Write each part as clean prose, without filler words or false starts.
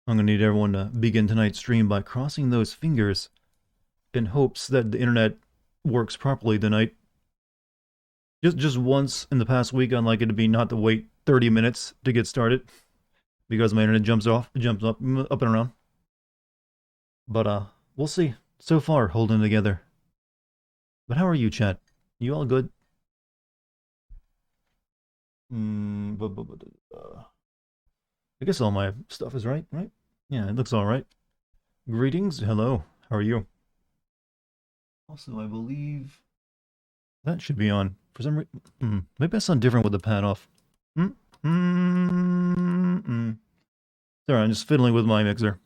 I'm gonna need everyone to begin tonight's stream by crossing those fingers in hopes that the internet works properly tonight. Just once in the past week, I'd like it to be not to wait 30 minutes to get started because my internet jumps up and around. But we'll see. So far, holding together. But how are you, chat? You all good? Mm, I guess all my stuff is right, right? Yeah, it looks all right. Greetings, hello. How are you? Also, I believe that should be on. For some reason, maybe I sound different with the pad off. Mm, Sorry, I'm just fiddling with my mixer.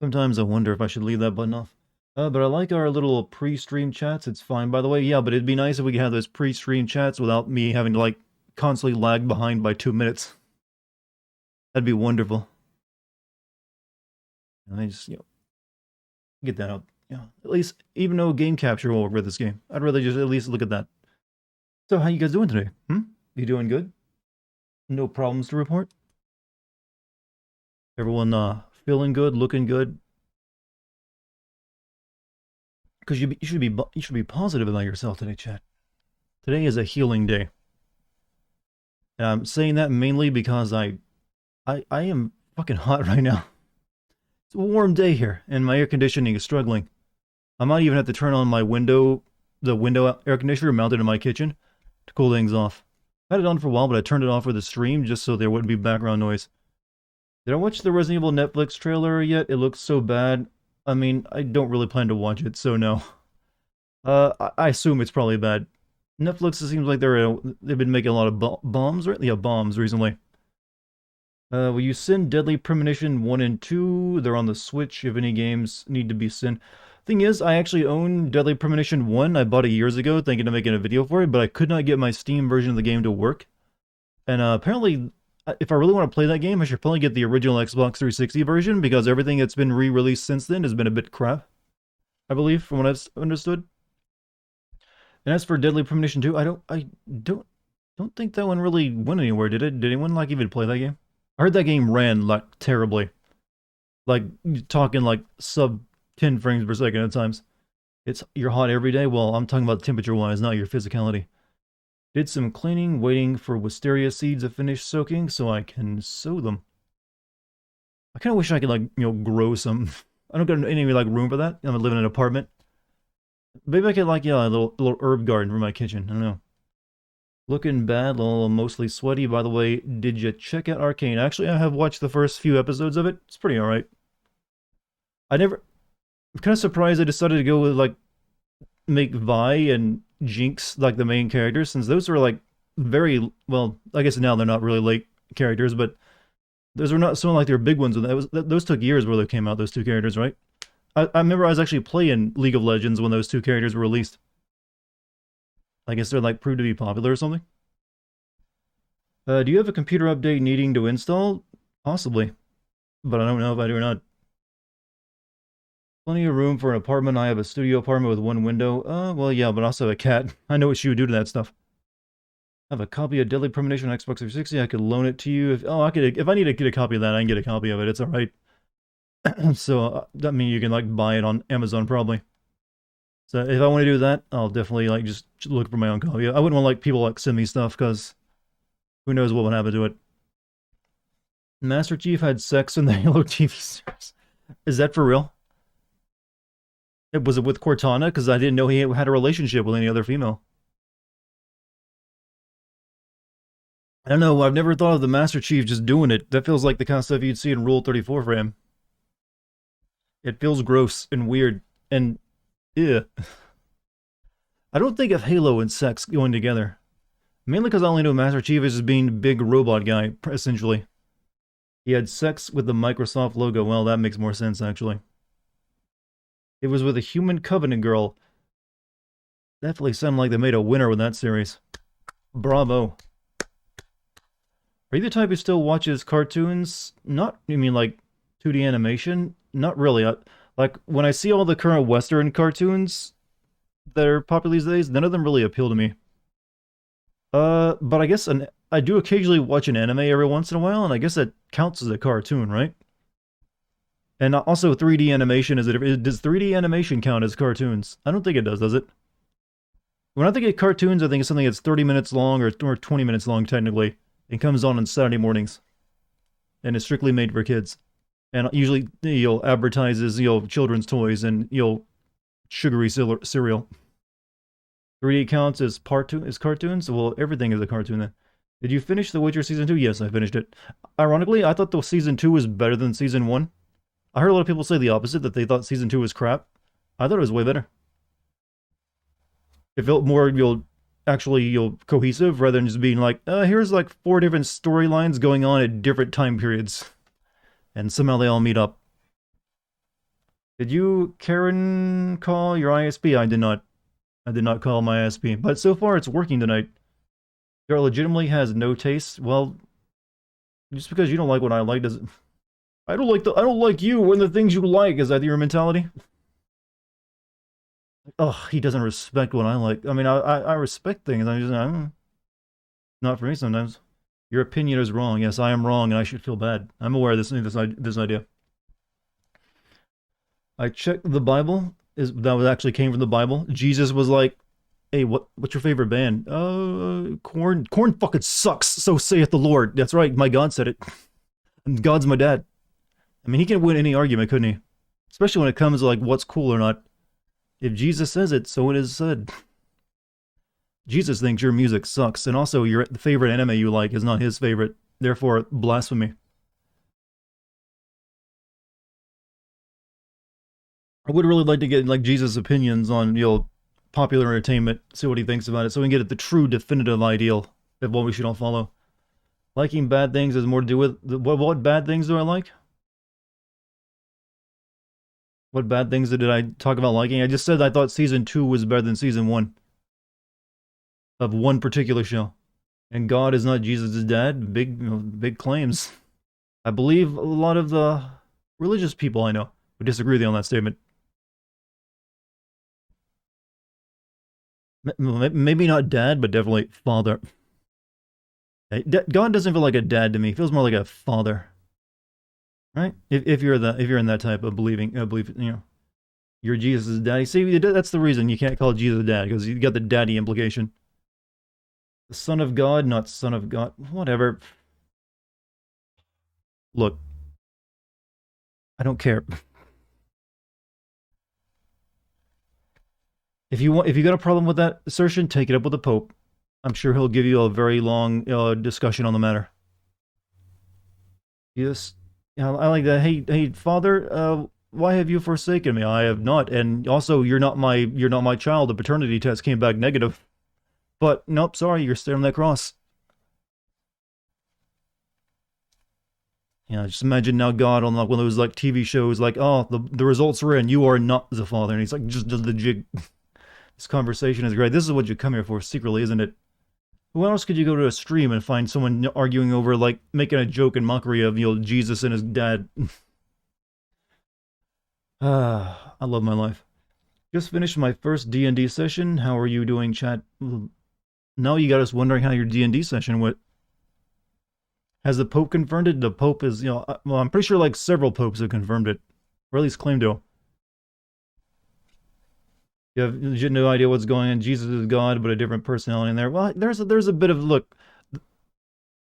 Sometimes I wonder if I should leave that button off. But I like our little pre-stream chats. It's fine, by the way. Yeah, but it'd be nice if we could have those pre-stream chats without me having to, like, constantly lag behind by 2 minutes. That'd be wonderful. And I just, get that out. Yeah, at least, even though game capture won't work with this game, I'd rather just at least look at that. So, how you guys doing today? You doing good? No problems to report? Everyone feeling good, looking good? Because you should be positive about yourself today, chat. Today is a healing day. And I'm saying that mainly because I am fucking hot right now. It's a warm day here, and my air conditioning is struggling. I might even have to turn on the window air conditioner mounted in my kitchen to cool things off. I had it on for a while, but I turned it off for the stream just so there wouldn't be background noise. Did I watch the Resident Evil Netflix trailer yet? It looks so bad. I mean, I don't really plan to watch it, so no. I assume it's probably bad. Netflix, it seems like they've been making a lot of bombs, right? Yeah, bombs recently. Will you send Deadly Premonition 1 and 2? They're on the Switch if any games need to be sent. Thing is, I actually own Deadly Premonition 1. I bought it years ago thinking of making a video for it, but I could not get my Steam version of the game to work. And apparently, if I really want to play that game, I should probably get the original Xbox 360 version because everything that's been re-released since then has been a bit crap, I believe, from what I've understood. And as for Deadly Premonition 2, I don't think that one really went anywhere, did it? Did anyone like even play that game? I heard that game ran like terribly. Like talking like sub 10 frames per second at times. You're hot every day? Well, I'm talking about temperature wise, not your physicality. Did some cleaning, waiting for wisteria seeds to finish soaking so I can sow them. I kind of wish I could, like, grow some. I don't got any, like, room for that. I'm living in an apartment. Maybe I could, like, a little herb garden for my kitchen. I don't know. Looking bad, mostly sweaty. By the way, did you check out Arcane? Actually, I have watched the first few episodes of it. It's pretty alright. I'm kind of surprised I decided to go with, like, make Vi and Jinx, like, the main characters, since those are, like, very, well, I guess now they're not really late characters, but those were not so like they're big ones. Those took years where they came out, those two characters, right? I remember I was actually playing League of Legends when those two characters were released. I guess they're like proved to be popular or something. Do you have a computer update needing to install? Possibly, but I don't know if I do or not. Plenty of room for an apartment. I have a studio apartment with one window. Well, yeah, but I also have a cat. I know what she would do to that stuff. I have a copy of Deadly Premonition on Xbox 360. I could loan it to you. If I need to get a copy of that, I can get a copy of it. It's all right. So that means you can like buy it on Amazon probably. So if I want to do that, I'll definitely like just look for my own copy. I wouldn't want like people like send me stuff because who knows what would happen to it. Master Chief had sex in the Halo TV series. Is that for real? Was it with Cortana? Because I didn't know he had a relationship with any other female. I don't know. I've never thought of the Master Chief just doing it. That feels like the kind of stuff you'd see in Rule 34 for him. It feels gross and weird and yeah. I don't think of Halo and sex going together. Mainly because I only know Master Chief as being big robot guy, essentially. He had sex with the Microsoft logo. Well, that makes more sense, actually. It was with a human Covenant girl. Definitely sounded like they made a winner with that series. Bravo. Are you the type who still watches cartoons? Not, you mean like 2D animation? Not really. Like, when I see all the current Western cartoons that are popular these days, none of them really appeal to me. But I guess I do occasionally watch an anime every once in a while, and I guess that counts as a cartoon, right? And also 3D animation, does 3D animation count as cartoons? I don't think it does it? When I think of cartoons, I think of something that's 30 minutes long or 20 minutes long, technically. It comes on Saturday mornings, and it's strictly made for kids. And usually, advertises, children's toys and, sugary cereal. 3D counts as cartoons? Well, everything is a cartoon then. Did you finish The Witcher Season 2? Yes, I finished it. Ironically, I thought the Season 2 was better than Season 1. I heard a lot of people say the opposite, that they thought Season 2 was crap. I thought it was way better. It felt more, cohesive, rather than just being like, here's like 4 different storylines going on at different time periods. And somehow they all meet up. Did you, Karen, call your ISP? I did not. I did not call my ISP. But so far, it's working tonight. Girl legitimately has no taste. Well, just because you don't like what I like doesn't... I don't like you and the things you like. Is that your mentality? Oh, he doesn't respect what I like. I mean, I respect things. I'm not for me sometimes. Your opinion is wrong. Yes, I am wrong, and I should feel bad. I'm aware of this idea. I checked the Bible. That actually came from the Bible. Jesus was like, "Hey, what's your favorite band? Korn. Korn fucking sucks. So saith the Lord." That's right. My God said it. And God's my dad. I mean, he can win any argument, couldn't he? Especially when it comes to like what's cool or not. If Jesus says it, so it is said. Jesus thinks your music sucks, and also your favorite anime you like is not his favorite. Therefore, blasphemy. I would really like to get like Jesus' opinions on popular entertainment, see what he thinks about it, so we can get at the true definitive ideal of what we should all follow. Liking bad things has more to do with what bad things do I like? What bad things did I talk about liking? I just said I thought Season 2 was better than Season 1 of one particular show. And God is not Jesus' dad. Big claims. I believe a lot of the religious people I know would disagree with you on that statement. Maybe not dad, but definitely father. God doesn't feel like a dad to me. He feels more like a father. Right? If you're in that type of belief, you're Jesus' daddy. See, that's the reason you can't call Jesus a dad, because you got the daddy implication. The Son of God, not Son of God. Whatever. Look, I don't care. If you got a problem with that assertion, take it up with the Pope. I'm sure he'll give you a very long discussion on the matter. Yes, yeah, I like that. Hey, Father, why have you forsaken me? I have not, and also you're not my child. The paternity test came back negative. But nope, sorry, you're still on that cross. Yeah, just imagine now God on like one of those like TV shows, like, oh, the results are in. You are not the Father, and he's like, just does the jig. This conversation is great. This is what you come here for, secretly, isn't it? Who else could you go to a stream and find someone arguing over, like, making a joke and mockery of, Jesus and his dad? I love my life. Just finished my first D&D session. How are you doing, chat? Now you got us wondering how your D&D session went. Has the Pope confirmed it? The Pope is, well, I'm pretty sure, like, several popes have confirmed it. Or at least claimed to. You have legit no idea what's going on. Jesus is God, but a different personality in there. Well, there's a bit of, look,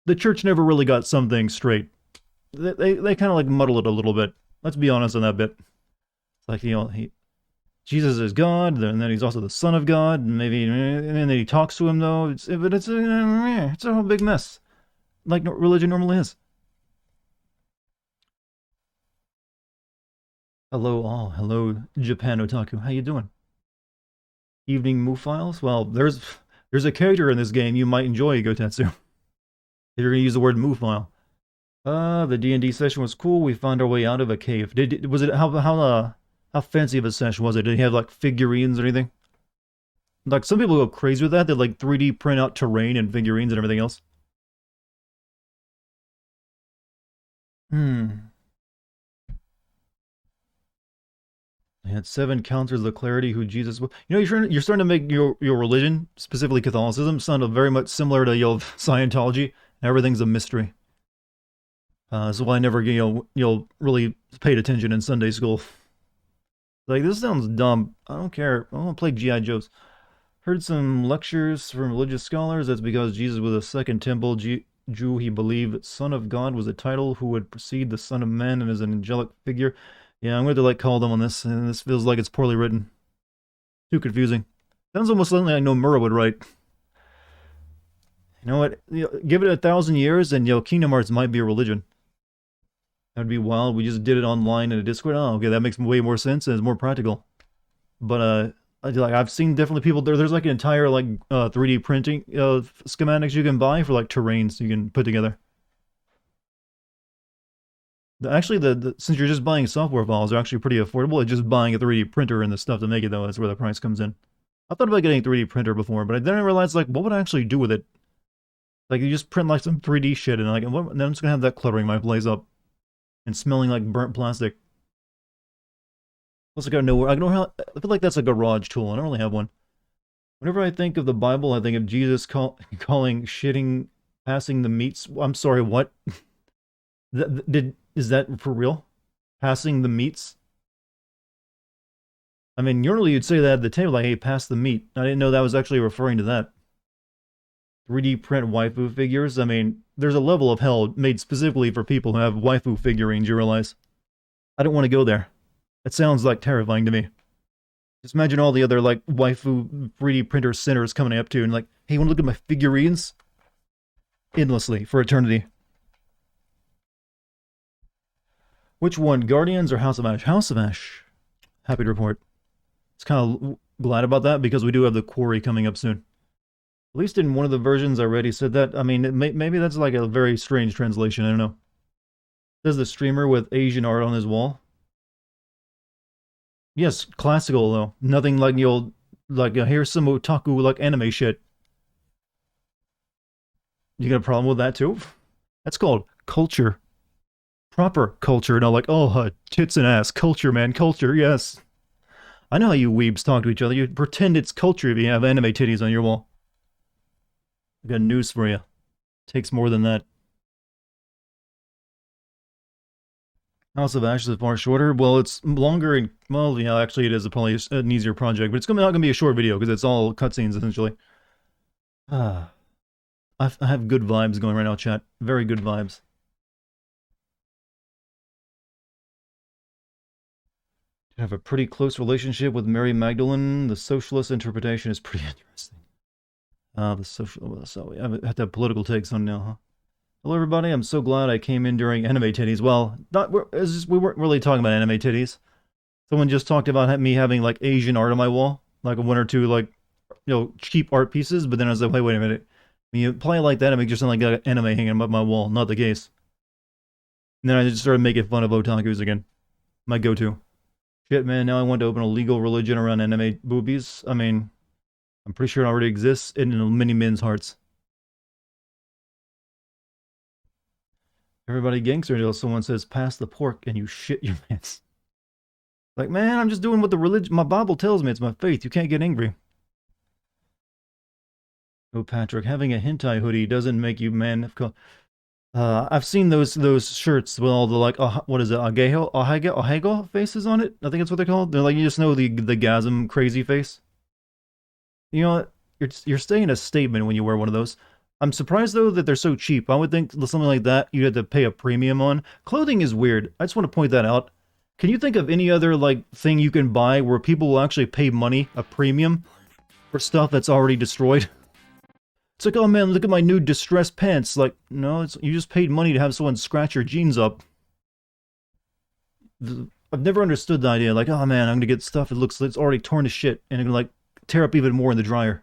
the church never really got something straight. They kind of like muddle it a little bit. Let's be honest on that bit. It's like, Jesus is God, and then he's also the Son of God, and then he talks to him though. But it's a whole big mess, like religion normally is. Hello all, hello Japan Otaku. How you doing? Evening Moo Files? Well, there's a character in this game you might enjoy, Gotetsu. If you're gonna use the word Moo File. The D&D session was cool. We found our way out of a cave. Was it how fancy of a session was it? Did he have like figurines or anything? Like some people go crazy with that. They like 3D print out terrain and figurines and everything else. They had 7 counselors of clarity who Jesus was. You're starting to make your religion, specifically Catholicism, sound very much similar to Scientology. Everything's a mystery. That's why I never, really paid attention in Sunday school. Like, this sounds dumb. I don't care. I want to play G.I. Joes. Heard some lectures from religious scholars. That's because Jesus was a second temple Jew. He believed Son of God was a title who would precede the Son of Man and is an angelic figure. Yeah, I'm going to like call them on this, and this feels like it's poorly written. Too confusing. Sounds almost something I know Murrah would write. You know what? Give it 1,000 years, and Kingdom Hearts might be a religion. That'd be wild. We just did it online in a Discord. Oh, okay, that makes way more sense and it's more practical. But I've seen definitely people there. There's like an entire 3D printing schematics you can buy for like terrains you can put together. Actually, since you're just buying software files, they're actually pretty affordable. It's just buying a 3D printer and the stuff to make it, though. That's where the price comes in. I thought about getting a 3D printer before, but then I realized, like, what would I actually do with it? Like, you just print, like, some 3D shit, and, then I'm just gonna have that cluttering my place up. And smelling like burnt plastic. Plus, I don't know I feel like that's a garage tool. I don't really have one. Whenever I think of the Bible, I think of Jesus calling shitting, passing the meats. I'm sorry, what? Is that for real? Passing the meats? I mean, normally you'd say that at the table, like, hey, pass the meat. I didn't know that was actually referring to that. 3D print waifu figures? I mean, there's a level of hell made specifically for people who have waifu figurines, you realize? I don't want to go there. It sounds, like, terrifying to me. Just imagine all the other, like, waifu 3D printer sinners coming up to you and like, hey, you want to look at my figurines? Endlessly, for eternity. Which one, Guardians or House of Ash? House of Ash. Happy to report. It's kind of glad about that because we do have the Quarry coming up soon. At least in one of the versions I already said that. I mean, maybe that's like a very strange translation. I don't know. There's the streamer with Asian art on his wall. Yes, classical though. Nothing like the old, like here's some otaku like anime shit. You got a problem with that too? That's called culture. Proper culture, not like, oh, tits and ass. Culture, man, culture, yes. I know how you weebs talk to each other. You pretend it's culture if you have anime titties on your wall. I got news for you. Takes more than that. House of Ash is far shorter. Well, it's longer and, well, yeah, actually it is probably an easier project, but it's not going to be a short video because it's all cutscenes, essentially. I have good vibes going right now, chat. Very good vibes. I have a pretty close relationship with Mary Magdalene. The socialist interpretation is pretty interesting. So we have to have political takes on now, huh? Hello, everybody. I'm so glad I came in during anime titties. Well, we weren't really talking about anime titties. Someone just talked about me having, like, Asian art on my wall. Like, one or two, like, cheap art pieces. But then I was like, wait a minute. When you play like that, it makes you sound like an anime hanging up my wall. Not the case. And then I just started making fun of otakus again. My go-to. Shit, man, now I want to open a legal religion around anime boobies. I mean, I'm pretty sure it already exists in many men's hearts. Everybody gangster until someone says, pass the pork, and you shit your pants. Like, man, I'm just doing what my Bible tells me. It's my faith. You can't get angry. Oh, Patrick, having a hentai hoodie doesn't make you man. I've seen those shirts with all the, like, what is it, ahego faces on it? I think that's what they're called. They're like, you just know the gasm crazy face. You know what? You're saying a statement when you wear one of those. I'm surprised, though, that they're so cheap. I would think something like that you'd have to pay a premium on. Clothing is weird. I just want to point that out. Can you think of any other, like, thing you can buy where people will actually pay money, a premium, for stuff that's already destroyed? It's like, oh man, look at my new distressed pants. Like, no, you just paid money to have someone scratch your jeans up. I've never understood the idea, like, oh man, I'm gonna get stuff that looks like it's already torn to shit, and I'm gonna, like, tear up even more in the dryer.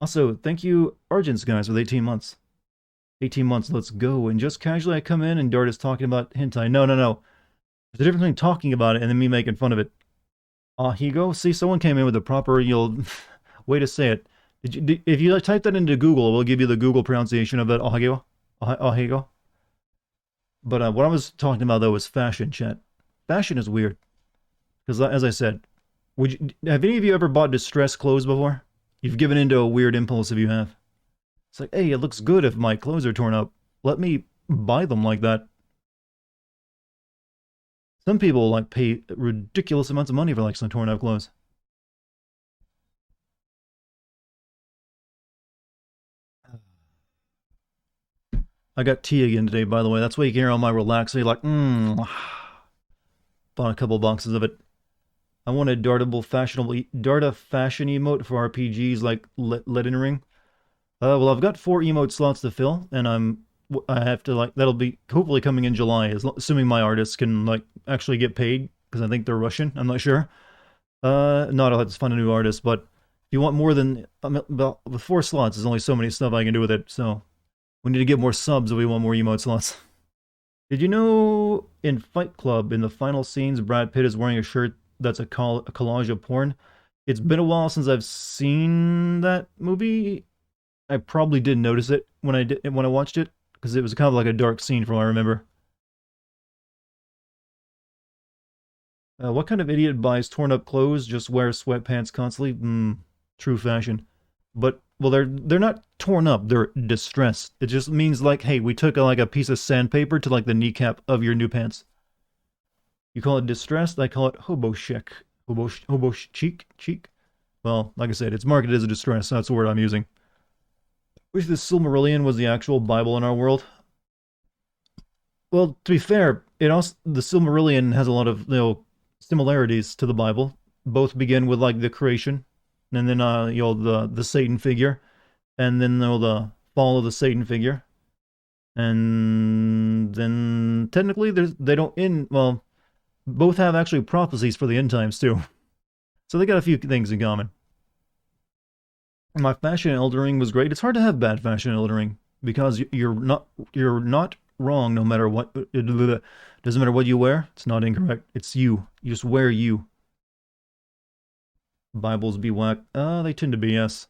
Also, thank you, Argents guys, with 18 months. 18 months, let's go. And just casually I come in and Dart is talking about hentai. No. There's a difference between talking about it and then me making fun of it. Ahego? See, someone came in with a proper, way to say it. If you type that into Google, it will give you the Google pronunciation of it, ahego. Ahego. But what I was talking about, though, was fashion, chat. Fashion is weird. Because, as I said, have any of you ever bought distressed clothes before? You've given into a weird impulse if you have. It's like, hey, it looks good if my clothes are torn up. Let me buy them like that. Some people like pay ridiculous amounts of money for like some torn up clothes. I got tea again today, by the way. That's why you can hear all my relaxing, like, bought a couple boxes of it. I want a Darta fashion emote for RPGs like Leaden Ring. Well, I've got 4 emote slots to fill, and I have to like that'll be hopefully coming in July, assuming my artists can like actually get paid because I think they're Russian. I'm not sure. Not I'll have to find a new artist, but if you want more than about with 4 slots, there's only so many stuff I can do with it. So we need to get more subs if we want more emote slots. Did you know in Fight Club, in the final scenes, Brad Pitt is wearing a shirt that's a collage of porn? It's been a while since I've seen that movie. I probably didn't notice it when I watched it because it was kind of like a dark scene from what I remember. What kind of idiot buys torn up clothes? Just wears sweatpants constantly? True fashion. But well, they're not torn up. They're distressed. It just means like, hey, we took like a piece of sandpaper to like the kneecap of your new pants. You call it distressed. I call it hobo chic. Hobo cheek. Well, like I said, it's marketed as a distress. So that's the word I'm using. Wish the Silmarillion was the actual Bible in our world. Well, to be fair, the Silmarillion has a lot of similarities to the Bible. Both begin with like the creation, and then the Satan figure, and then the fall of the Satan figure, and then technically they don't end well. Both have actually prophecies for the end times too, so they got a few things in common. My fashion in Elden Ring was great. It's hard to have bad fashion in Elden Ring because you're not wrong no matter what. It doesn't matter what you wear. It's not incorrect. It's you. You just wear you. Bibles be whack. They tend to be, yes.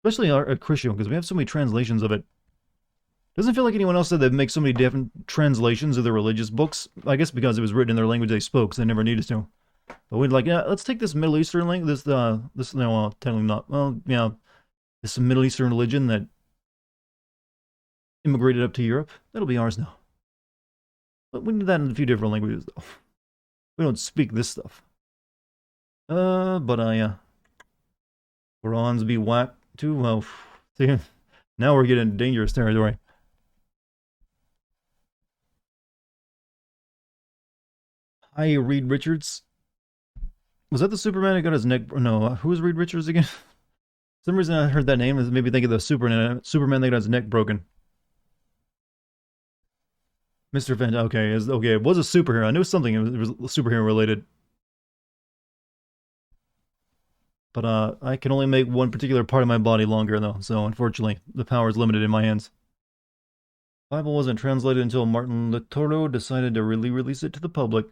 Especially our Christian, because we have so many translations of it. Doesn't feel like anyone else said they'd make so many different translations of the religious books. I guess because it was written in their language they spoke, so they never needed to. But we'd like, yeah, let's take this Middle Eastern this no, technically not. Well, yeah. This Middle Eastern religion that immigrated up to Europe. That'll be ours now. But we need that in a few different languages, though. We don't speak this stuff. Qurans be whack too. Well, see, now we're getting dangerous territory. Hi, Reed Richards. Was that the Superman who got his neck? No, who was Reed Richards again? For some reason I heard that name and made me think of the Superman that got his neck broken. Mr. Fantastic. Okay, it was a superhero. I knew something. It was superhero related. But I can only make one particular part of my body longer though, so unfortunately the power is limited in my hands. Bible wasn't translated until Martin Toro decided to really release it to the public.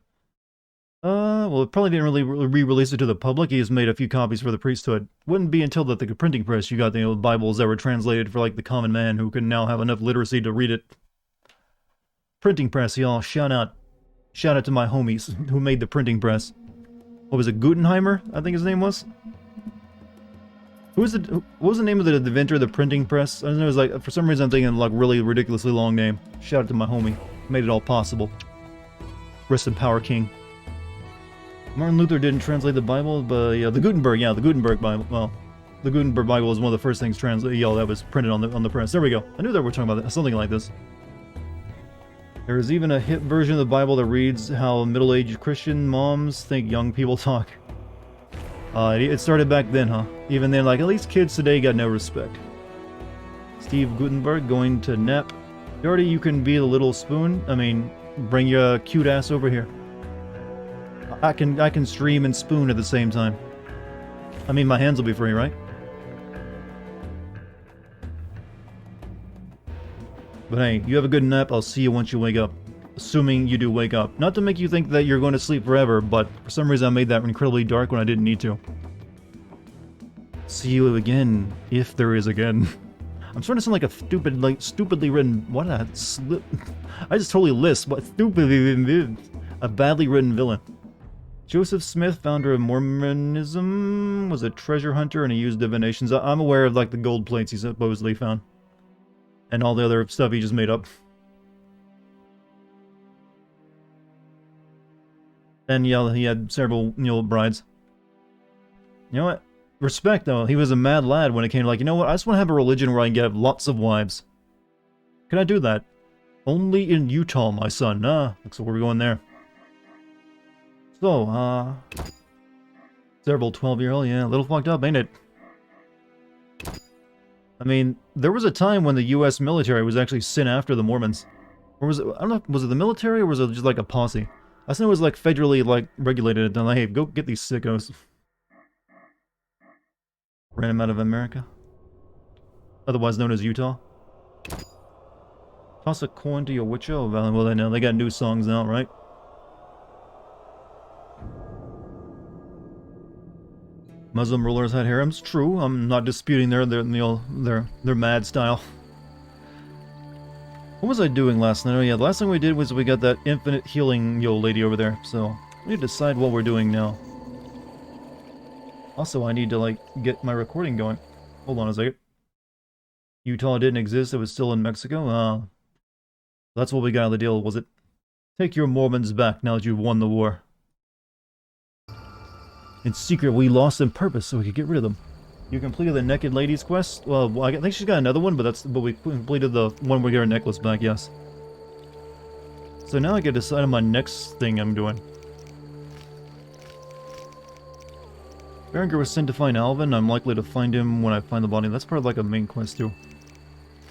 Well, it probably didn't really re-release it to the public. He just made a few copies for the priesthood. Wouldn't be until the printing press you got the Bibles that were translated for like the common man who can now have enough literacy to read it. Printing press, y'all. Shout out to my homies who made the printing press. What was it, Gutenheimer? I think his name was. What was the name of the inventor of the printing press? I don't know, it was like, for some reason I'm thinking like really ridiculously long name. Shout out to my homie. Made it all possible. Rest in power, King. Martin Luther didn't translate the Bible, but yeah, the Gutenberg Bible. Well, the Gutenberg Bible was one of the first things that was printed on the press. There we go. I knew that we were talking about something like this. There is even a hip version of the Bible that reads how middle-aged Christian moms think young people talk. It started back then, huh? Even then, like, at least kids today got no respect. Steve Gutenberg going to nap. Darty, you can be the little spoon. I mean, bring your cute ass over here. I can stream and spoon at the same time. I mean, my hands will be free, right? But hey, you have a good nap. I'll see you once you wake up. Assuming you do wake up. Not to make you think that you're going to sleep forever, but for some reason I made that incredibly dark when I didn't need to. See you again, if there is again. I'm starting to sound like a stupidly written... What a slip... I just totally lisp, but stupidly written... A badly written villain. Joseph Smith, founder of Mormonism, was a treasure hunter and he used divinations. I'm aware of like the gold plates he supposedly found. And all the other stuff he just made up. And yeah, he had several, brides. You know what? Respect, though. He was a mad lad when it came to, like, you know what? I just want to have a religion where I can get lots of wives. Can I do that? Only in Utah, my son. Looks like we're going there. So, several 12-year-old, yeah, a little fucked up, ain't it? I mean, there was a time when the U.S. military was actually sent after the Mormons. Or was it, I don't know, was it the military or was it just like a posse? I think it was like federally, like, regulated. And like, hey, go get these sickos. Ran him out of America. Otherwise known as Utah. Toss a coin to your witcher. Oh, well, they know. They got new songs now, right? Muslim rulers had harems. True. I'm not disputing their mad style. What was I doing last night? Oh yeah, the last thing we did was we got that infinite healing lady over there. So we need to decide what we're doing now. Also, I need to like get my recording going. Hold on a second. Utah didn't exist. It was still in Mexico. That's what we got out of the deal, was it? Take your Mormons back now that you've won the war. In secret, we lost them purpose so we could get rid of them. You completed the Naked Ladies quest? Well, I think she's got another one, but we completed the one where we get our necklace back, yes. So now I can decide on my next thing I'm doing. Berenger was sent to find Alvin. I'm likely to find him when I find the body. That's part of like a main quest too.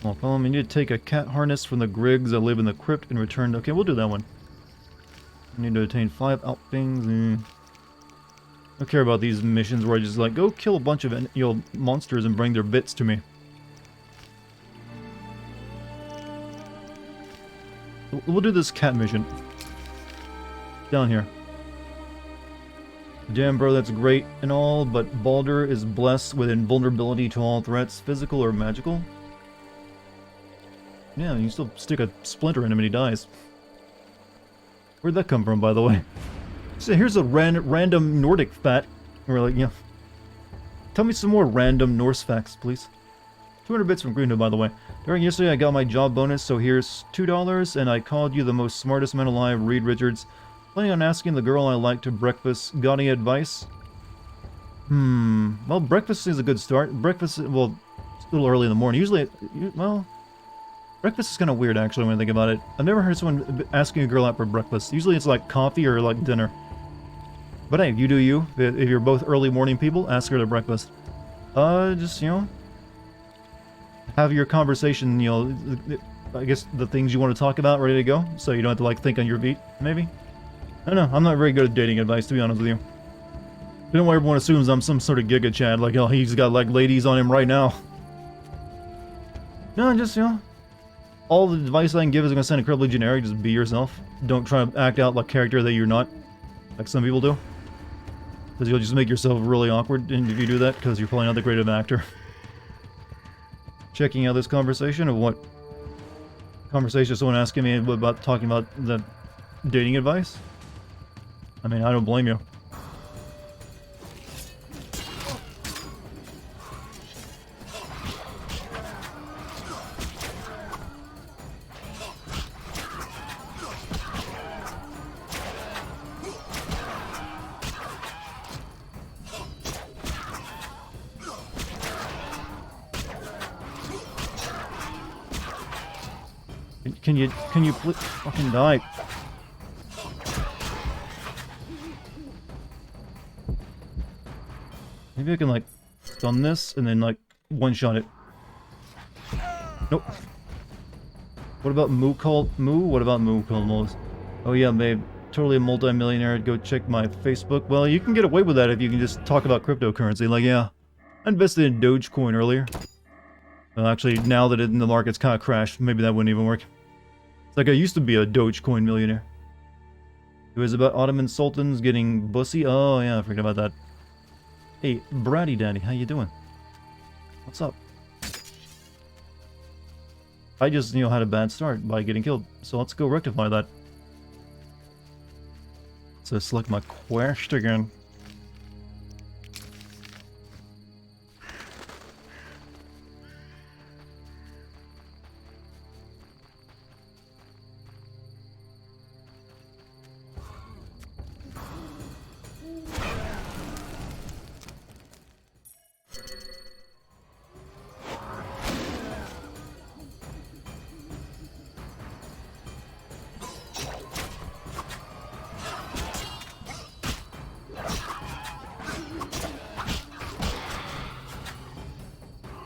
Well, follow me. You need to take a cat harness from the Griggs that live in the crypt and return. Okay, we'll do that one. I need to attain 5 outthings. I don't care about these missions where I just like, go kill a bunch of monsters and bring their bits to me. We'll do this cat mission. Down here. Damn, bro, that's great and all, but Baldur is blessed with invulnerability to all threats, physical or magical. Yeah, you still stick a splinter in him and he dies. Where'd that come from, by the way? So here's a random Nordic fact. We're like, yeah. Tell me some more random Norse facts, please. 200 bits from Greenwood, by the way. During yesterday, I got my job bonus, so here's $2, and I called you the most smartest man alive, Reed Richards. Planning on asking the girl I like to breakfast. Got any advice? Well, breakfast is a good start. Breakfast, well, it's a little early in the morning. Usually, well, breakfast is kind of weird, actually, when I think about it. I've never heard someone asking a girl out for breakfast. Usually it's like coffee or like dinner. But hey, you do you. If you're both early morning people, ask her to breakfast. Just, have your conversation, I guess the things you want to talk about ready to go, so you don't have to, like, think on your feet, maybe? I don't know, I'm not very good at dating advice, to be honest with you. Don't worry, everyone assumes I'm some sort of giga chad, like, oh, he's got, like, ladies on him right now. No, just, all the advice I can give is going to sound incredibly generic, just be yourself. Don't try to act out like a character that you're not, like some people do. Because you'll just make yourself really awkward if you do that, because you're probably not the great of an actor. Checking out this conversation of what? Conversation, someone asking me about talking about the dating advice? I mean, I don't blame you. Can you please fucking die? Maybe I can like stun this and then like one-shot it. Nope. What about Moo called Moo? What about Moo called Moles? Oh yeah, babe. Totally a multi-millionaire. Go check my Facebook. Well, you can get away with that if you can just talk about cryptocurrency. Like, yeah, I invested in Dogecoin earlier. Well, actually, now that the market's kind of crashed, maybe that wouldn't even work. It's like I used to be a Dogecoin millionaire. It was about Ottoman sultans getting bussy. Oh yeah, I forgot about that. Hey, Bratty Daddy, how you doing? What's up? I just, had a bad start by getting killed, so let's go rectify that. So select my quest again.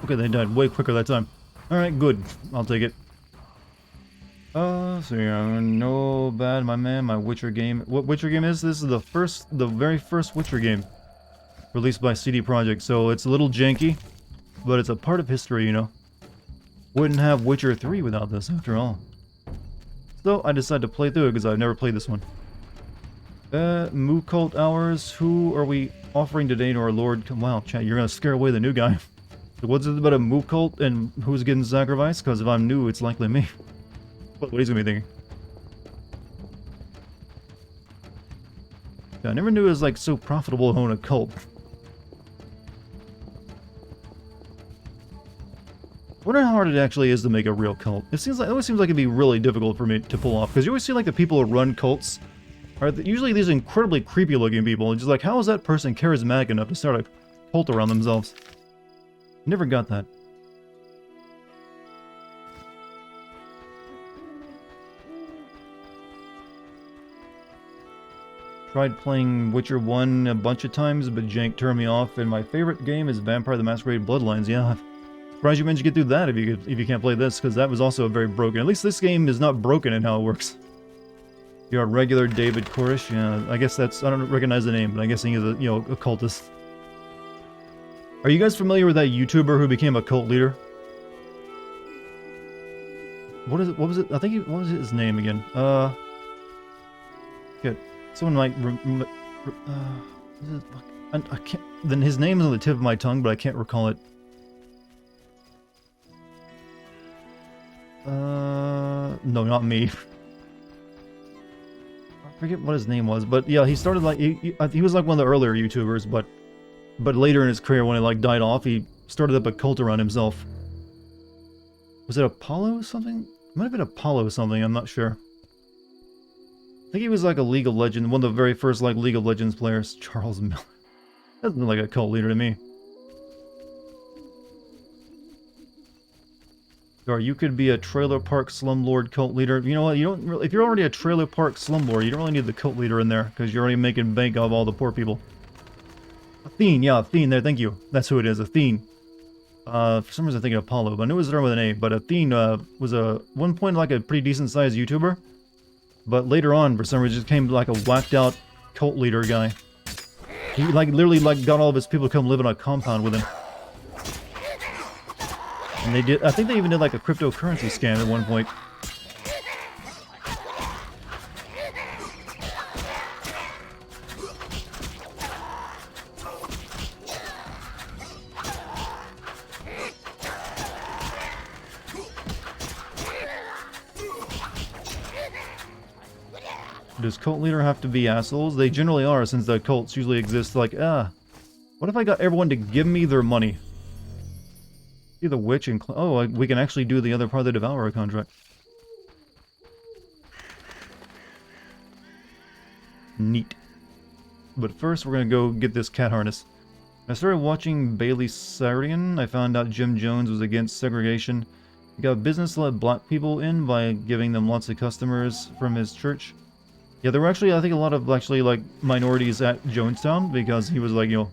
Okay, they died way quicker that time. Alright, good. I'll take it. So yeah, no bad, my man, my Witcher game. What Witcher game is this? Is the very first Witcher game. Released by CD Projekt, so it's a little janky, but it's a part of history, you know. Wouldn't have Witcher 3 without this, after all. So, I decided to play through it because I've never played this one. Moo Cult Hours, who are we offering today to our Lord? Wow, chat, you're gonna scare away the new guy. What's it about a Moo Cult and who's getting sacrificed? Because if I'm new, it's likely me. What he's gonna be thinking. Yeah, I never knew it was like so profitable to own a cult. I wonder how hard it actually is to make a real cult. It always seems like it'd be really difficult for me to pull off, because you always see like the people who run cults are usually these incredibly creepy looking people, and just like, how is that person charismatic enough to start a cult around themselves? Never got that. Tried playing Witcher 1 a bunch of times, but jank turned me off, and my favorite game is Vampire the Masquerade Bloodlines. Yeah, surprised you managed to get through that if you can't play this, because that was also very broken. At least this game is not broken in how it works. You're a regular David Koresh. Yeah, I guess that's, I don't recognize the name, but I'm guessing he's a, you know, a cultist. Are you guys familiar with that YouTuber who became a cult leader? What is it? What was it? I think what was his name again? Good. Someone might. I can't. Then his name is on the tip of my tongue, but I can't recall it. No, not me. I forget what his name was, but yeah, he started like he was like one of the earlier YouTubers, but later in his career, when he like died off, he started up a cult around himself. Was it Apollo something? It might have been Apollo something. I'm not sure. I think he was like a League of Legends, one of the very first like League of Legends players. Charles Miller. Doesn't look like a cult leader to me. Or you could be a trailer park slumlord cult leader. You know what? You don't really, if you're already a trailer park slumlord, you don't really need the cult leader in there because you're already making bank of all the poor people. Athene, yeah, Athene. There, thank you. That's who it is. Athene. For some reason, I'm thinking Apollo, but I knew it was started with an A. But Athene was one point like a pretty decent sized YouTuber, but later on, for some reason, just became like a whacked out cult leader guy. He like literally like got all of his people to come live in a compound with him. And they did, I think they even did like a cryptocurrency scam at one point. Does cult leader have to be assholes? They generally are, since the cults usually exist like, what if I got everyone to give me their money? See the witch and oh, we can actually do the other part of the Devourer contract. Neat. But first, we're gonna go get this cat harness. I started watching Bailey Sarian. I found out Jim Jones was against segregation. He got business to let black people in by giving them lots of customers from his church. Yeah, there were actually, I think, a lot of actually like minorities at Jonestown because he was like, you know,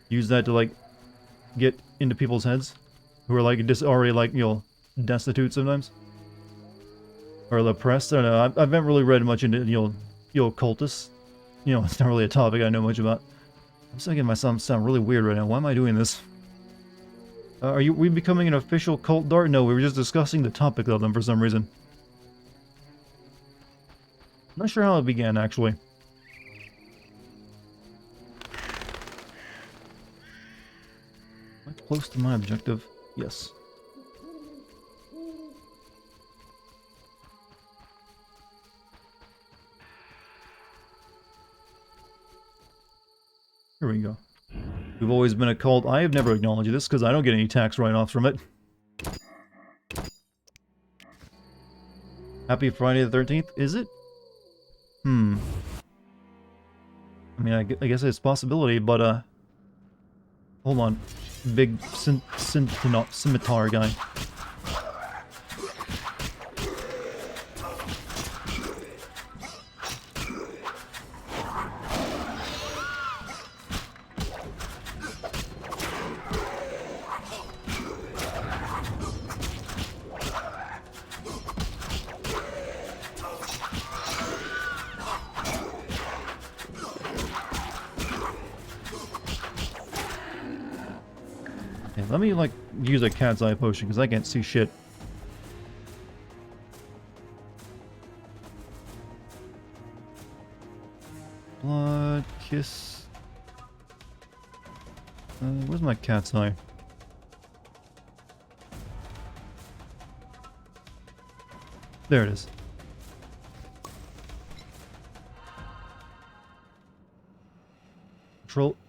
use that to like get into people's heads who are like just already like, you know, destitute sometimes or oppressed. I don't know. I haven't really read much into you know cultists. You know, it's not really a topic I know much about. I'm just making myself sound really weird right now. Why am I doing this? Are we becoming an official cult, Dart? No, we were just discussing the topic of them for some reason. Not sure how it began, actually. Am I close to my objective? Yes. Here we go. We've always been a cult. I have never acknowledged this because I don't get any tax write-offs from it. Happy Friday the 13th? Is it? I mean, I guess it's a possibility, but, hold on. Big scimitar guy. Let me, like, use a cat's eye potion, because I can't see shit. Blood, kiss. Where's my cat's eye? There it is.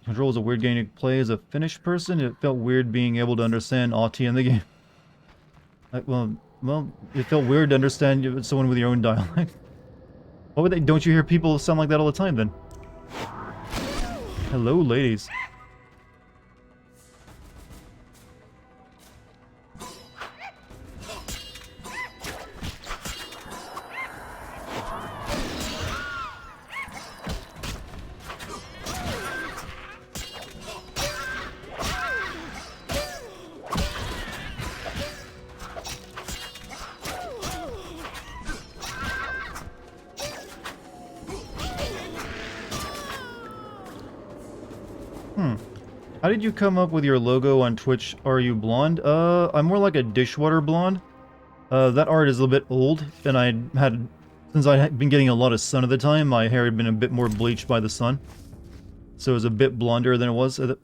Control is a weird game to play as a Finnish person. It felt weird being able to understand Auti in the game. Like, well, it felt weird to understand someone with your own dialect. What would they? Don't you hear people sound like that all the time then? Hello, ladies. How did you come up with your logo on Twitch? Are you blonde? I'm more like a dishwater blonde. That art is a little bit old, and since I had been getting a lot of sun at the time, my hair had been a bit more bleached by the sun. So it was a bit blonder than it was. Are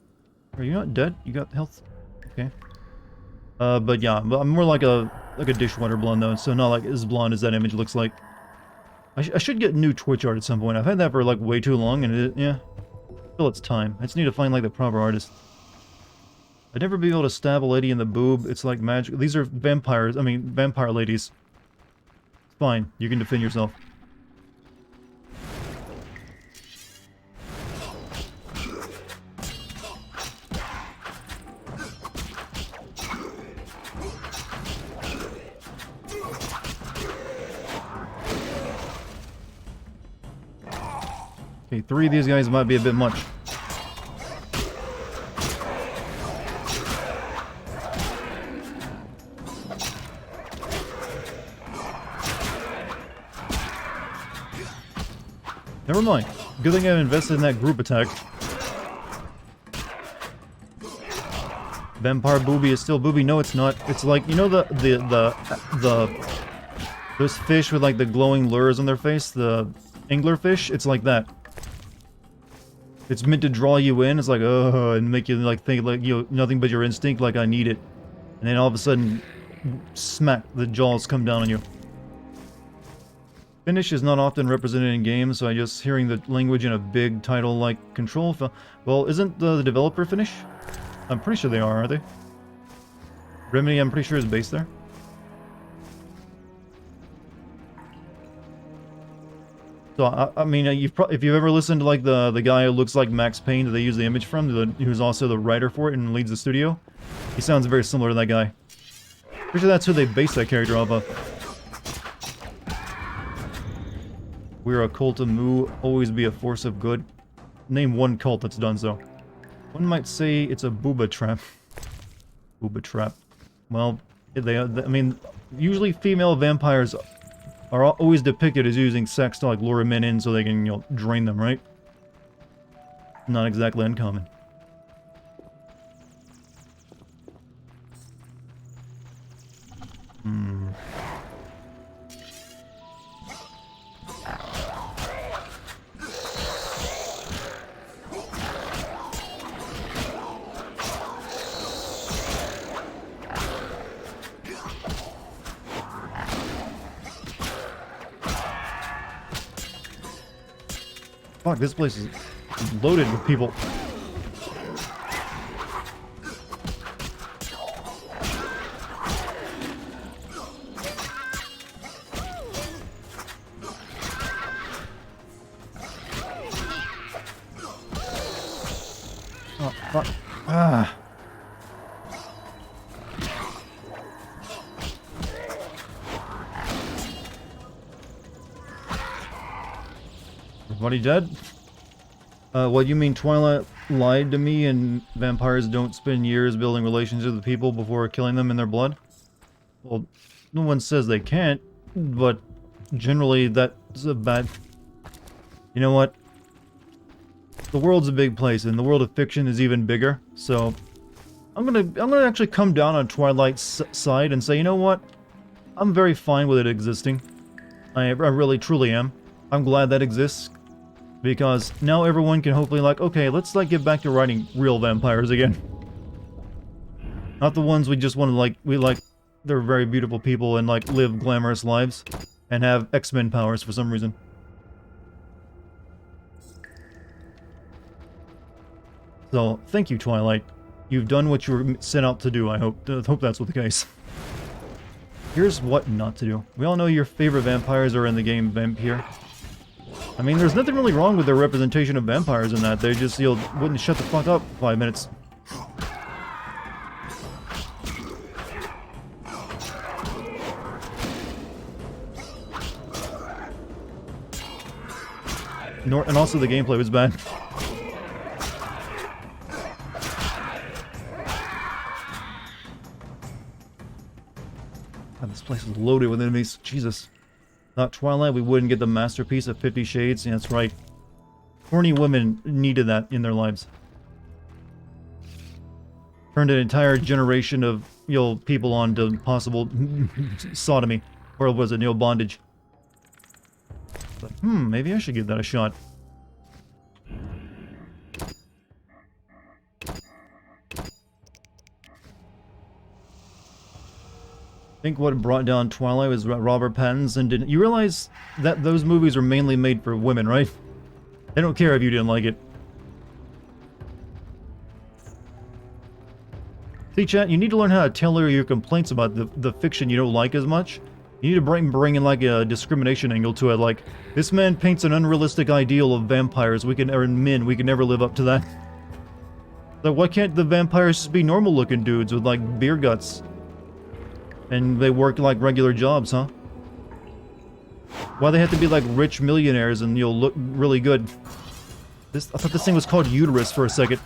you not dead? You got health? Okay. But yeah, I'm more like a dishwater blonde though, so not like as blonde as that image looks like. I should get new Twitch art at some point. I've had that for like way too long, and yeah. I feel it's time. I just need to find like the proper artist. I'd never be able to stab a lady in the boob. It's like magic. These are vampires. I mean, vampire ladies. It's fine. You can defend yourself. Okay, 3 of these guys might be a bit much. Never mind. Good thing I invested in that group attack. Vampire booby is still booby. No, it's not. It's like, you know those fish with like the glowing lures on their face, the anglerfish? It's like that. It's meant to draw you in. It's like, and make you like think like nothing but your instinct, like I need it. And then all of a sudden, smack, the jaws come down on you. Finnish is not often represented in games, so I just hearing the language in a big title like Control. Well, isn't the developer Finnish? I'm pretty sure they are, aren't they? Remedy, I'm pretty sure, is based there. So I mean, if you've ever listened to like the guy who looks like Max Payne that they use the image from, who's also the writer for it and leads the studio, he sounds very similar to that guy. Pretty sure that's who they based that character off of. We're a cult of Mu, always be a force of good. Name one cult that's done so. One might say it's a booba trap. Booba trap. Well, I mean, usually female vampires are always depicted as using sex to like lure men in so they can, you know, drain them, right? Not exactly uncommon. Fuck, this place is loaded with people. Oh, fuck. Ah. Everybody dead? What, you mean Twilight lied to me and vampires don't spend years building relationships with people before killing them in their blood? Well, no one says they can't, but generally that's a bad... You know what? The world's a big place, and the world of fiction is even bigger, so I'm gonna actually come down on Twilight's side and say, you know what? I'm very fine with it existing. I really, truly am. I'm glad that exists. Because now everyone can hopefully like, okay, let's like get back to writing real vampires again. Not the ones we just want to like, they're very beautiful people and like live glamorous lives. And have X-Men powers for some reason. So, thank you, Twilight. You've done what you were set out to do, I hope. Hope that's what the case. Here's what not to do. We all know your favorite vampires are in the game Vampire. I mean, there's nothing really wrong with their representation of vampires in that. They just, wouldn't shut the fuck up 5 minutes. And also the gameplay was bad. God, this place is loaded with enemies. Jesus. Not Twilight, we wouldn't get the masterpiece of 50 Shades. Yeah, that's right. Horny women needed that in their lives. Turned an entire generation of, people on to possible sodomy. Or was it, bondage. But, maybe I should give that a shot. I think what brought down Twilight was Robert Pattinson didn't... You realize that those movies are mainly made for women, right? They don't care if you didn't like it. See, chat, you need to learn how to tailor your complaints about the fiction you don't like as much. You need to bring in, like, a discrimination angle to it, like, this man paints an unrealistic ideal of vampires, or men, we can never live up to that. Like, why can't the vampires just be normal-looking dudes with, like, beer guts? And they work like regular jobs, huh? Why they have to be like rich millionaires and you'll look really good? I thought this thing was called Uterus for a second.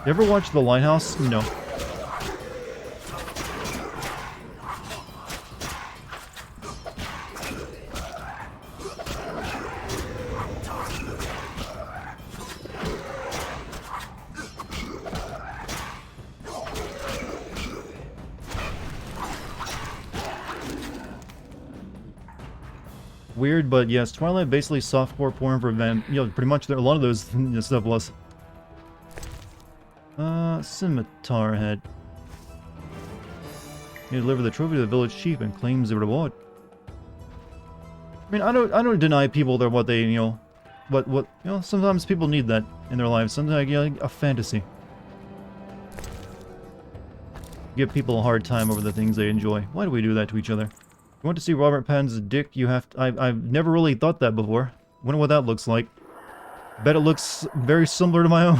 You ever watch The Lighthouse? No. Weird, but yes, Twilight basically softcore porn for pretty much a lot of those stuff was. Scimitar head. You deliver the trophy to the village chief and claims the reward. I mean, I don't deny people that what they, sometimes people need that in their lives. Sometimes, like a fantasy. Give people a hard time over the things they enjoy. Why do we do that to each other? You want to see Robert Pattinson's dick? You have to... I've never really thought that before. Wonder what that looks like. Bet it looks very similar to my own.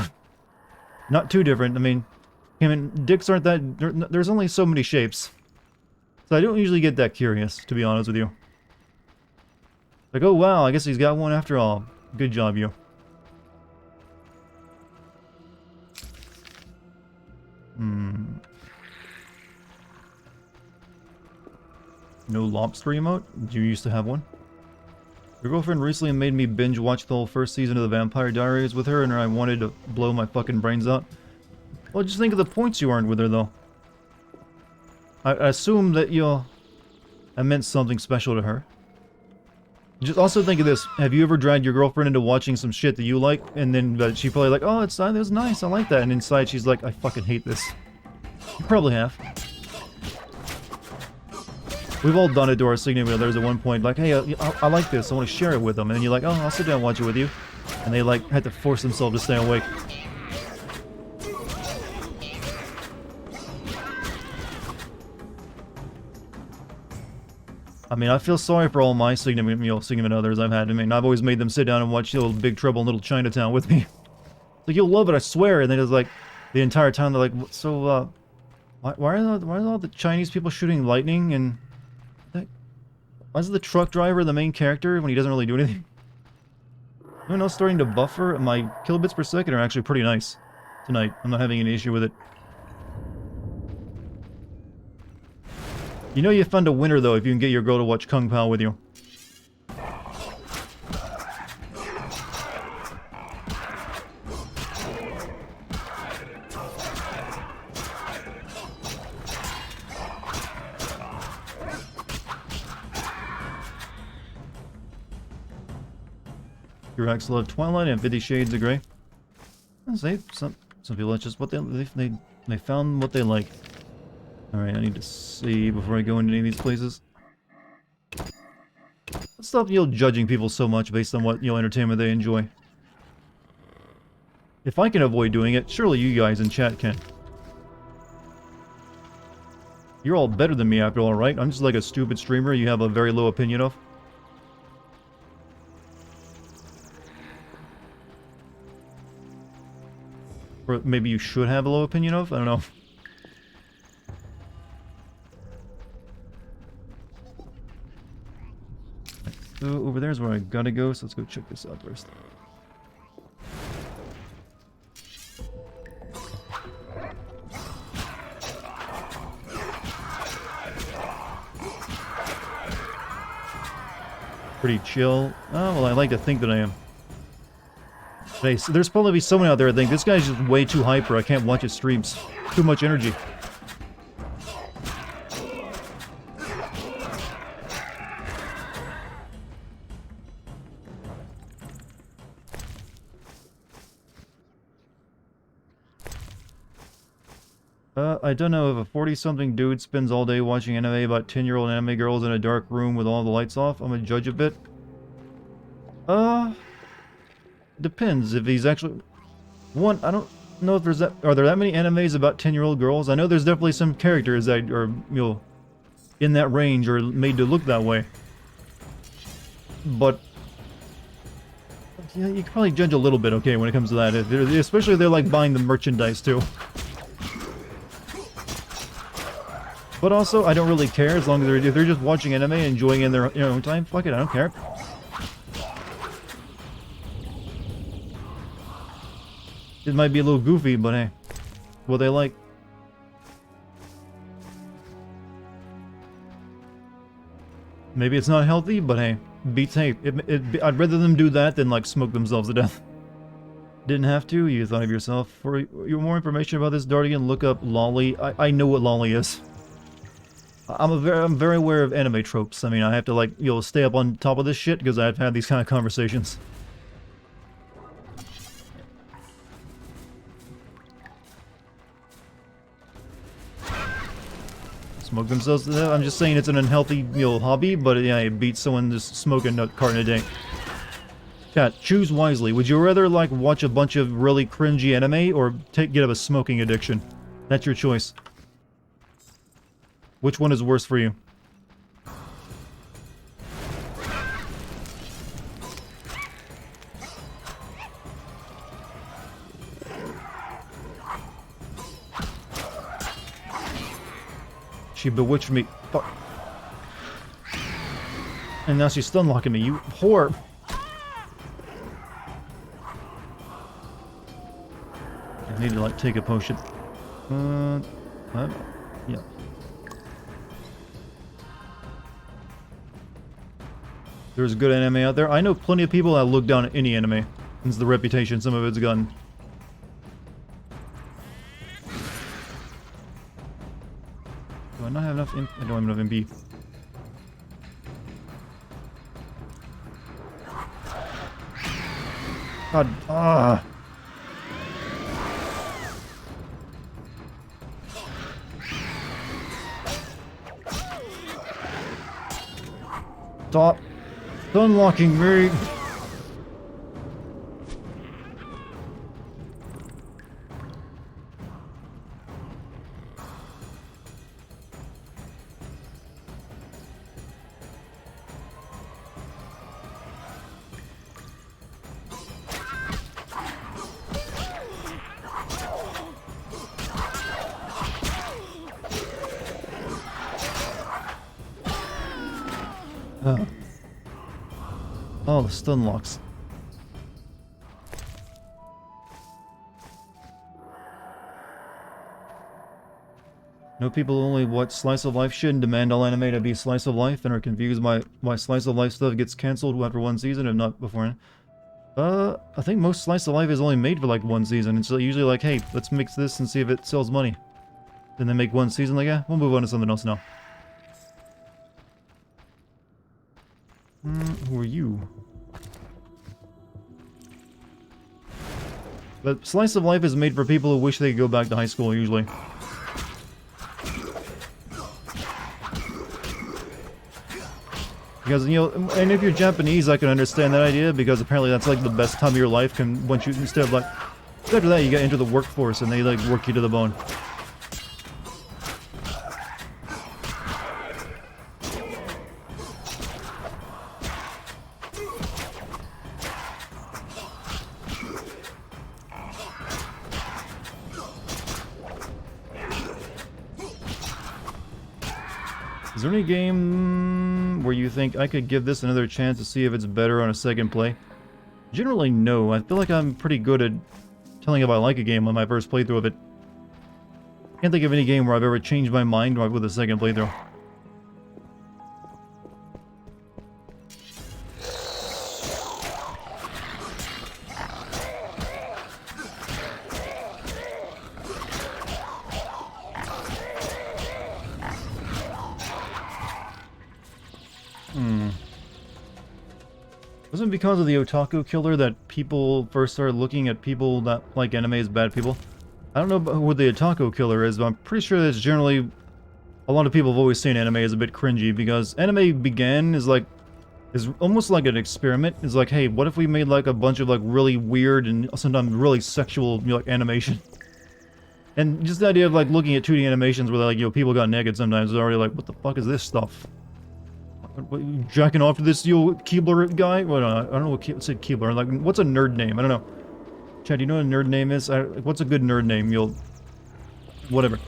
Not too different. I mean, dicks aren't that... There's only so many shapes. So I don't usually get that curious, to be honest with you. Like, oh wow, I guess he's got one after all. Good job, you. No lobster emote? Did you used to have one? Your girlfriend recently made me binge watch the whole first season of the Vampire Diaries with her, and I wanted to blow my fucking brains out. Well, just think of the points you earned with her, though. I assume that that meant something special to her. Just also think of this. Have you ever dragged your girlfriend into watching some shit that you like, and then she probably like, oh, it was nice, I like that, and inside she's like, I fucking hate this. You probably have. We've all done it to our significant others at one point, like, hey, I like this, I want to share it with them, and then you're like, oh, I'll sit down and watch it with you. And they, like, had to force themselves to stay awake. I mean, I feel sorry for all my significant others I've had. I mean, I've always made them sit down and watch Little Big Trouble in Little Chinatown with me. Like, you'll love it, I swear. And then it's like, the entire time they're like, so, why are all the Chinese people shooting lightning and... Why is the truck driver the main character when he doesn't really do anything? Anyone else starting to buffer? My kilobits per second are actually pretty nice tonight. I'm not having any issue with it. You know you found a winner, though, if you can get your girl to watch Kung Pao with you. Your ex loved Twilight and 50 Shades of Grey. I'll say some people, that's just what they found what they like. Alright, I need to see before I go into any of these places. Let's stop, judging people so much based on what, entertainment they enjoy. If I can avoid doing it, surely you guys in chat can. You're all better than me after all, right? I'm just like a stupid streamer you have a very low opinion of. Or maybe you should have a low opinion of? I don't know. So over there's where I gotta go, so let's go check this out first. Pretty chill. Oh, well, I like to think that I am. Hey, so there's probably someone out there that think this guy's just way too hyper. I can't watch his streams. Too much energy. I don't know if a 40-something dude spends all day watching anime about 10-year-old anime girls in a dark room with all the lights off. I'm gonna judge a bit. Depends if he's actually... One, I don't know if there's that... Are there that many animes about 10-year-old girls? I know there's definitely some characters that are, in that range or made to look that way. But... Yeah, you can probably judge a little bit, okay, when it comes to that. Especially if they're, like, buying the merchandise, too. But also, I don't really care as long as they're just watching anime and enjoying it in their own time. Fuck it, I don't care. It might be a little goofy, but hey, what they like. Maybe it's not healthy, but hey, beats hey. I'd rather them do that than like smoke themselves to death. Didn't have to. You thought of yourself. For your more information about this, Dartigan, look up Lolly. I know what Lolly is. I'm very aware of anime tropes. I mean, I have to like stay up on top of this shit because I've had these kind of conversations. Smoke themselves to death. I'm just saying it's an unhealthy hobby, but yeah, it beats someone just smoking a carton a day. Chat, choose wisely. Would you rather like watch a bunch of really cringy anime or get up a smoking addiction? That's your choice. Which one is worse for you? She bewitched me. Fuck. And now she's stun locking me, you whore. I need to like take a potion. Yeah. There's good anime out there. I know plenty of people that look down at any anime. It's the reputation some of it's gotten. Do I not have enough I don't have enough MP. God, Stop unlocking me. Oh, the stun locks. No, people only watch slice of life shit and demand all anime to be slice of life and are confused by why slice of life stuff gets cancelled after one season if not beforehand. I think most slice of life is only made for like one season. It's usually like, hey, let's mix this and see if it sells money. Then they make one season like, yeah, we'll move on to something else now. Who are you? But slice of life is made for people who wish they could go back to high school, usually. Because, you know, and if you're Japanese, I can understand that idea, because apparently that's like the best time of your life, can once you, instead of like, after that you get into the workforce and they like work you to the bone. Is there any game where you think I could give this another chance to see if it's better on a second play? Generally, no. I feel like I'm pretty good at telling if I like a game on my first playthrough of it. Can't think of any game where I've ever changed my mind with a second playthrough. Wasn't it because of the otaku killer that people first started looking at people that like anime as bad people? I don't know what the otaku killer is, but I'm pretty sure that's generally... A lot of people have always seen anime as a bit cringy, because anime began as like... is almost like an experiment. It's like, hey, what if we made like a bunch of like really weird and sometimes really sexual, you know, like animation? And just the idea of like looking at 2D animations where like, you know, people got naked sometimes is already like, what the fuck is this stuff? What, jacking off to this, you know, Keebler guy? What, I don't know what said Keebler. Like, what's a nerd name? I don't know. Chad, do you know what a nerd name is? What's a good nerd name? You'll... whatever.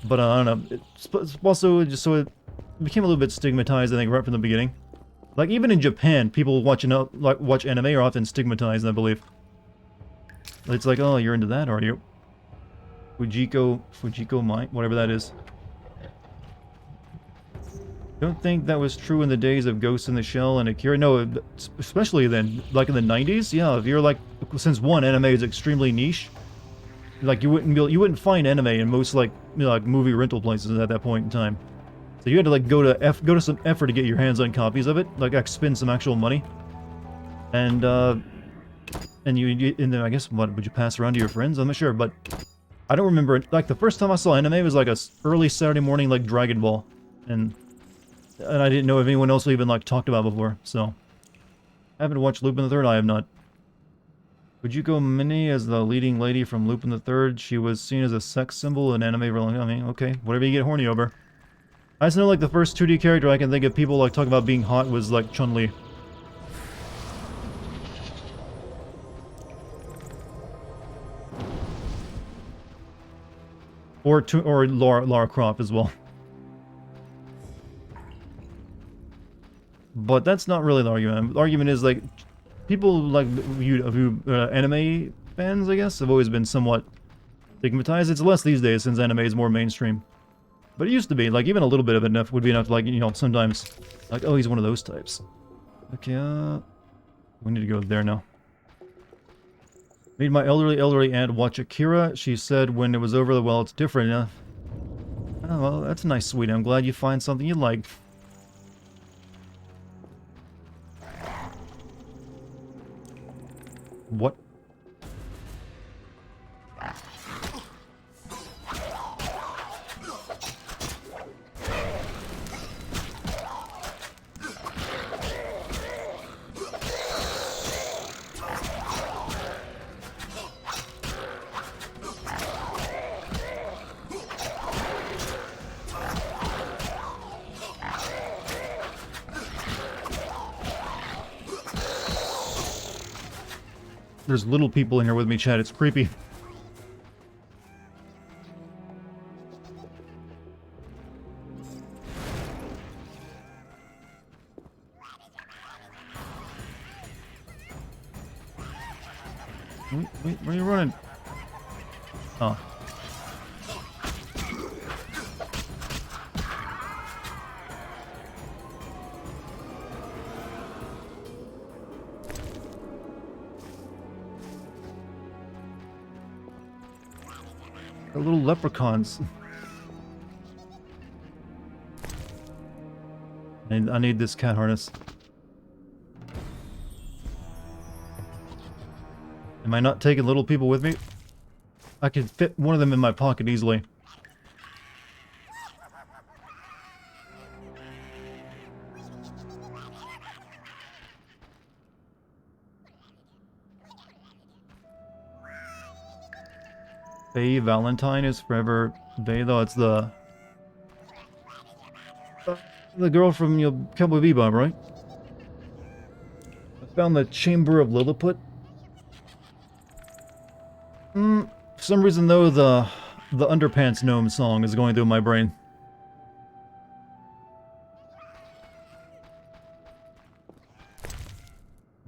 But, I don't know. It's also just so it became a little bit stigmatized, I think, right from the beginning. Like, even in Japan, people watch anime are often stigmatized, I believe. It's like, oh, you're into that, are you? Fujiko Mine? Whatever that is. Don't think that was true in the days of Ghost in the Shell and Akira. No, especially then, like in the 90s. Yeah, if you're like, since one, anime is extremely niche. Like you wouldn't find anime in most like, you know, like movie rental places at that point in time. So you had to like go to some effort to get your hands on copies of it, like spend some actual money. And then I guess what would you pass around to your friends? I'm not sure, but I don't remember it. Like the first time I saw anime was like a early Saturday morning, like Dragon Ball, and I didn't know if anyone else even, like, talked about before, so... I haven't watched Lupin the Third, I have not. Fujiko Mine as the leading lady from Lupin the Third. She was seen as a sex symbol in anime for a long time. I mean, okay, whatever you get horny over. I just know, like, the first 2D character I can think of people, like, talking about being hot was, like, Chun-Li. Or Lara Croft as well. But that's not really the argument. The argument is, like, people like anime fans, I guess, have always been somewhat stigmatized. It's less these days since anime is more mainstream. But it used to be, like, even a little bit of enough would be enough to, like, you know, sometimes, like, oh, he's one of those types. Okay, we need to go there now. Made my elderly aunt watch Akira. She said when it was over, well, it's different enough. Oh, well, that's nice, sweetie. I'm glad you find something you like. What? There's little people in here with me, Chad. It's creepy. Wait, where are you running? Oh. They're little leprechauns. And I need this cat harness. Am I not taking little people with me? I could fit one of them in my pocket easily. Faye Valentine is forever Faye, though. It's the girl from Cowboy Bebop, right? I found the Chamber of Lilliput. For some reason, though, the Underpants Gnome song is going through my brain.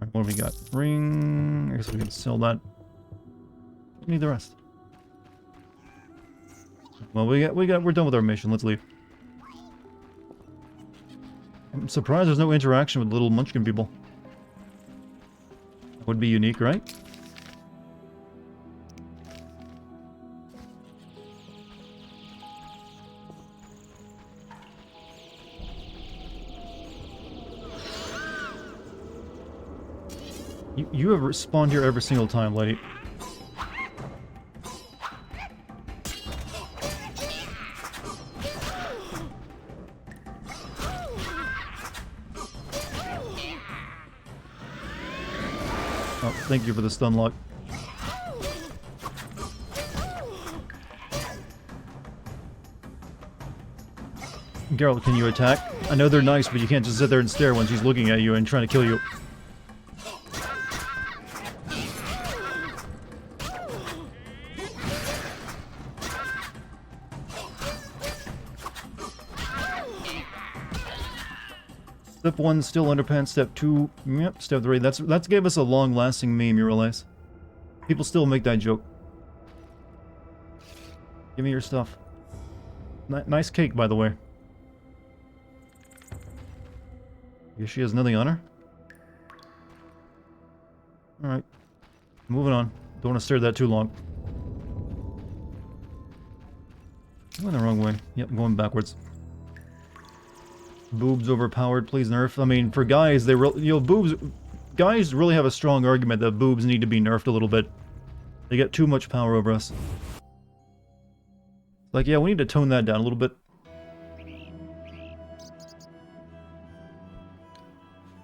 Alright, what do we got? Ring. I guess we can sell that. We need the rest. Well, we're done with our mission. Let's leave. I'm surprised there's no interaction with little munchkin people. That would be unique, right? You have respawned here every single time, lady. Oh, thank you for the stun lock. Geralt, can you attack? I know they're nice, but you can't just sit there and stare when she's looking at you and trying to kill you. Step 1, still underpants. Step 2, yep. Step 3, that's gave us a long-lasting meme, you realize? People still make that joke. Give me your stuff. Nice cake, by the way. Guess she has nothing on her? Alright. Moving on. Don't want to stare at that too long. I'm going the wrong way. Yep, going backwards. Boobs overpowered, please nerf. I mean, for guys, they boobs... Guys really have a strong argument that boobs need to be nerfed a little bit. They get too much power over us. Like, yeah, we need to tone that down a little bit.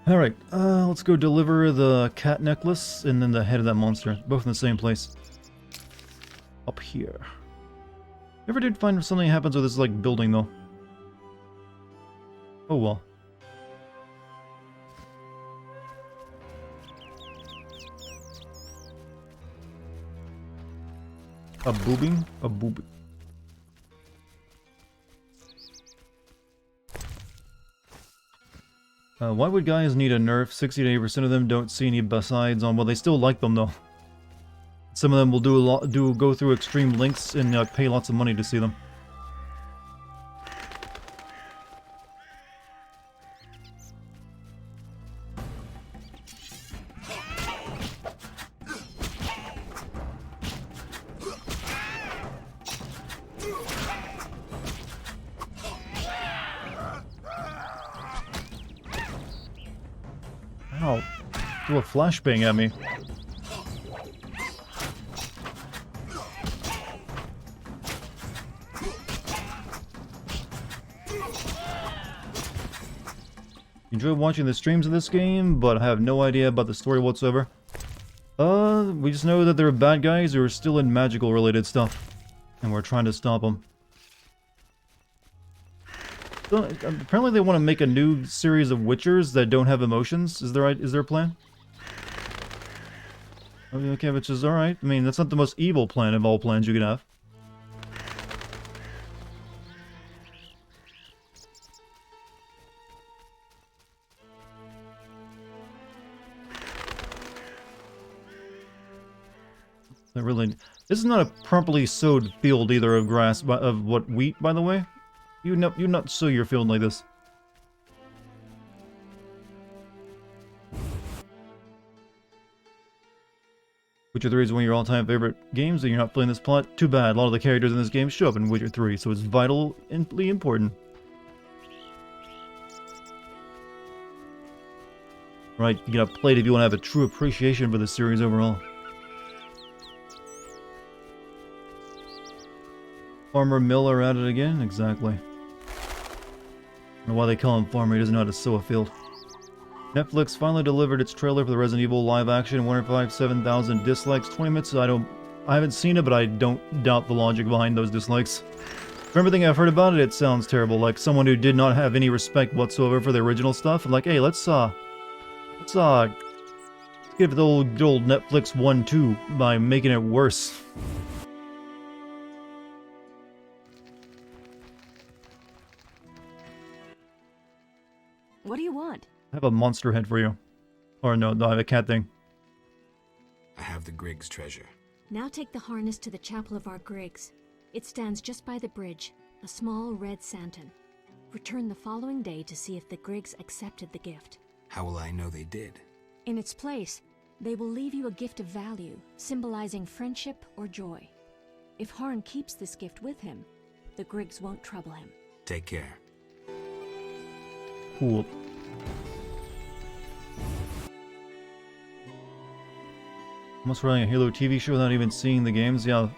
Alright, let's go deliver the cat necklace and then the head of that monster. Both in the same place. Up here. Never did find something happens with this, like, building, though. Oh well. A boobing? A boobing. Why would guys need a nerf? 60 to 80% of them don't see any besides on. Well, they still like them though. Some of them will go through extreme lengths and pay lots of money to see them. Ow. Do a flashbang at me. Enjoy watching the streams of this game, but I have no idea about the story whatsoever. We just know that there are bad guys who are still in magical related stuff. And we're trying to stop them. So, apparently they want to make a new series of Witchers that don't have emotions. Is there a plan? Okay, which is alright. I mean, that's not the most evil plan of all plans you could have. Really, this is not a properly sowed field either of grass, of what, wheat, by the way. You not sow your field like this. Witcher 3 is one of your all-time favorite games, and you're not playing this plot? Too bad. A lot of the characters in this game show up in Witcher 3, so it's vitally important. Right, you gotta play it if you want to have a true appreciation for the series overall. Farmer Miller at it again? Exactly. I don't know why they call him Farmer, he doesn't know how to sow a field. Netflix finally delivered its trailer for the Resident Evil live action, 157,000 dislikes, 20 minutes. I haven't seen it, but I don't doubt the logic behind those dislikes. From everything I've heard about it, it sounds terrible. Like someone who did not have any respect whatsoever for the original stuff. Like, hey, let's give the old Netflix 1-2 by making it worse. What do you want? I have a monster head for you. Or no, I have a cat thing. I have the Griggs treasure. Now take the harness to the chapel of our Griggs. It stands just by the bridge, a small red santon. Return the following day to see if the Griggs accepted the gift. How will I know they did? In its place, they will leave you a gift of value, symbolizing friendship or joy. If Harn keeps this gift with him, the Griggs won't trouble him. Take care. Cool. Almost running a Halo TV show without even seeing the games. Yeah.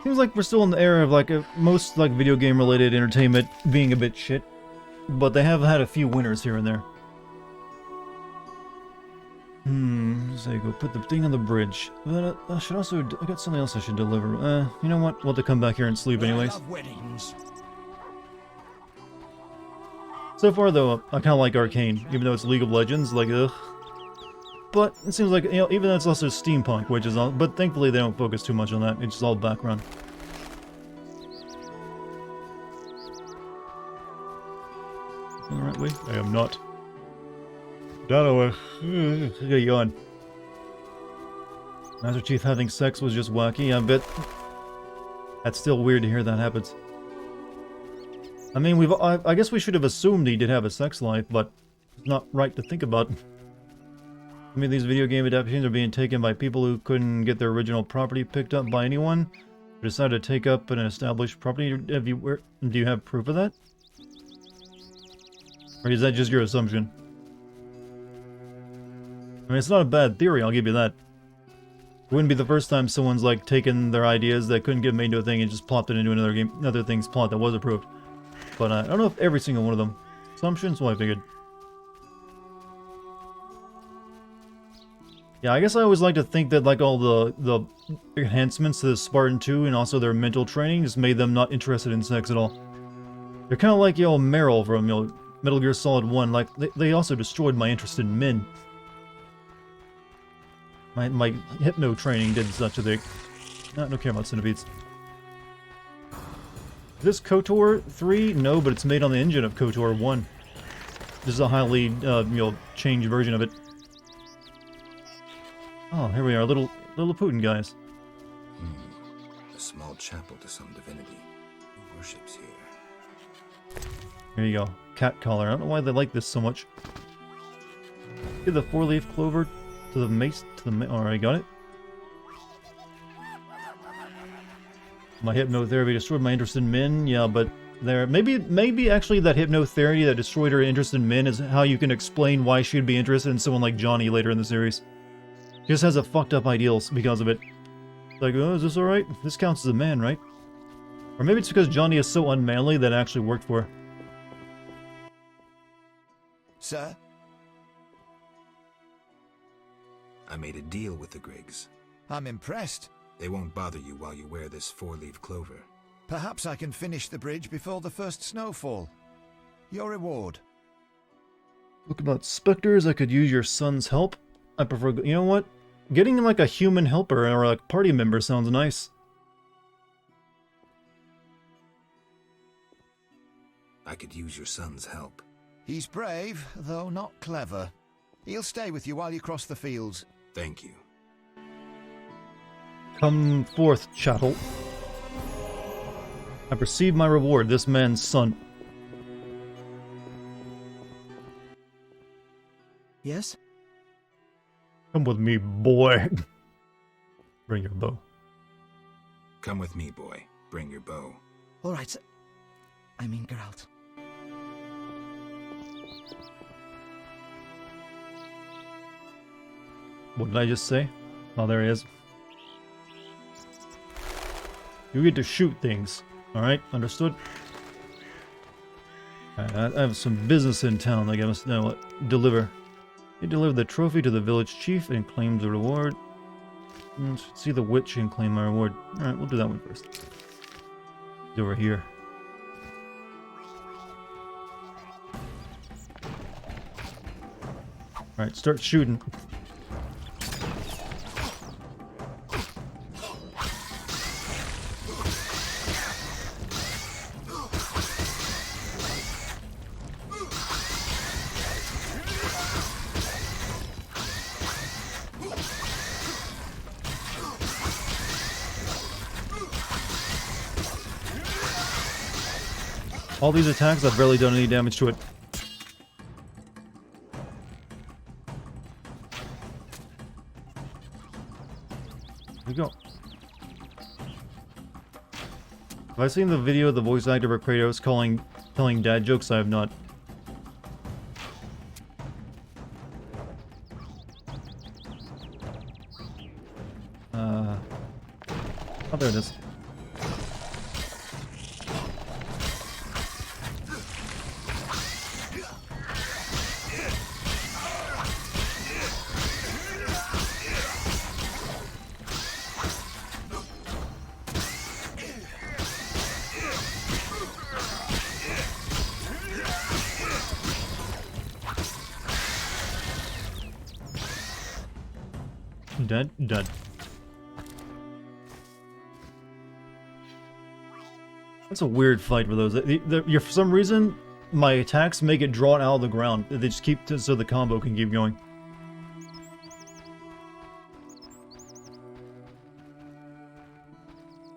Seems like we're still in the era of like most like video game related entertainment being a bit shit. But they have had a few winners here and there. So you go put the thing on the bridge. But I should also, I got something else I should deliver. You know what? We'll have to come back here and sleep anyways. So far though, I kinda like Arcane, even though it's League of Legends, like ugh. But it seems like, you know, even though it's also steampunk, which is all, but thankfully they don't focus too much on that, it's just all background. Alright, wait, I am not. Dalloway, I got a yawn. Master Chief having sex was just wacky, I bet. That's still weird to hear that happens. I mean, I guess we should have assumed he did have a sex life, but it's not right to think about. I mean, these video game adaptations are being taken by people who couldn't get their original property picked up by anyone, who decided to take up an established property. Do you have proof of that? Or is that just your assumption? I mean, it's not a bad theory, I'll give you that. It wouldn't be the first time someone's like taken their ideas that couldn't get made into a thing and just plopped it into another thing's plot that was approved. But I don't know if every single one of them. Assumptions? Well, I figured. Yeah, I guess I always like to think that like all the enhancements to the Spartan 2 and also their mental training just made them not interested in sex at all. They're kind of like, Meryl from, Metal Gear Solid 1. Like, they also destroyed my interest in men. My hypno training did such a thing. I don't care about centipedes. Is this KOTOR 3? No, but it's made on the engine of KOTOR 1. This is a highly, changed version of it. Oh, here we are, little Putin guys. A small chapel to some divinity. Who worships here? Here you go. Cat collar. I don't know why they like this so much. Give the 4-leaf clover to the mace, alright, got it. My hypnotherapy destroyed my interest in men. Yeah, but maybe actually that hypnotherapy that destroyed her interest in men is how you can explain why she'd be interested in someone like Johnny later in the series. She just has a fucked up ideals because of it. Like, oh, is this alright? This counts as a man, right? Or maybe it's because Johnny is so unmanly that it actually worked for her. Sir? I made a deal with the Griggs. I'm impressed. They won't bother you while you wear this 4-leaf clover. Perhaps I can finish the bridge before the first snowfall. Your reward. Look about specters, I could use your son's help. I prefer, you know what? Getting like a human helper or a party member sounds nice. I could use your son's help. He's brave, though not clever. He'll stay with you while you cross the fields. Thank you. Come forth, chattel. I perceive my reward, this man's son. Yes? Come with me, boy. Bring your bow. Come with me, boy. Bring your bow. All right, sir. I mean, Geralt. What did I just say? Oh, there he is. You get to shoot things. Alright, understood? Alright, I have some business in town. Like, I must know what. Deliver. You deliver the trophy to the village chief and claims the reward. See the witch and claim my reward. Alright, we'll do that one first. He's over here. Alright, start shooting. All these attacks, I've barely done any damage to it. Here we go. Have I seen the video of the voice actor for Kratos telling dad jokes? I have not. Oh, there it is. Dead? Dead. That's a weird fight for those. For some reason, my attacks make it draw it out of the ground. They just keep so the combo can keep going.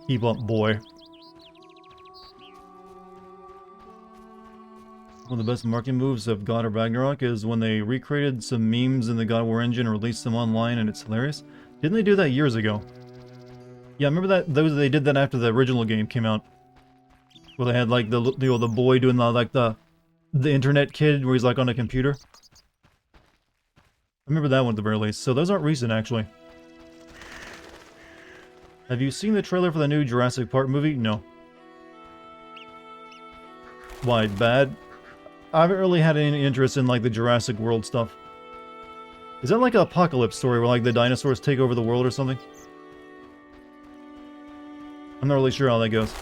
Keep up, boy. One of the best marketing moves of God of Ragnarok is when they recreated some memes in the God of War engine and released them online, and it's hilarious. Didn't they do that years ago? Yeah, I remember that. They did that after the original game came out, where they had like the boy doing the internet kid where he's like on a computer. I remember that one at the very least. So those aren't recent, actually. Have you seen the trailer for the new Jurassic Park movie? No. Why, bad? I haven't really had any interest in like the Jurassic World stuff. Is that like an apocalypse story where like the dinosaurs take over the world or something? I'm not really sure how that goes.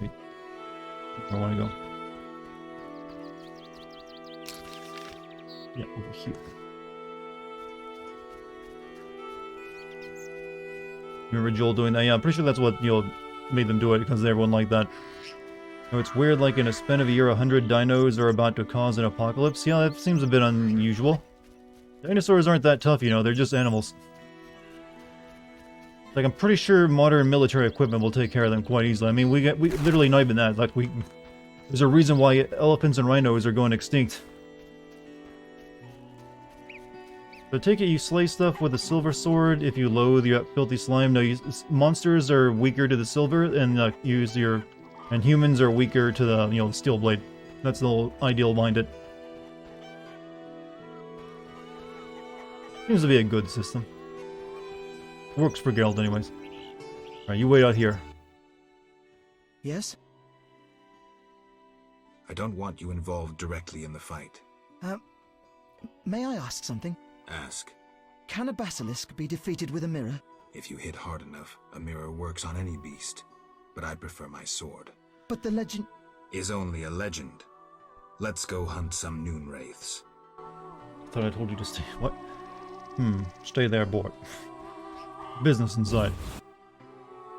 Wait. Where I want to go? Yeah, over here. Remember Joel doing that? Yeah, I'm pretty sure that's what, made them do it, because everyone liked that. Oh, it's weird, like in a span of a year, 100 dinos are about to cause an apocalypse. Yeah, that seems a bit unusual. Dinosaurs aren't that tough, they're just animals. Like, I'm pretty sure modern military equipment will take care of them quite easily. I mean, we literally not even that. Like, there's a reason why elephants and rhinos are going extinct. So take it you slay stuff with a silver sword. If you loathe your filthy slime, no, monsters are weaker to the silver, and and humans are weaker to the steel blade. That's the whole ideal behind it. Seems to be a good system. Works for Geralt, anyways. All right, you wait out here. Yes? I don't want you involved directly in the fight. May I ask something? Ask. Can a basilisk be defeated with a mirror? If you hit hard enough, a mirror works on any beast. But I prefer my sword. But the legend... Is only a legend. Let's go hunt some noon wraiths. Thought I told you to stay. What? Stay there, boy. Business inside.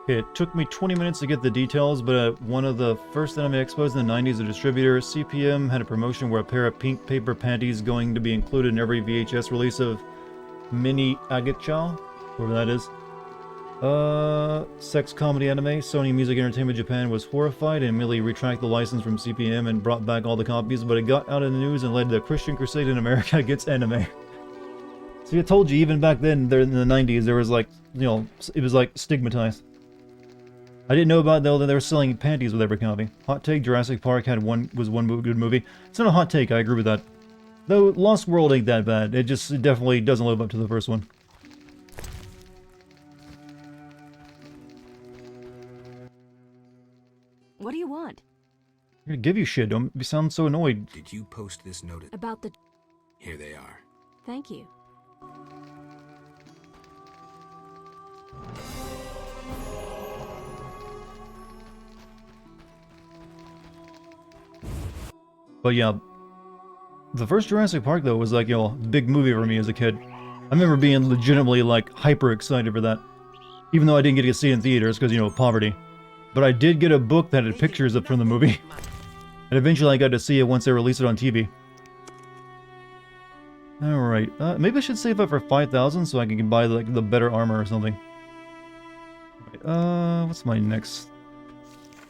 Okay, it took me 20 minutes to get the details, but at one of the first anime expos in the 90s, a distributor, CPM, had a promotion where a pair of pink paper panties going to be included in every VHS release of Mini Agachal, whatever that is. Sex comedy anime. Sony Music Entertainment Japan was horrified and immediately retracted the license from CPM and brought back all the copies, but it got out in the news and led to the Christian crusade in America against anime. See, I told you, even back then, there in the 90s, there was like, you know, it was like stigmatized. I didn't know about, though, that they were selling panties with every copy. Hot take, Jurassic Park was one good movie. It's not a hot take, I agree with that. Though, Lost World ain't that bad. It definitely doesn't live up to the first one. What do you want? I'm gonna give you shit, don't sound so annoyed. Did you post this notice? About the... Here they are. Thank you. But yeah, the first Jurassic Park, though, was like, you know, a big movie for me as a kid. I remember being legitimately, like, hyper excited for that. Even though I didn't get to see it in theaters because, you know, poverty. But I did get a book that had pictures from the movie. And eventually I got to see it once they released it on TV. Alright, maybe I should save up for 5,000 so I can buy, like, the better armor or something. What's my next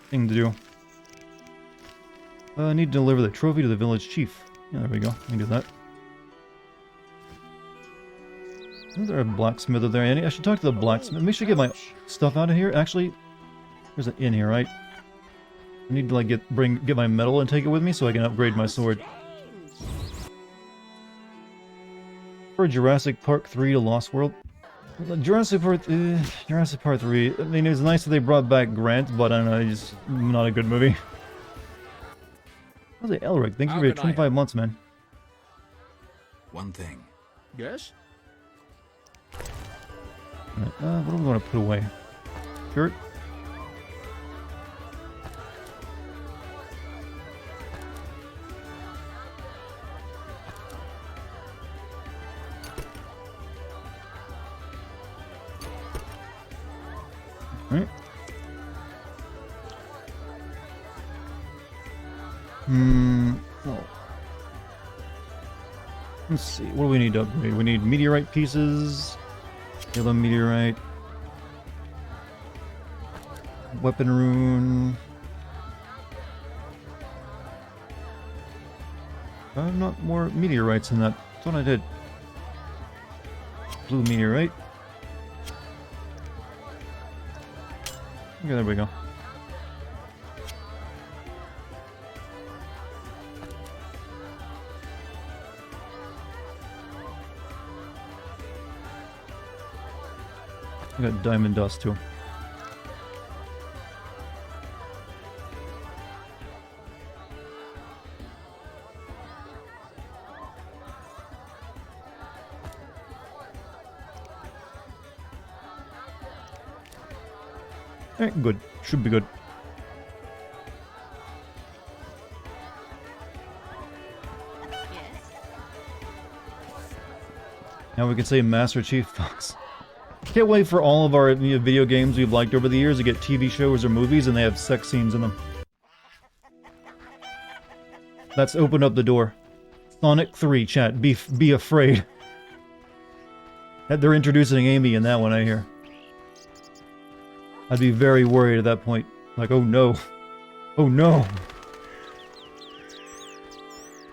thing to do? I need to deliver the trophy to the village chief. Yeah, there we go. I can do that. Is there a blacksmith over there? I should talk to the blacksmith. Make sure I get my stuff out of here. Actually, there's an inn here, right? I need to like get my metal and take it with me so I can upgrade my sword. For Jurassic Park 3 to Lost World. Jurassic Park 3. I mean, it was nice that they brought back Grant, but I don't know, it's just not a good movie. How's it, Elric? Thank you for your 25 months, man. One thing. Yes? Right, what do we want to put away? Shirt? Alright. Oh. Let's see, what do we need to upgrade? We need meteorite pieces. Yellow meteorite. Weapon rune. Not more meteorites in that. That's what I did. Blue meteorite. Okay, there we go. I got diamond dust too. Alright, good. Should be good. Now we can say Master Chief Fox. Can't wait for all of our video games we've liked over the years to get TV shows or movies and they have sex scenes in them. That's opened up the door. Sonic 3, chat. Be afraid. They're introducing Amy in that one, I hear. I'd be very worried at that point. Like, oh no. Oh no.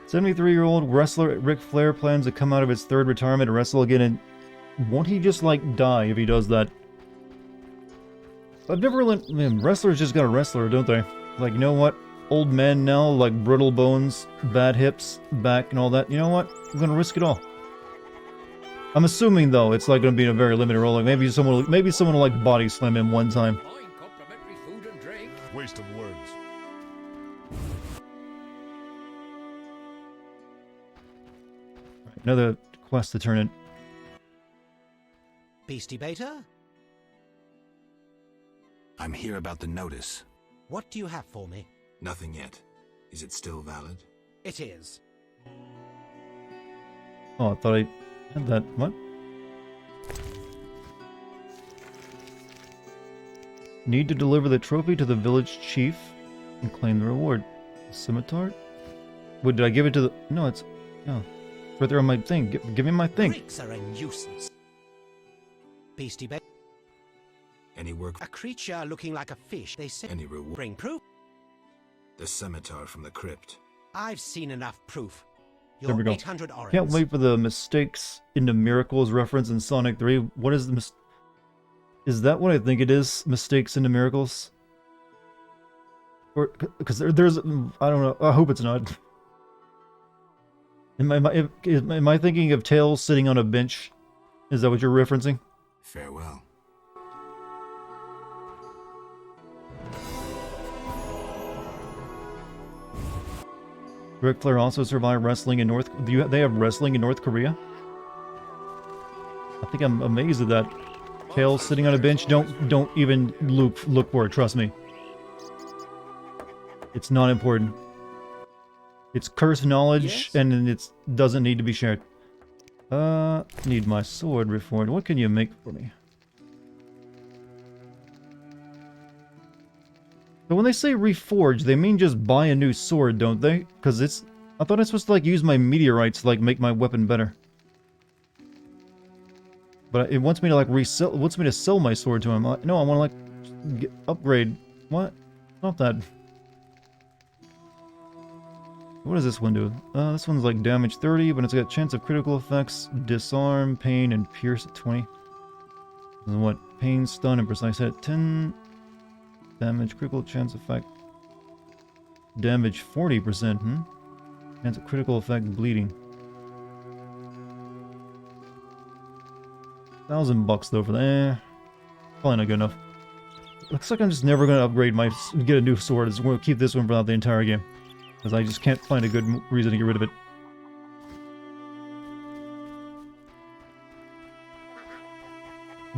73-year-old wrestler Ric Flair plans to come out of his third retirement and wrestle again, and won't he just, like, die if he does that? I've never really... Man, wrestlers just got a wrestler, don't they? Like, you know what? Old men now, like, brittle bones, bad hips, back, and all that. You know what? I'm gonna risk it all. I'm assuming, though, it's, like, gonna be in a very limited role. Like, maybe someone will, like, body slam him one time. Complimentary food and drink. Waste of words. Another quest to turn in. Beastie Beta? I'm here about the notice. What do you have for me? Nothing yet. Is it still valid? It is. Oh, I thought I had that. What? Need to deliver the trophy to the village chief and claim the reward. Scimitar? What, did I give it to the... No, it's... No. It's right there on my thing. Give me my thing. Greeks are a nuisance. Beastie Beta? Any work? A creature looking like a fish, they say. Any reward? Bring proof? The scimitar from the crypt. I've seen enough proof. There we Your go. 800 orange. Can't wait for the mistakes into miracles reference in Sonic 3. What is the Is that what I think it is? Mistakes into miracles? Or because there's I don't know. I hope it's not. Am I thinking of Tails sitting on a bench? Is that what you're referencing? Farewell. Ric Flair also survived wrestling in North. They have wrestling in North Korea. I think I'm amazed at that. Tails sitting on a bench. Don't even look for it. Trust me. It's not important. It's cursed knowledge, Yes? and it doesn't need to be shared. Need my sword reformed. What can you make for me? So when they say reforge, they mean just buy a new sword, don't they? Because I thought I was supposed to like use my meteorites to like make my weapon better. But it wants me to like resell. It wants me to sell my sword to him. No, I want to like upgrade. What? Not that. What does this one do? This one's like damage 30, but it's got chance of critical effects, disarm, pain, and pierce at 20. And what? Pain, stun, and precise hit 10. Damage, critical chance effect. Damage 40%, Chance of critical effect, bleeding. $1,000 though for that. Probably not good enough. Looks like I'm just never gonna upgrade get a new sword. I'm gonna keep this one for the entire game. Because I just can't find a good reason to get rid of it.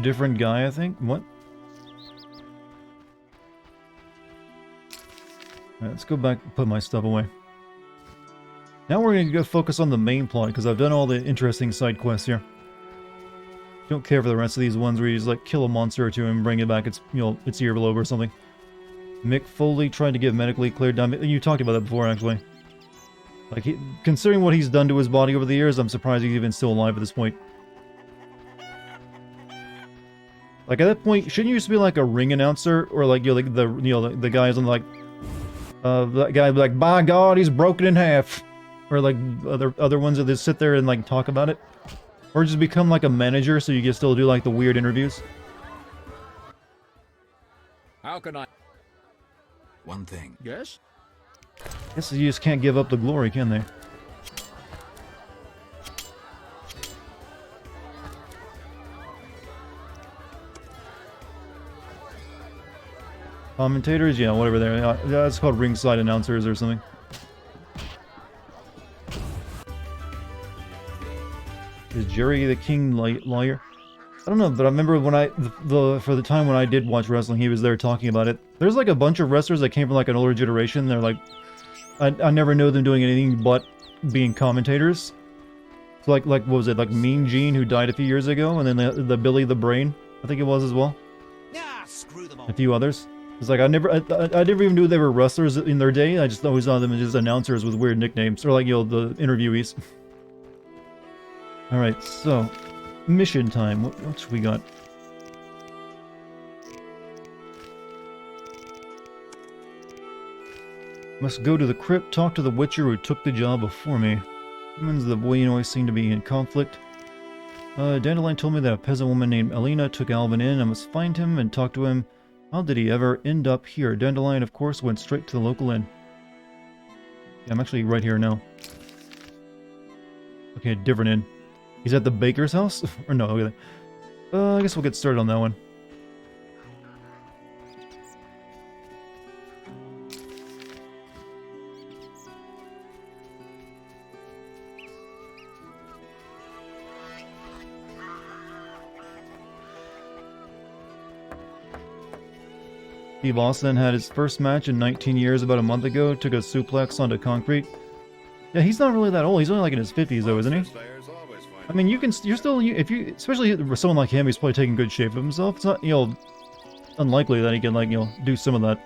Different guy, I think? What? Alright, let's go back and put my stuff away. Now we're going to go focus on the main plot, because I've done all the interesting side quests here. Don't care for the rest of these ones where you just like kill a monster or two and bring it back its earlobe or something. Mick Foley tried to get medically cleared down. You talked about that before, actually. Like, considering what he's done to his body over the years, I'm surprised he's even still alive at this point. Like, at that point, shouldn't you just be like a ring announcer, or like the guys on like, that guy be like, by God, he's broken in half, or like other ones that just sit there and like talk about it, or just become like a manager so you can still do like the weird interviews. How can I? One thing. Yes? Guess you just can't give up the glory, can they? Commentators? Yeah, whatever they're... Yeah, it's called ringside announcers or something. Is Jerry the King lawyer? I don't know, but I remember when for the time when I did watch wrestling, he was there talking about it. There's like a bunch of wrestlers that came from like an older generation. They're like, I never know them doing anything but being commentators. So like what was it, like Mean Gene, who died a few years ago, and then the Billy the Brain, I think it was as well. Ah, screw them all. A few others. It's like I never even knew they were wrestlers in their day. I just always saw them as just announcers with weird nicknames, or like the interviewees. All right, so mission time. What should we got? Must go to the crypt, talk to the Witcher who took the job before me. Humans, the Buenois seem to be in conflict. Dandelion told me that a peasant woman named Elena took Alvin in. I must find him and talk to him. How did he ever end up here? Dandelion, of course, went straight to the local inn. Yeah, I'm actually right here now. Okay, different inn. He's at the baker's house? Or no, okay. I guess we'll get started on that one. Steve Austin had his first match in 19 years about a month ago, took a suplex onto concrete. Yeah, he's not really that old. He's only like in his 50s though, isn't he? I mean, you're still, if you, especially someone like him, he's probably taking good shape of himself. It's not, unlikely that he can, like, do some of that.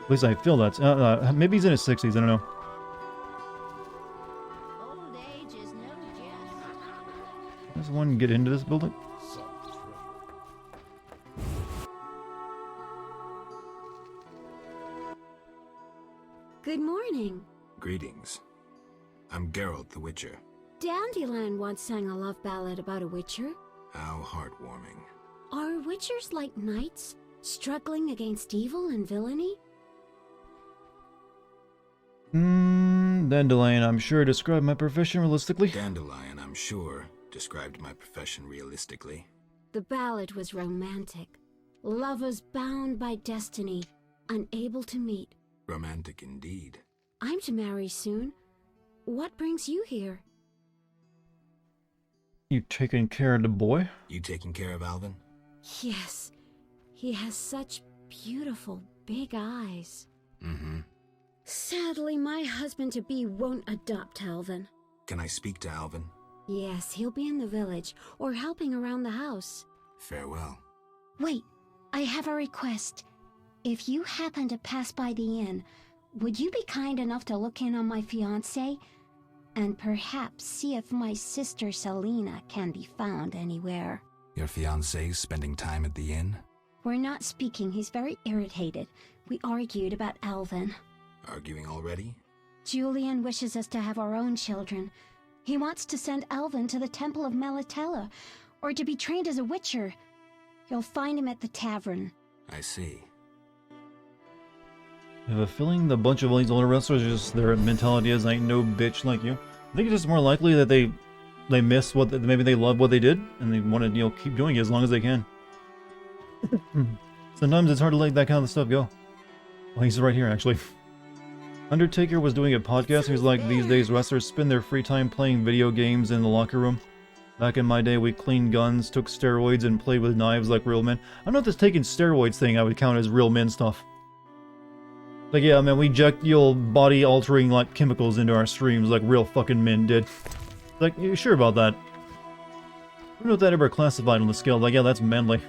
At least I feel that. Maybe he's in his 60s, I don't know. Old age can get into this building? Good morning. Greetings. I'm Geralt the Witcher. Dandelion once sang a love ballad about a witcher. How heartwarming. Are witchers like knights, struggling against evil and villainy? Dandelion, I'm sure, described my profession realistically. Dandelion, I'm sure, described my profession realistically. The ballad was romantic. Lovers bound by destiny, unable to meet. Romantic indeed. I'm to marry soon. What brings you here? You taking care of the boy? You taking care of Alvin? Yes. He has such beautiful big eyes. Mm-hmm. Sadly, my husband-to-be won't adopt Alvin. Can I speak to Alvin? Yes, he'll be in the village, or helping around the house. Farewell. Wait, I have a request. If you happen to pass by the inn, would you be kind enough to look in on my fiancé? And perhaps see if my sister Selena can be found anywhere. Your fiancé's spending time at the inn? We're not speaking, he's very irritated. We argued about Alvin. Arguing already? Julian wishes us to have our own children. He wants to send Alvin to the Temple of Melatella, or to be trained as a witcher. You'll find him at the tavern. I see. I have a feeling the bunch of all these older wrestlers, just their mentality is, I ain't no bitch like you. I think it's just more likely that they miss what, maybe they love what they did, and they want to, keep doing it as long as they can. Sometimes it's hard to let that kind of stuff go. Well, he's right here, actually. Undertaker was doing a podcast, and he's like, these days wrestlers spend their free time playing video games in the locker room. Back in my day, we cleaned guns, took steroids, and played with knives like real men. I don't know if this taking steroids thing I would count as real men stuff. Like, yeah, man, we inject body-altering, like, chemicals into our streams like real fucking men did. Like, you sure about that? I don't know if that ever classified on the scale. Like, yeah, that's manly.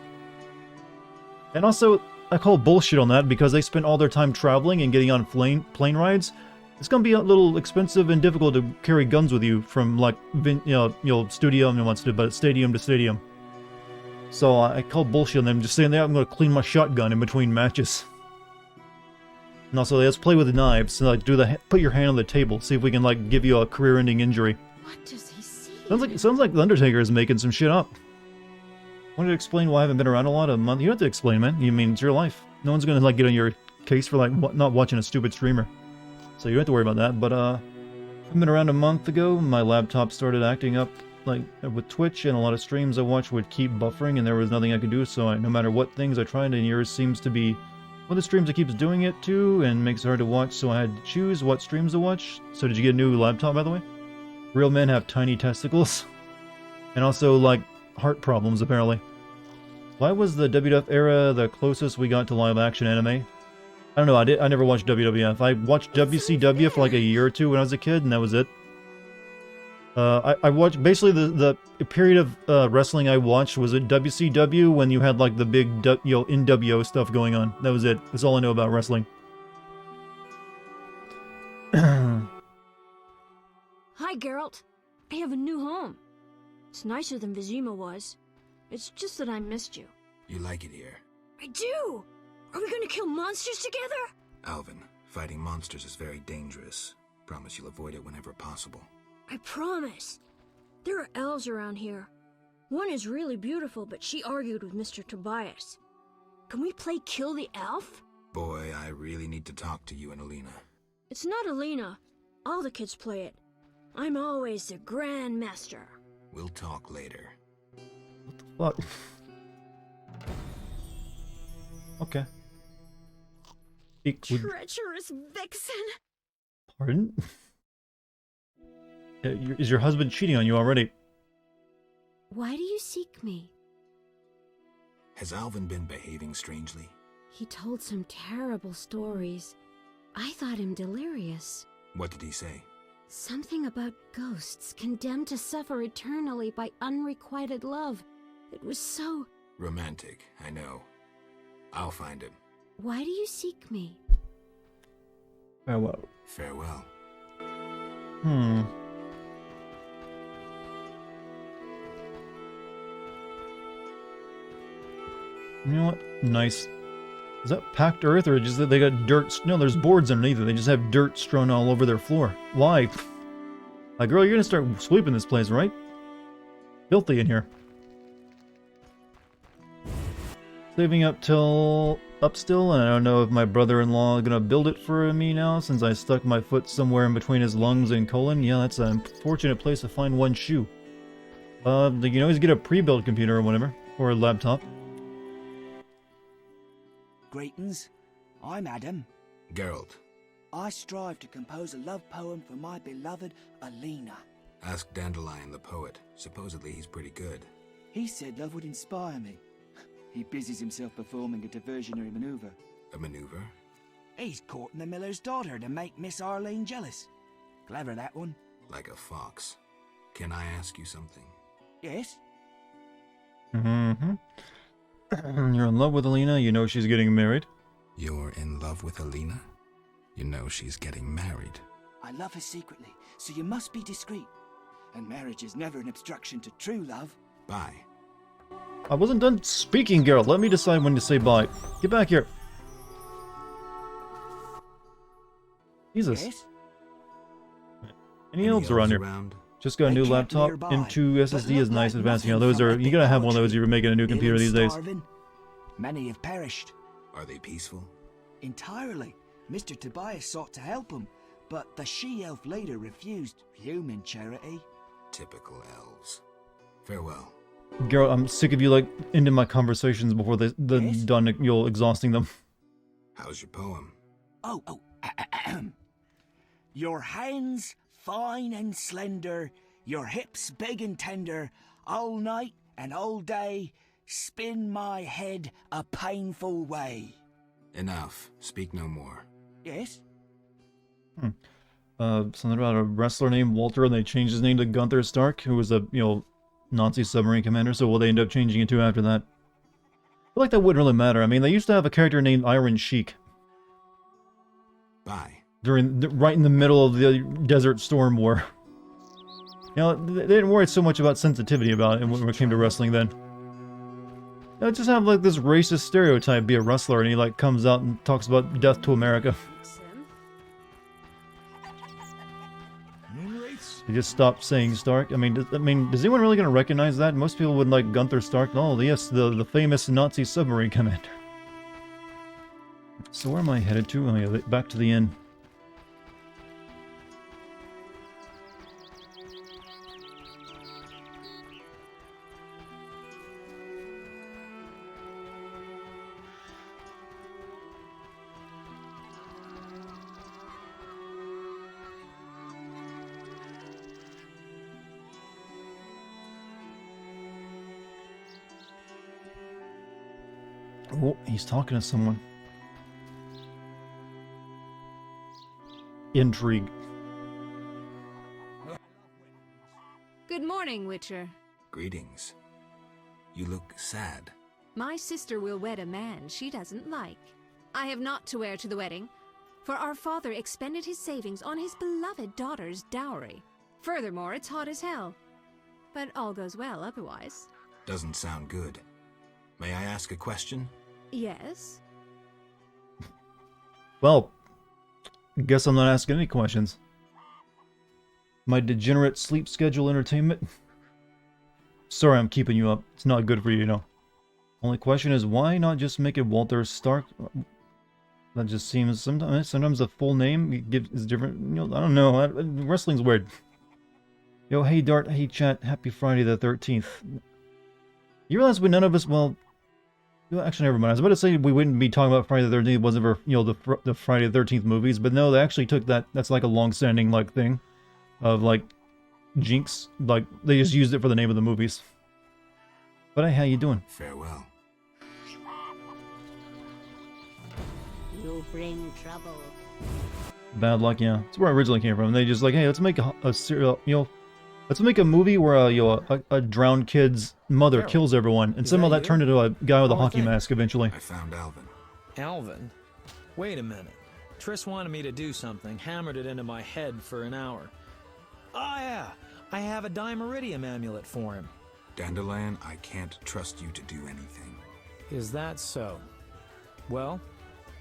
And also, I call bullshit on that because they spend all their time traveling and getting on plane rides. It's gonna be a little expensive and difficult to carry guns with you from, like, stadium to stadium. So I call bullshit on them just saying, I'm gonna clean my shotgun in between matches. And also, let's play with the knives. So, like, put your hand on the table. See if we can, like, give you a career-ending injury. What does he see? Sounds like the Undertaker is making some shit up. Wanted to explain why I haven't been around a lot of month. You don't have to explain, man. You mean it's your life. No one's gonna, like, get on your case for, like, not watching a stupid streamer. So you don't have to worry about that. But I've been around a month ago. My laptop started acting up, like, with Twitch, and a lot of streams I watched would keep buffering, and there was nothing I could do. So no matter what things I tried, and yours seems to be one of the streams that keeps doing it too, and makes it hard to watch, so I had to choose what streams to watch. So did you get a new laptop, by the way? Real men have tiny testicles. And also, like, heart problems, apparently. Why was the WWF era the closest we got to live-action anime? I don't know, I never watched WWF. I watched WCW for like a year or two when I was a kid, and that was it. I watched, basically the period of wrestling I watched was at WCW when you had like the big NWO stuff going on. That was it. That's all I know about wrestling. Hi, Geralt. I have a new home. It's nicer than Vizima was. It's just that I missed you. You like it here? I do! Are we gonna kill monsters together? Alvin, fighting monsters is very dangerous. Promise you'll avoid it whenever possible. I promise. There are elves around here. One is really beautiful, but she argued with Mr. Tobias. Can we play Kill the Elf? Boy, I really need to talk to you and Alina. It's not Alina. All the kids play it. I'm always the Grand Master. We'll talk later. What? Okay. Treacherous vixen! Pardon? Is your husband cheating on you already? Why do you seek me? Has Alvin been behaving strangely? He told some terrible stories. I thought him delirious. What did he say? Something about ghosts condemned to suffer eternally by unrequited love. It was so... Romantic, I know. I'll find him. Why do you seek me? Farewell. Farewell. You know what? Nice. Is that packed earth or just that they got dirt? No, there's boards underneath it. They just have dirt strewn all over their floor. Why? Like, girl, you're gonna start sweeping this place, right? Filthy in here. Saving up still, and I don't know if my brother-in-law is gonna build it for me now since I stuck my foot somewhere in between his lungs and colon. Yeah, that's an unfortunate place to find one shoe. You can always get a pre-built computer or whatever, or a laptop. Greetings, I'm Adam. Geralt, I strive to compose a love poem for my beloved Alina. ask Dandelion the poet. Supposedly he's pretty good. He said love would inspire me. He busies himself performing a diversionary maneuver. A maneuver? He's courting the miller's daughter to make Miss Arlene jealous. Clever, that one. Like a fox. Can I ask you something? Yes? Mm-hmm. You're in love with Alina, you know she's getting married. You're in love with Alina? You know she's getting married. I love her secretly, so you must be discreet. And marriage is never an obstruction to true love. Bye. I wasn't done speaking, Geralt. Let me decide when to say bye. Get back here. Jesus. Yes? Any elves around here? Just got a They new camp laptop. nearby, M2 but SSD look is nice like advanced. You know, nothing those from are, epic you gotta have one of poetry. those if you're making a new computer Ill these and days. starving. Many have perished. Are they peaceful? Entirely. Mr. Tobias sought to help him, but the she-elf leader refused human charity. Typical elves. Farewell. Geralt, I'm sick of you, like, ending my conversations before they're Yes? done, you're exhausting them. How's your poem? Oh, Your hands fine and slender, your hips big and tender, all night and all day, spin my head a painful way. Enough. Speak no more. Yes? Something about a wrestler named Walter, and they changed his name to Gunther Stark, who was a, Nazi submarine commander, so will they end up changing it to after that? I feel like that wouldn't really matter. I mean, they used to have a character named Iron Sheik Bye. right in the middle of the Desert Storm War. They didn't worry so much about sensitivity about it when it came to wrestling then. Just have, like, this racist stereotype be a wrestler, and he, like, comes out and talks about death to America. He just stopped saying Stark. I mean, is anyone really going to recognize that? Most people would like Gunther Stark. Oh, yes, the famous Nazi submarine commander. So where am I headed to? Oh, yeah, back to the inn. Oh, he's talking to someone. Intrigue. Good morning, Witcher. Greetings. You look sad. My sister will wed a man she doesn't like. I have naught to wear to the wedding, for our father expended his savings on his beloved daughter's dowry. Furthermore, it's hot as hell. But all goes well otherwise. Doesn't sound good. May I ask a question? Yes? Well, guess I'm not asking any questions. My degenerate sleep schedule entertainment? Sorry I'm keeping you up. It's not good for you, you know. Only question is, why not just make it Walter Stark? That just seems... Sometimes the full name is different. I don't know. Wrestling's weird. Yo, hey Dart, hey chat, happy Friday the 13th. You realize none of us, well... Actually, never mind. I was about to say we wouldn't be talking about Friday the 13th. It wasn't for, the Friday the 13th movies. But no, they actually took that. That's like a long-standing, like, thing. Of, like, Jinx. Like, they just used it for the name of the movies. But hey, how you doing? Farewell. You bring trouble. Bad luck, yeah. That's where I originally came from. They just like, hey, let's make a serial, let's make a movie where a drowned kid's mother kills everyone, and somehow that turned into a guy with a hockey mask eventually. I found Alvin. Alvin? Wait a minute. Triss wanted me to do something, hammered it into my head for an hour. Oh yeah, I have a Dimeridium amulet for him. Dandelion, I can't trust you to do anything. Is that so? Well,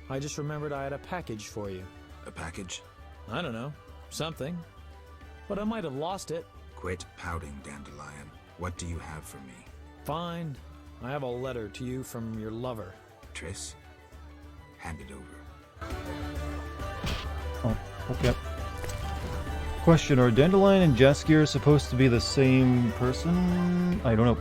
I just remembered I had a package for you. A package? I don't know. Something. But I might have lost it. Quit pouting, Dandelion. What do you have for me? Fine. I have a letter to you from your lover. Triss? Hand it over. Oh, okay. Question, are Dandelion and Jaskier supposed to be the same person? I don't know.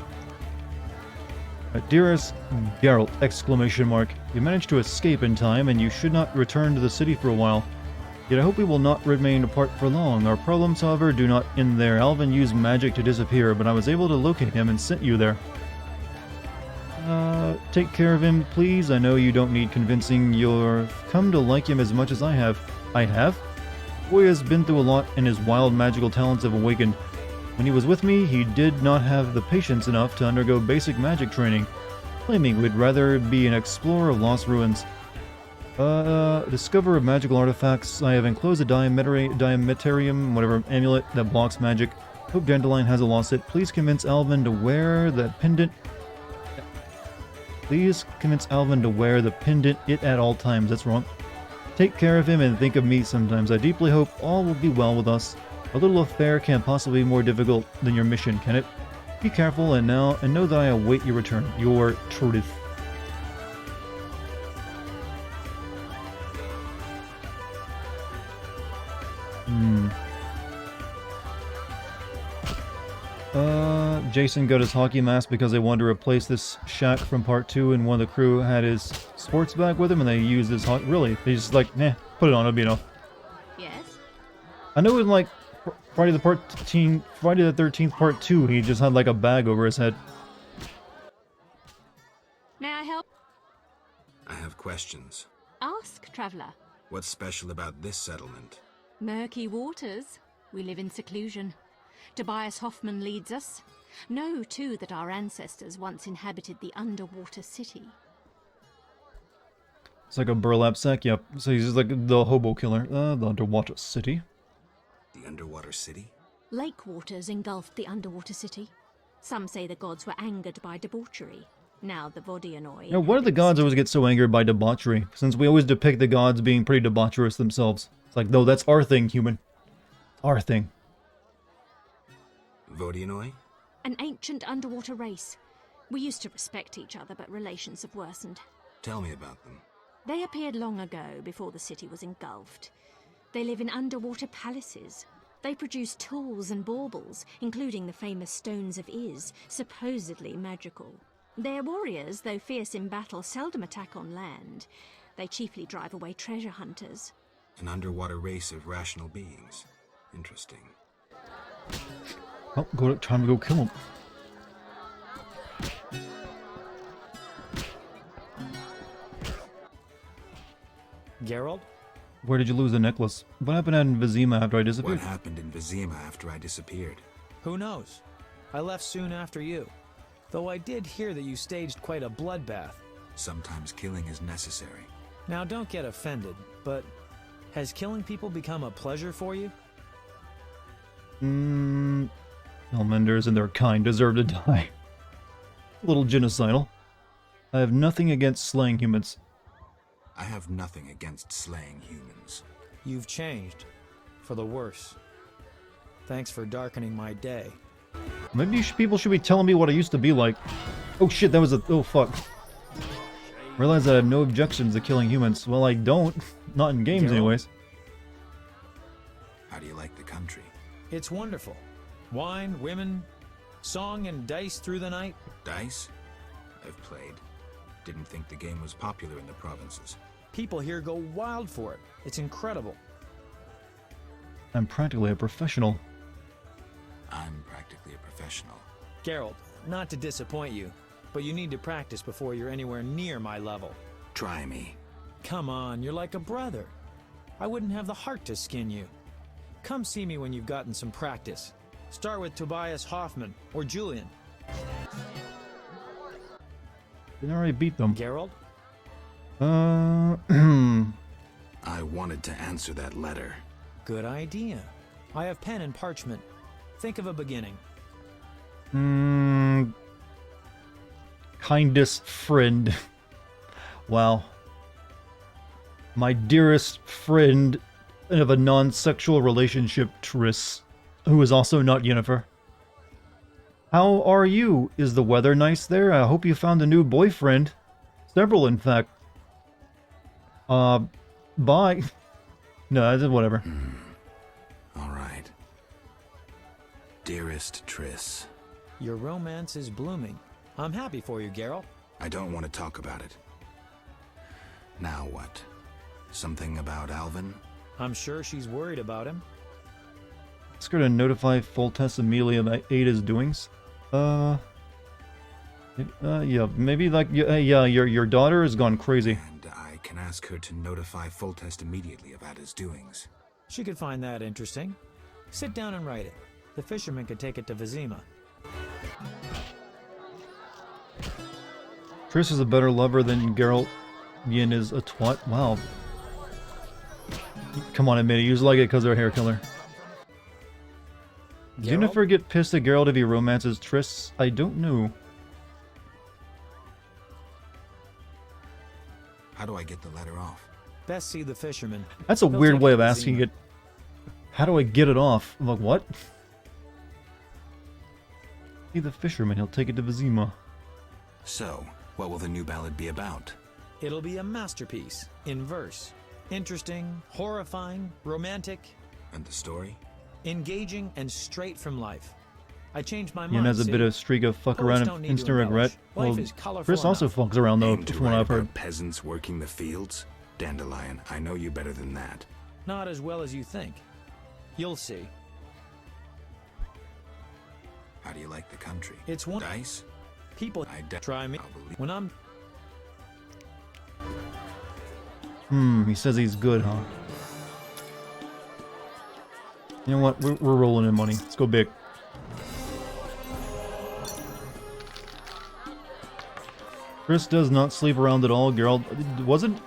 Dearest Geralt! Exclamation mark. You managed to escape in time, and you should not return to the city for a while. Yet I hope we will not remain apart for long. Our problems, however, do not end there. Alvin used magic to disappear, but I was able to locate him and sent you there. Take care of him, please. I know you don't need convincing. You've come to like him as much as I have. I have? The boy has been through a lot, and his wild magical talents have awakened. When he was with me, he did not have the patience enough to undergo basic magic training, claiming we'd rather be an explorer of lost ruins. Discover magical artifacts. I have enclosed a diametarium, whatever, amulet that blocks magic. Hope Dandelion hasn't lost it. Please convince Alvin to wear that pendant. Please convince Alvin to wear the pendant at all times. That's wrong. Take care of him and think of me sometimes. I deeply hope all will be well with us. A little affair can't possibly be more difficult than your mission, can it? Be careful and know that I await your return. Your Truth. Jason got his hockey mask because they wanted to replace this shack from part 2, and one of the crew had his sports bag with him, and they used his hockey. Really? They just like, nah, put it on, it'll be enough. Yes? I know in like Friday the 13th part 2, he just had like a bag over his head. May I help? I have questions. Ask, traveller. What's special about this settlement? Murky waters. We live in seclusion. Tobias Hoffman leads us. Know, too, that our ancestors once inhabited the underwater city. It's like a burlap sack, yep. So he's just like the hobo killer. The underwater city. The underwater city? Lake waters engulfed the underwater city. Some say the gods were angered by debauchery. Now the Vodianoi... Now, why do the gods always get so angered by debauchery? Since we always depict the gods being pretty debaucherous themselves. It's like, no, that's our thing, human. Our thing. Vodianoi? An ancient underwater race. We used to respect each other, but relations have worsened. Tell me about them. They appeared long ago, before the city was engulfed. They live in underwater palaces. They produce tools and baubles, including the famous Stones of Iz, supposedly magical. Their warriors, though fierce in battle, seldom attack on land. They chiefly drive away treasure hunters. An underwater race of rational beings. Interesting. Oh, time to go kill him. Geralt? Where did you lose the necklace? What happened in Vizima after I disappeared? What happened in Vizima after I disappeared? Who knows? I left soon after you. Though I did hear that you staged quite a bloodbath. Sometimes killing is necessary. Now don't get offended, but has killing people become a pleasure for you? Elmenders and their kind deserve to die. A little genocidal. I have nothing against slaying humans. I have nothing against slaying humans. You've changed. For the worse. Thanks for darkening my day. Maybe people should be telling me what I used to be like. Oh shit, that was a... oh fuck. Realize that I have no objections to killing humans. Well, I don't. Not in games, anyways. How do you like the country? It's wonderful. Wine, women, song and dice through the night. Dice? I've played. Didn't think the game was popular in the provinces. People here go wild for it. It's incredible. I'm practically a professional. I'm practically a professional. Geralt, not to disappoint you, but you need to practice before you're anywhere near my level. Try me. Come on, you're like a brother. I wouldn't have the heart to skin you. Come see me when you've gotten some practice. Start with Tobias Hoffman or Julian. Didn't already beat them. Geralt? I wanted to answer that letter. Good idea. I have pen and parchment. Think of a beginning. kindest friend. Wow. My dearest friend of a non-sexual relationship, Triss, who is also not Yennefer. How are you? Is the weather nice there? I hope you found a new boyfriend. Several, in fact. Bye. No, that's whatever. All right. Dearest Triss. Your romance is blooming. I'm happy for you, Geralt. I don't want to talk about it. Now what? Something about Alvin? I'm sure she's worried about him. Ask her to notify Foltest immediately about Ada's doings. Yeah, maybe like, yeah, your daughter has gone crazy. And I can ask her to notify Foltest immediately about his doings. She could find that interesting. Sit down and write it. The fisherman could take it to Vizima. Triss is a better lover than Geralt. Yen is a twat. Wow. Come on, admit it. You just like it because they're a hair color. Does Yennefer get pissed at Geralt if he romances Triss? I don't know. How do I get the letter off? Best see the fisherman. That's a He'll weird take way it of to asking Vizima. it. How do I get it off? I'm like, what? See the fisherman. He'll take it to Vizima. So, what will the new ballad be about? It'll be a masterpiece, in verse. Interesting, horrifying, romantic, And the story? engaging, and straight from life. I changed my Yen mind. has a see? bit of streak of fuck Poets around don't and need to instant regret. embellish. Life Well, is colorful Chris also enough. fucks around though, Aim to from what write I've heard. about peasants working the fields? Dandelion, I know you better than that. Not as well as you think. You'll see. How do you like the country? It's one. Dice? People try me I'll believe. when I'm. He says he's good, huh? You know what? We're rolling in money. Let's go big. Chris does not sleep around at all. Geralt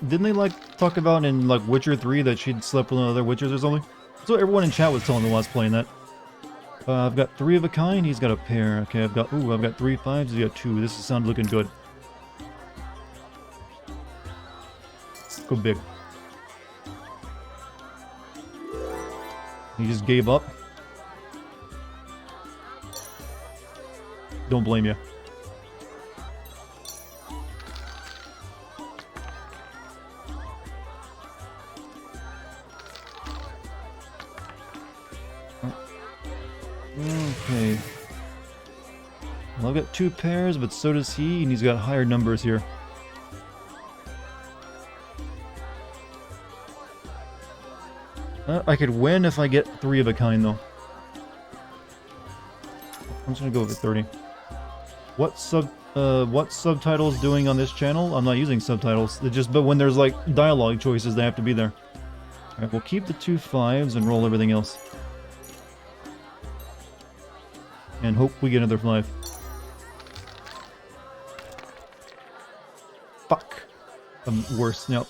didn't they like talk about in like Witcher 3 that she'd slept with other Witchers or something? So everyone in chat was telling me while I was playing that. I've got 3 of a kind. He's got a pair. Okay, I've got 3 5s. He's got 2. This is sound looking good. Let's go big. He just gave up. Don't blame you. Okay. Well, I've got 2 pairs, but so does he, and he's got higher numbers here. I could win if I get 3 of a kind, though. I'm just gonna go with 30. What subtitles doing on this channel? I'm not using subtitles. But when there's like dialogue choices, they have to be there. Alright, we'll keep the 2 5s and roll everything else. And hope we get another 5. Fuck. I'm worse. Nope.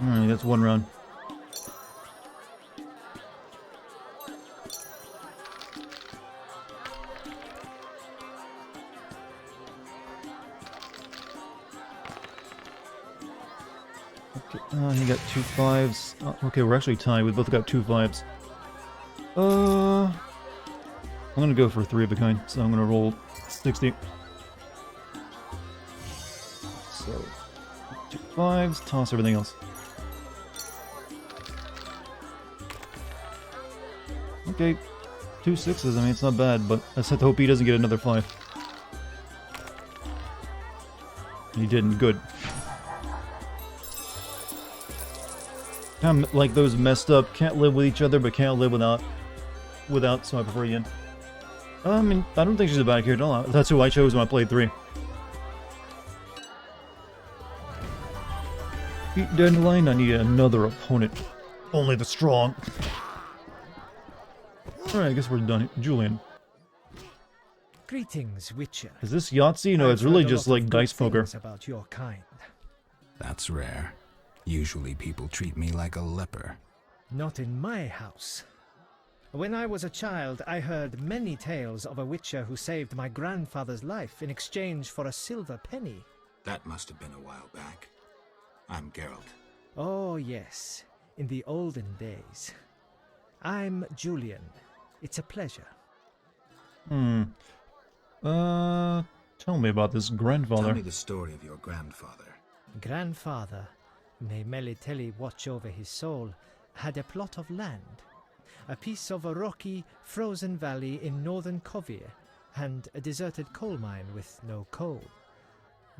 Alright, that's 1 round. Okay, he got 2 5s. Oh, okay, we're actually tied. We both got 2 5s. I'm gonna go for 3 of a kind, so I'm gonna roll 60. So, 2 5s, toss everything else. Okay, 2 6s, I mean, it's not bad, but I just have to hope he doesn't get another 5. He didn't, good. Kind of like those messed up, can't live with each other, but can't live without, so I prefer Yen. I mean, I don't think she's a bad character at all. That's who I chose when I played 3. Beat Dandelion, I need another opponent. Only the strong. Alright, I guess we're done. Julian. Greetings, Witcher. Is this Yahtzee? No, it's really just like dice poker. About your kind. That's rare. Usually people treat me like a leper. Not in my house. When I was a child, I heard many tales of a witcher who saved my grandfather's life in exchange for a silver penny. That must have been a while back. I'm Geralt. Oh, yes, in the olden days. I'm Julian. It's a pleasure. Tell me about this grandfather. Tell me the story of your grandfather. Grandfather, may Melitele watch over his soul, had a plot of land. A piece of a rocky, frozen valley in northern Kovir, and a deserted coal mine with no coal.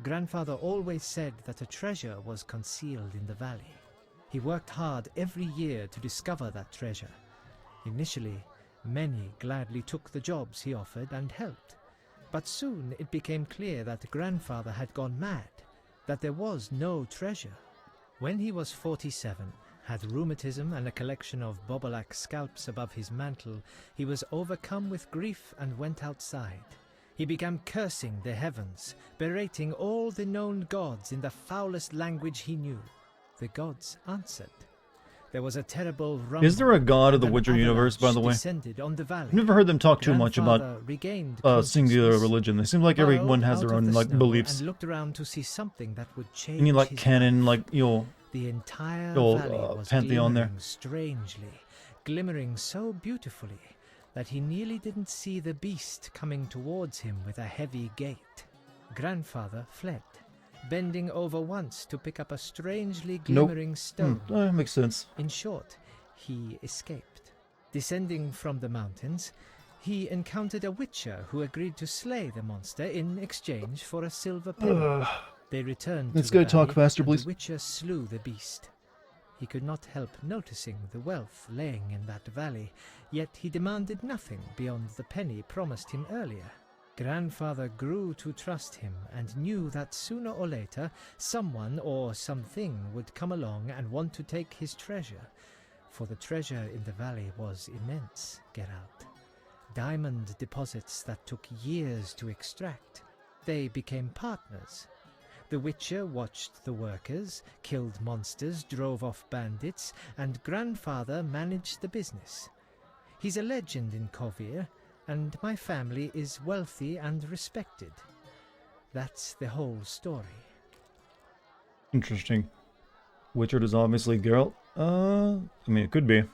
Grandfather always said that a treasure was concealed in the valley. He worked hard every year to discover that treasure. Initially, many gladly took the jobs he offered and helped. But soon it became clear that Grandfather had gone mad, that there was no treasure. When he was 47, had rheumatism and a collection of Bobolak scalps above his mantle, he was overcome with grief and went outside. He began cursing the heavens, berating all the known gods in the foulest language he knew. The gods answered. There was a terrible rumble. Is there a god of the Witcher universe, by the way? I've never heard them talk too much about singular religion. They seem like everyone has their own like beliefs. And looked around to see something that would change. Any like canon, like the entire valley was pantheon there. Strangely, glimmering so beautifully that he nearly didn't see the beast coming towards him with a heavy gait. Grandfather fled, bending over once to pick up a strangely glimmering stone. That makes sense. In short, he escaped. Descending from the mountains, he encountered a witcher who agreed to slay the monster in exchange for a silver penny. They returned Let's to the go talk valley, faster, and please. The witcher slew the beast. He could not help noticing the wealth laying in that valley, yet he demanded nothing beyond the penny promised him earlier. Grandfather grew to trust him and knew that sooner or later someone or something would come along and want to take his treasure, for the treasure in the valley was immense, Geralt. Diamond deposits that took years to extract. They became partners. The Witcher watched the workers, killed monsters, drove off bandits, and Grandfather managed the business. He's a legend in Kovir, and my family is wealthy and respected. That's the whole story. Interesting. Witcher is obviously Geralt. I mean, it could be.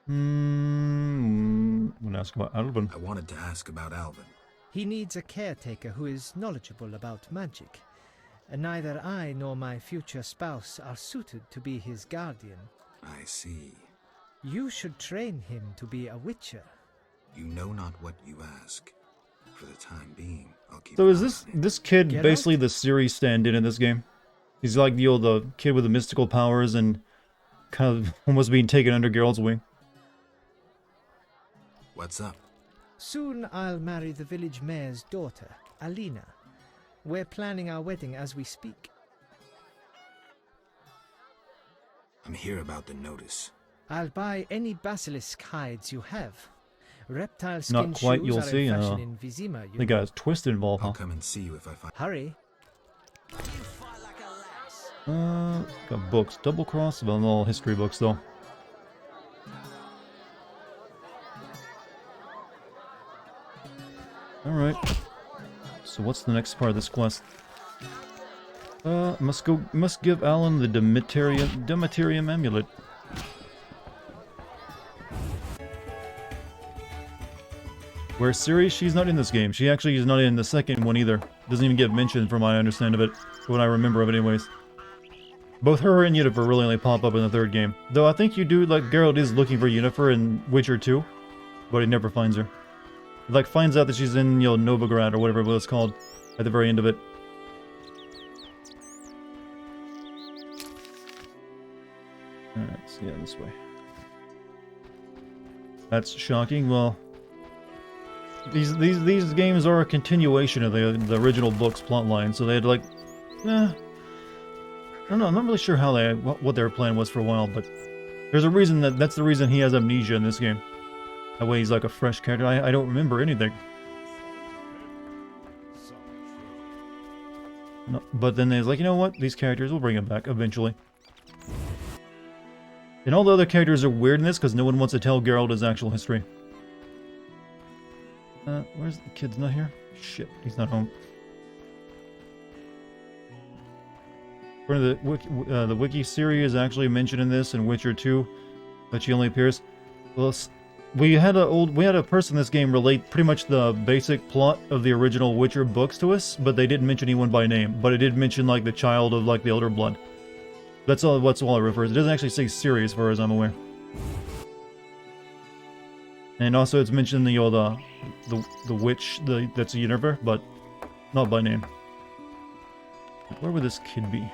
I'm gonna ask about Alvin. I wanted to ask about Alvin. He needs a caretaker who is knowledgeable about magic. Neither I nor my future spouse are suited to be his guardian. I see. You should train him to be a witcher. You know not what you ask. For the time being, I'll keep. So is this kid Geralt? basically the Ciri stand-in in this game? He's like the kid with the mystical powers and kind of almost being taken under Geralt's wing. What's up? Soon I'll marry the village mayor's daughter, Alina. We're planning our wedding as we speak. I'm here about the notice. I'll buy any basilisk hides you have. Reptile skin Not quite, shoes you'll are see. in fashion in Vizima, They got a twist involved, I'll huh? come and see you if I find. Hurry. Got books. Double cross, but all history books though. Alright. So what's the next part of this quest? Must give Alan the Demeterium amulet. Where's Ciri? She's not in this game. She actually is not in the second one either. Doesn't even get mentioned from what I understand of it. What I remember of it anyways. Both her and Yennefer really only pop up in the third game. Though I think you do, like, Geralt is looking for Yennefer in Witcher 2. But he never finds her. He, like, finds out that she's in, Novigrad or whatever it's called. At the very end of it. Alright, so yeah, this way. That's shocking. Well, these games are a continuation of the original book's plotline, so they had like, I don't know. I'm not really sure how what their plan was for a while, but there's a reason that's the reason he has amnesia in this game. That way he's like a fresh character. I don't remember anything. No, but then there's like, you know what? These characters will bring them back eventually. And all the other characters are weird in this because no one wants to tell Geralt his actual history. Where's the kid's not here? Shit, he's not home. The wiki Ciri is actually mentioned in this in Witcher 2, but she only appears. Well, we had a person in this game relate pretty much the basic plot of the original Witcher books to us, but they didn't mention anyone by name. But it did mention like the child of like the Elder Blood. That's all it refers. It doesn't actually say Ciri as far as I'm aware. And also it's mentioned the witch that's a Yennefer, but not by name. Where would this kid be?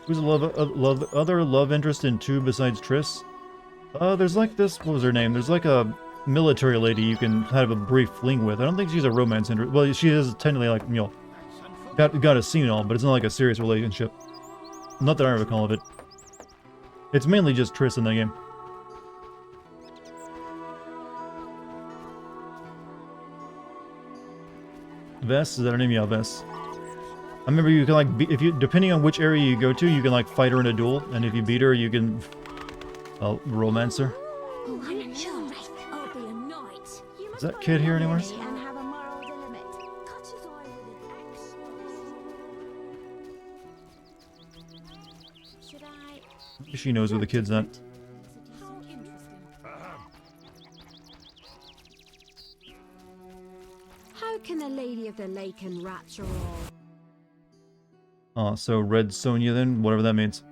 Who's other love interest in 2 besides Triss? There's like this, what was her name? There's like a military lady you can have a brief fling with. I don't think she's a romance interest. Well, she is technically like, you know, got a scene and all, but it's not like a serious relationship. Not that I recall of it. It's mainly just Triss in that game. Vess? Is that her name? Yeah, Vess. I remember you can like, depending on which area you go to, you can like fight her in a duel, and if you beat her, you can romance her. Is that kid here anywhere? She knows where the kid's at. How can the Lady of the Lake and Rats are all? Oh, so Red Sonja then? Whatever that means.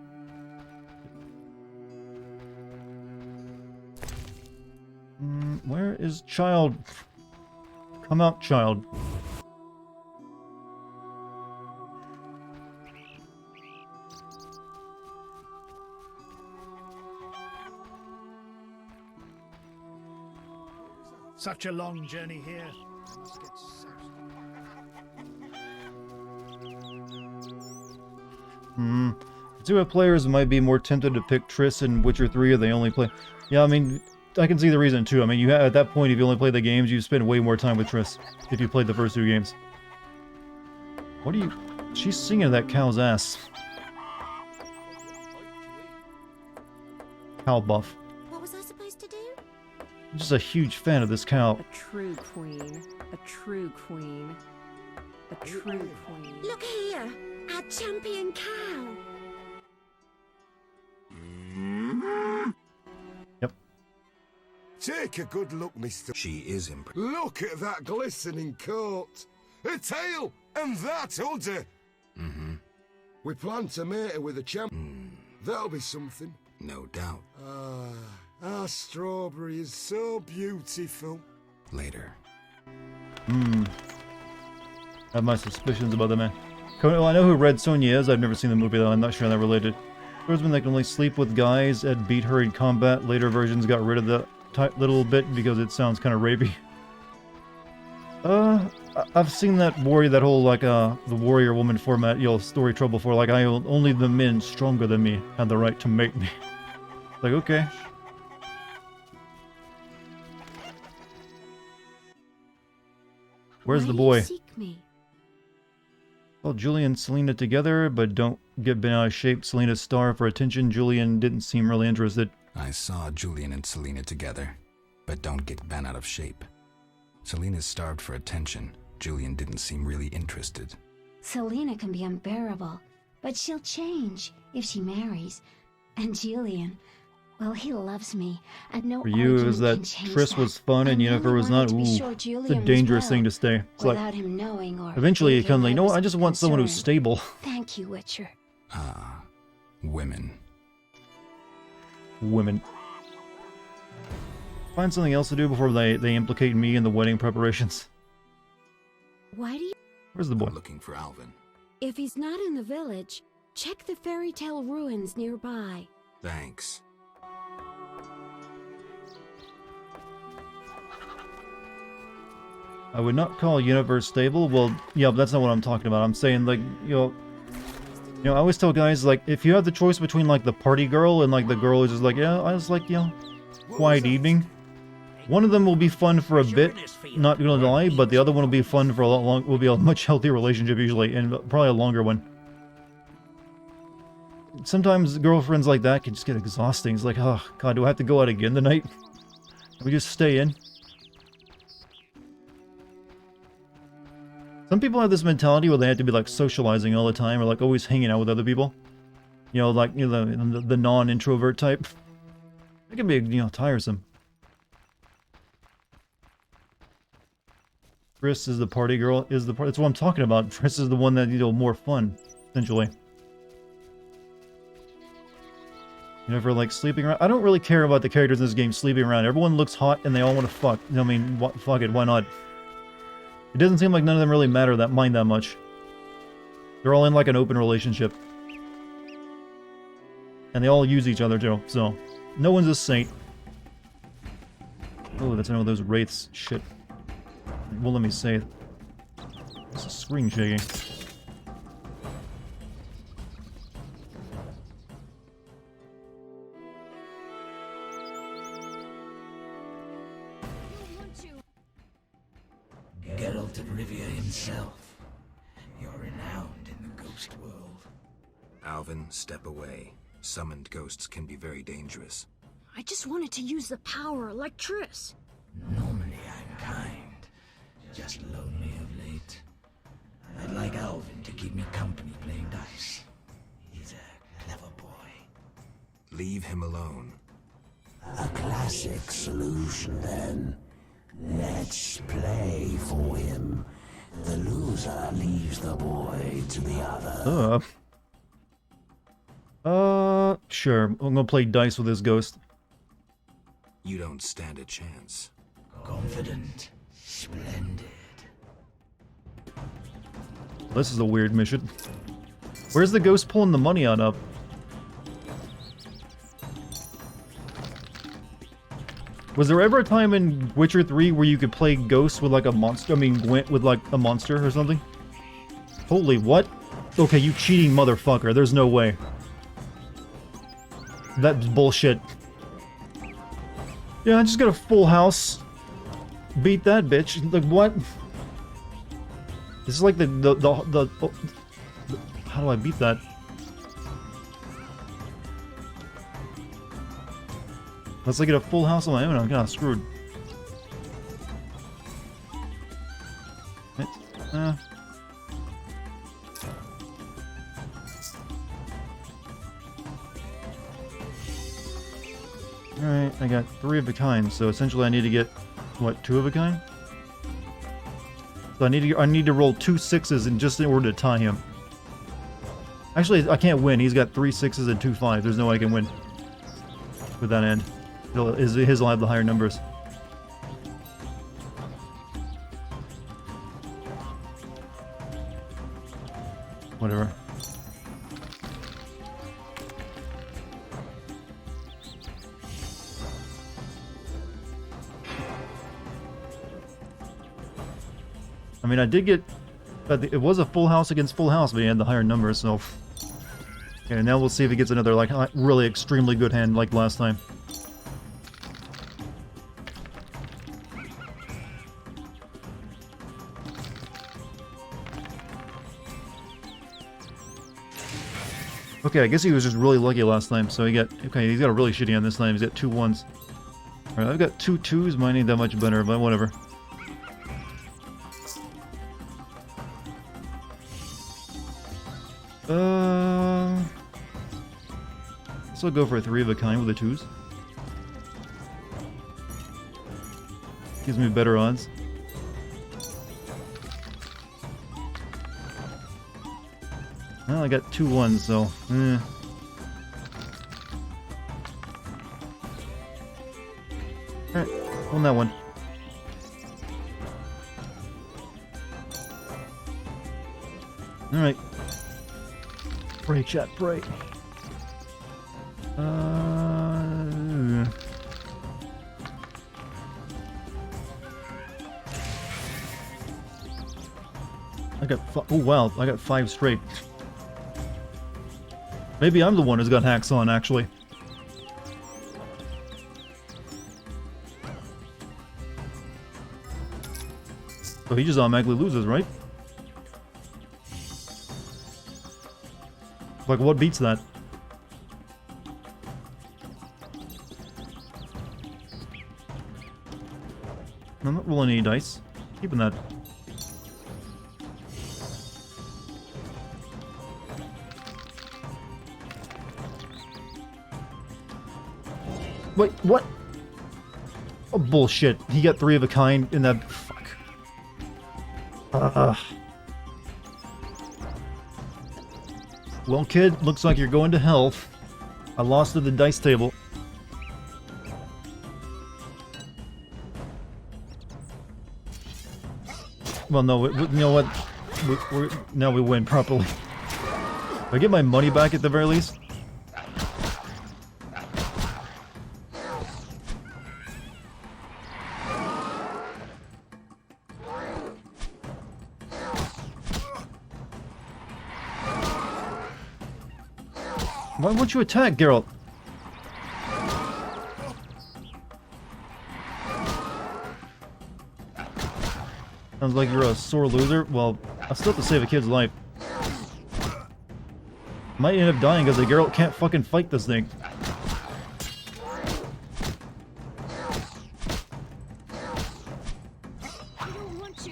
Where is child? Come out, child. Such a long journey here. Two players might be more tempted to pick Triss in Witcher 3 if they only play... Yeah, I mean, I can see the reason too. I mean, at that point, if you only play the games, you spend way more time with Triss if you played the first 2 games. What are you... She's singing that cow's ass. Cow buff. What was I supposed to do? I'm just a huge fan of this cow. A true queen. A true queen. A true queen. Look here! Our champion cow! Yep. Take a good look, mister. She is impressive. Look at that glistening coat. A tail, and that udder. Mm-hmm. We plan to mate her with a champ. That'll be something. No doubt. Our strawberry is so beautiful. Later. I have my suspicions about the man. Well, I know who Red Sonja is. I've never seen the movie though. I'm not sure they're related. Swordsman that can only sleep with guys and beat her in combat. Later versions got rid of that little bit because it sounds kind of rapey. I've seen that whole like the warrior woman format, story trope before. Like only the men stronger than me had the right to mate me. Like okay. Where's the boy? Seek me? Well, Julian and Selena together, but don't get bent out of shape. Selena's starved for attention. Julian didn't seem really interested. I saw Julian and Selena together, but don't get bent out of shape. Selena's starved for attention. Julian didn't seem really interested. Selena can be unbearable, but she'll change if she marries. And Julian, well, he loves me, and no For you, it was that argument can change Triss that. was fun and Yennefer was not. Ooh, it's a dangerous thing to stay. It's like, without him knowing or eventually you thinking come like, you know what, I just want someone who's concerned. stable. Thank you, Witcher. Women. Women. Find something else to do before they implicate me in the wedding preparations. Why do you... Where's the boy? Looking for Alvin. If he's not in the village, check the fairy tale ruins nearby. Thanks. I would not call Universe stable. Well, yeah, but that's not what I'm talking about. I'm saying, like, I always tell guys, like, if you have the choice between, like, the party girl and, like, the girl who's just like, yeah, I just like, quiet evening. One of them will be fun for a bit, not gonna lie, but the other one will be fun for a lot long, will be a much healthier relationship usually, and probably a longer one. sometimes girlfriends like that can just get exhausting. It's like, oh god, do I have to go out again tonight? Can we just stay in? Some people have this mentality where they have to be like socializing all the time or like always hanging out with other people. You know, like, you know, the non-introvert type. It can be, you know, tiresome. Chris is the party girl, that's what I'm talking about. Chris is the one that, you know, more fun, essentially. You never like sleeping around? I don't really care about the characters in this game sleeping around. Everyone looks hot and they all want to fuck. I mean, fuck it, why not? It doesn't seem like none of them really mind that much. They're all in like an open relationship. And they all use each other too, so... No one's a saint. Oh, that's one of those wraiths. Shit. Well, let me say it. It's a screen shaking. Geralt of Rivia himself. You're renowned in the ghost world. Alvin, step away. Summoned ghosts can be very dangerous. I just wanted to use the power like Triss. Normally I'm kind. Just lonely of late. I'd like Alvin to keep me company playing dice. He's a clever boy. Leave him alone. A classic solution, then. Let's play for him. The loser leaves the boy to the other. Sure. I'm gonna play dice with this ghost. You don't stand a chance. Confident. Splendid. This is a weird mission. Where's the ghost pulling the money out of? Was there ever a time in Witcher 3 where you could play ghosts with like a monster? I mean, Gwent with like a monster or something? Holy what? Okay, you cheating motherfucker. There's no way. That's bullshit. Yeah, I just got a full house. Beat that bitch. Like, what? This is like the how do I beat that? Unless I get a full house on my own, I'm kinda screwed. Alright, I got 3 of a kind, so essentially I need to get, what, 2 of a kind? So I need to roll 2 6s in order to tie him. Actually, I can't win. He's got 3 6s and 2 5s. There's no way I can win with that end. His will have the higher numbers. Whatever. I mean, I did get... it was a full house against full house, but he had the higher numbers, so... Okay, now we'll see if he gets another, like, really extremely good hand like last time. Okay, I guess he was just really lucky last time, so he got... Okay, he's got a really shitty hand this time. He's got 2 1s. Alright, I've got 2 2s. Mine ain't that much better, but whatever. So I'll go for a 3 of a kind with the 2s. Gives me better odds. Well, I got 2 1s, so... Alright, on that one. Alright. Pray, chat, pray. I got oh wow, I got 5 straight. Maybe I'm the one who's got hacks on, actually. So he just automatically loses, right? Like, what beats that? I'm not rolling any dice. Keeping that. Wait, what? Oh, bullshit. He got 3 of a kind in that... Fuck. Well, kid, looks like you're going to hell. I lost at the dice table. Well, no, you know what? Now we win properly. I get my money back at the very least. Why won't you attack, Geralt? Sounds like you're a sore loser. Well, I still have to save a kid's life. Might end up dying because the Geralt can't fucking fight this thing. I don't want to.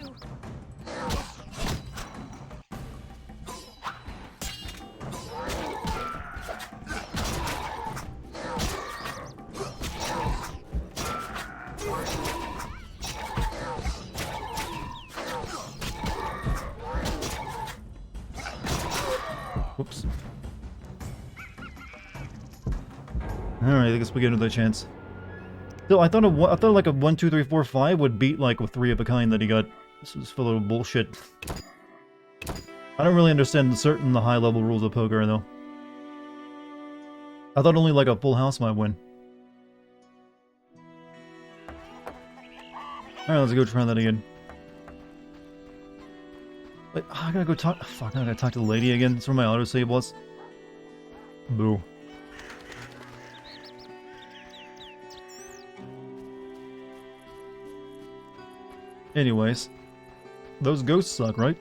Whoops. Alright, I guess we get another chance. Still, I thought like a 1, 2, 3, 4, 5 would beat like a 3 of a kind that he got. This was full of bullshit. I don't really understand the high level rules of poker though. I thought only like a full house might win. Alright, let's go try that again. Wait, I gotta go talk. Fuck, I gotta talk to the lady again. That's where my autosave was. Boo. Anyways, those ghosts suck, right?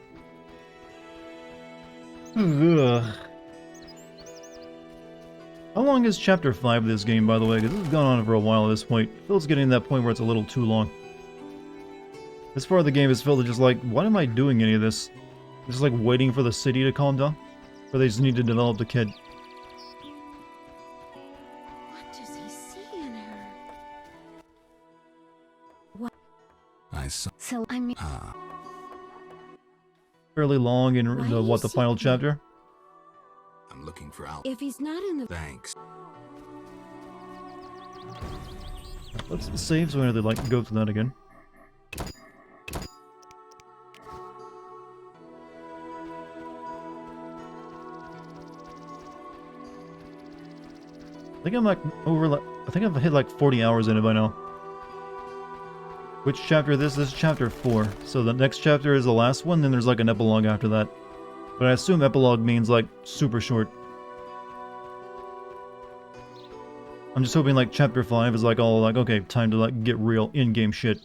Ugh. How long is Chapter 5 of this game, by the way? Because this has gone on for a while at this point. It feels getting to that point where it's a little too long. This part of the game is filled with just like, why am I doing any of this? Just like waiting for the city to calm down? Or they just need to develop the kid? What does he see in her? What? I saw. So, I mean... Fairly long in the final chapter? I'm looking for Al. If he's not in the... Thanks. Let's save so we have to like go through that again. I think I'm like over like I think I've hit like 40 hours in it by now. Which chapter this? This is chapter 4. So the next chapter is the last one, then there's like an epilogue after that. But I assume epilogue means like super short. I'm just hoping like chapter 5 is like all like, okay, time to like get real in-game shit.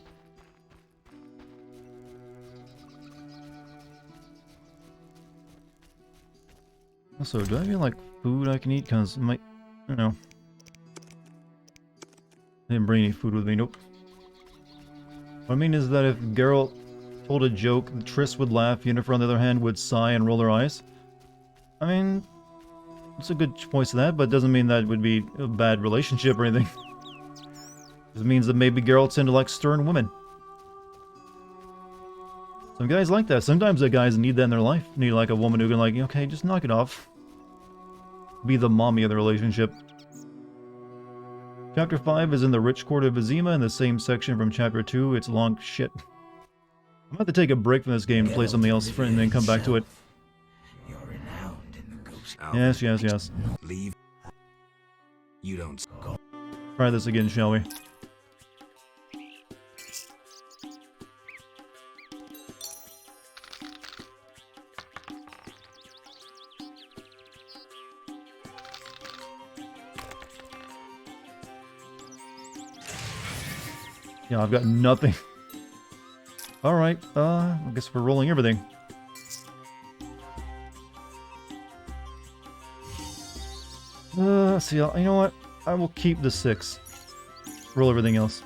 Also, do I have any like food I can eat? Cause my, I don't know. I didn't bring any food with me, nope. What I mean is that if Geralt told a joke, Triss would laugh, Yennefer on the other hand would sigh and roll her eyes. I mean, it's a good choice of that, but it doesn't mean that it would be a bad relationship or anything. It means that maybe Geralt's into like stern women. Some guys like that. Sometimes the guys need that in their life. Need like a woman who can like, okay, just knock it off. Be the mommy of the relationship. Chapter 5 is in the rich court of Vizima in the same section from Chapter 2. It's long shit. I'm about to take a break from this game and play something else and then come back to it. You're renowned in the ghost. Yes, yes, yes. Leave. You don't go. Try this again, shall we? Yeah, I've got nothing. Alright, I guess we're rolling everything. See, you know what? I will keep the 6. Roll everything else.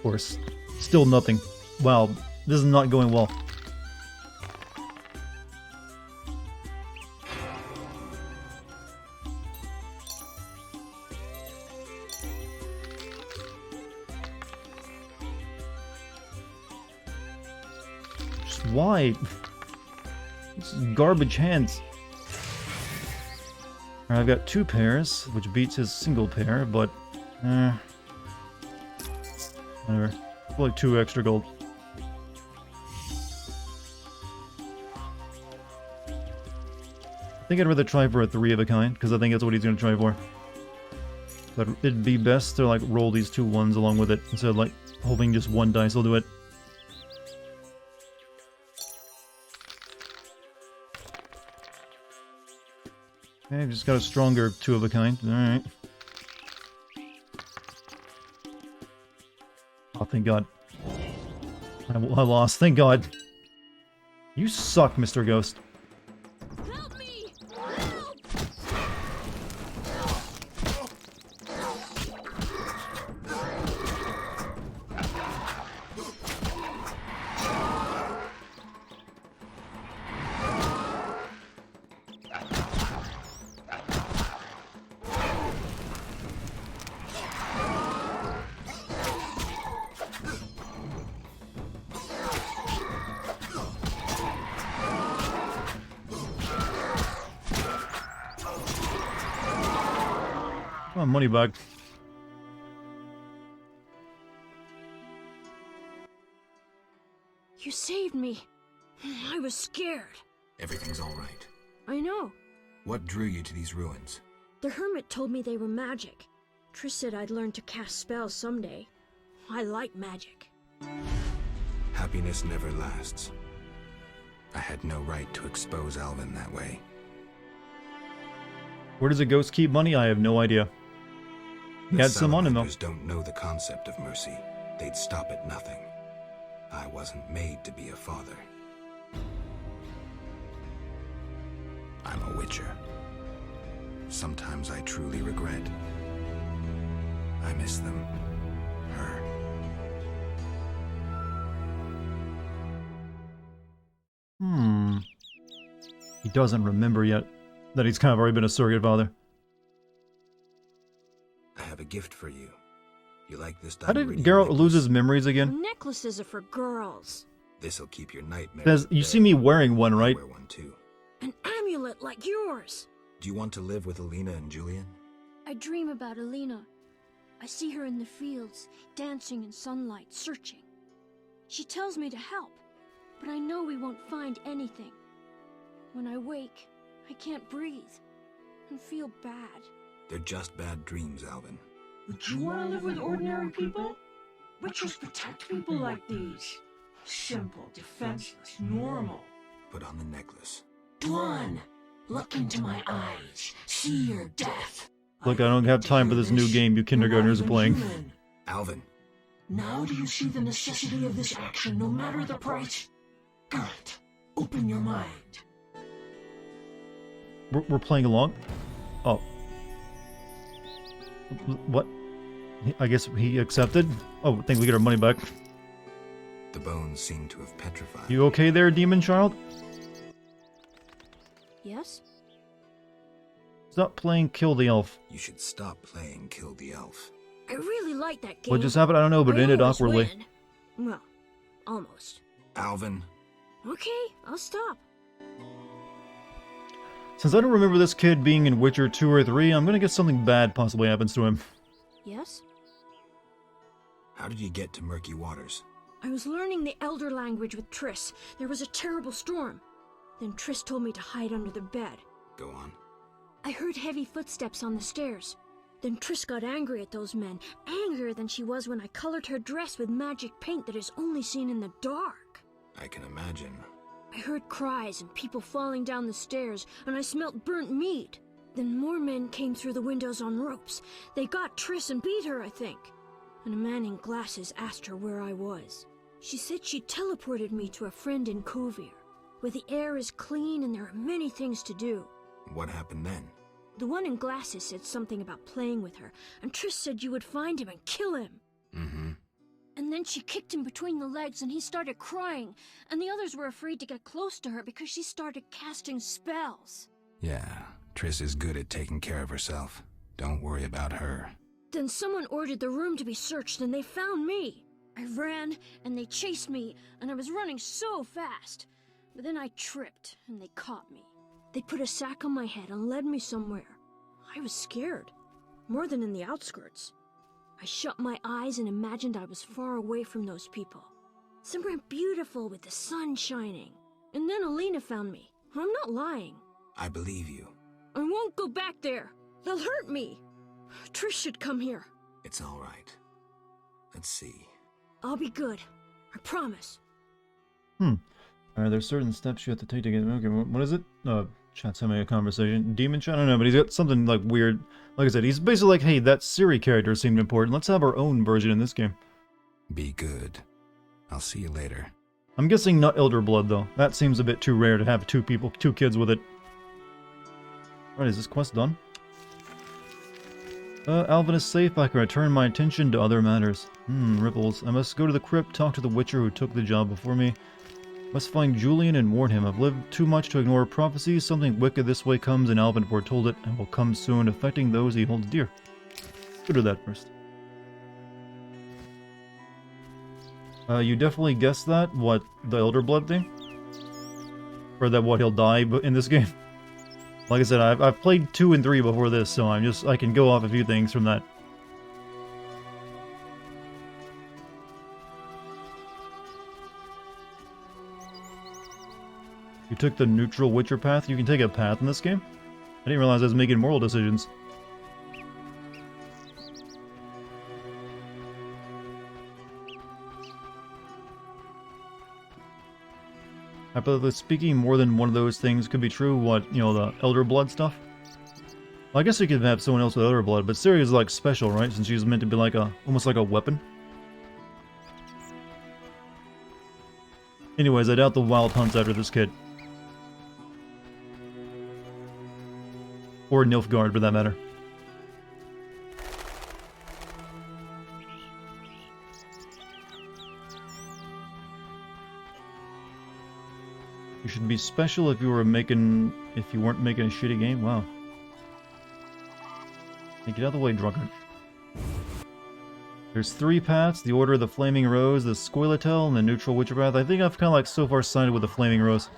course. Still nothing. Wow, this is not going well. Just why? This is garbage hands. Alright, I've got 2 pairs, which beats his single pair, but... whatever. Like 2 extra gold. I think I'd rather try for a 3 of a kind, because I think that's what he's going to try for. But it'd be best to like roll these 2 ones along with it, instead of like hoping just 1 dice will do it. Okay, I've just got a stronger 2 of a kind. Alright. Oh, thank God. I lost. Thank God. You suck, Mr. Ghost. Help me! Help! Come on, money back. You saved me. I was scared. Everything's all right. I know. What drew you to these ruins? The hermit told me they were magic. Triss said I'd learn to cast spells someday. I like magic. Happiness never lasts. I had no right to expose Alvin that way. Where does a ghost keep money? I have no idea. He had some on him, though. Salamanders don't know the concept of mercy. They'd stop at nothing. I wasn't made to be a father. I'm a witcher. Sometimes I truly regret. I miss them. Her. He doesn't remember yet that he's kind of already been a surrogate father. I have a gift for you. You like this How did diamond Geralt necklace? lose his memories again? Necklaces are for girls. This'll keep your nightmares. Says, you see me wearing one, right? I wear one too. An amulet like yours. Do you want to live with Alina and Julian? I dream about Alina. I see her in the fields, dancing in sunlight, searching. She tells me to help, but I know we won't find anything. When I wake, I can't breathe and feel bad. They're just bad dreams, Alvin. Would you want to live with ordinary people? Witchers protect people like these. Simple, defenseless, normal. Put on the necklace. Dwan, look into my eyes. See your death. Look, I don't have time for this new game you kindergartners are playing. Alvin. Now do you see the necessity of this action, no matter the price? Geralt, open your mind. We're playing along? Oh. What? I guess he accepted? Oh, I think we get our money back. The bones seem to have petrified. You okay there, demon child? Yes? Stop playing Kill the Elf. You should stop playing Kill the Elf. I really like that game. What just happened? I don't know, but it ended always awkwardly. win. Well, almost. Alvin. Okay, I'll stop. Since I don't remember this kid being in Witcher 2 or 3, I'm gonna guess something bad possibly happens to him. Yes? How did you get to Murky Waters? I was learning the Elder language with Triss. There was a terrible storm. Then Triss told me to hide under the bed. Go on. I heard heavy footsteps on the stairs. Then Triss got angry at those men, angrier than she was when I colored her dress with magic paint that is only seen in the dark. I can imagine. I heard cries and people falling down the stairs, and I smelt burnt meat. Then more men came through the windows on ropes. They got Triss and beat her, I think. And a man in glasses asked her where I was. She said she teleported me to a friend in Kovir, where the air is clean and there are many things to do. What happened then? The one in glasses said something about playing with her, and Triss said you would find him and kill him. Mm-hmm. And then she kicked him between the legs and he started crying. And the others were afraid to get close to her because she started casting spells. Yeah, Triss is good at taking care of herself. Don't worry about her. Then someone ordered the room to be searched and they found me. I ran and they chased me and I was running so fast. But then I tripped and they caught me. They put a sack on my head and led me somewhere. I was scared, more than in the outskirts. I shut my eyes and imagined I was far away from those people. Somewhere beautiful with the sun shining. And then Alina found me. I'm not lying. I believe you. I won't go back there. They'll hurt me. Trish should come here. It's all right. Let's see. I'll be good. I promise. Are there certain steps you have to take to get... Okay, what is it? Chat's having a conversation. Demon chat? I don't know, but he's got something, like, weird. Like I said, he's basically like, hey, that Siri character seemed important. Let's have our own version in this game. Be good. I'll see you later. I'm guessing not Elder Blood, though. That seems a bit too rare to have two kids with it. Alright, is this quest done? Alvin is safe. I can return my attention to other matters. Ripples. I must go to the crypt, talk to the Witcher who took the job before me. Must find Julian and warn him. I've lived too much to ignore prophecies. Something wicked this way comes, and Alvin foretold it, and will come soon, affecting those he holds dear. Go to that first. You definitely guessed that? What, the Elder Blood thing? Or that what, he'll die in this game? Like I said, I've played 2 and 3 before this, so I can go off a few things from that. You took the neutral Witcher path? You can take a path in this game? I didn't realize I was making moral decisions. Hypothetically speaking, more than one of those things could be true. What, you know, the Elder Blood stuff? Well, I guess you could have someone else with Elder Blood, but Ciri is like special, right? Since she's meant to be like almost like a weapon. Anyways, I doubt the Wild hunts after this kid. Or Nilfgaard, for that matter. You should be special if you weren't making a shitty game. Wow. Hey, get out of the way, drunkard. There's 3 paths: the Order of the Flaming Rose, the Scoia'tael, and the Neutral Witcher path. I think I've kind of like so far sided with the Flaming Rose.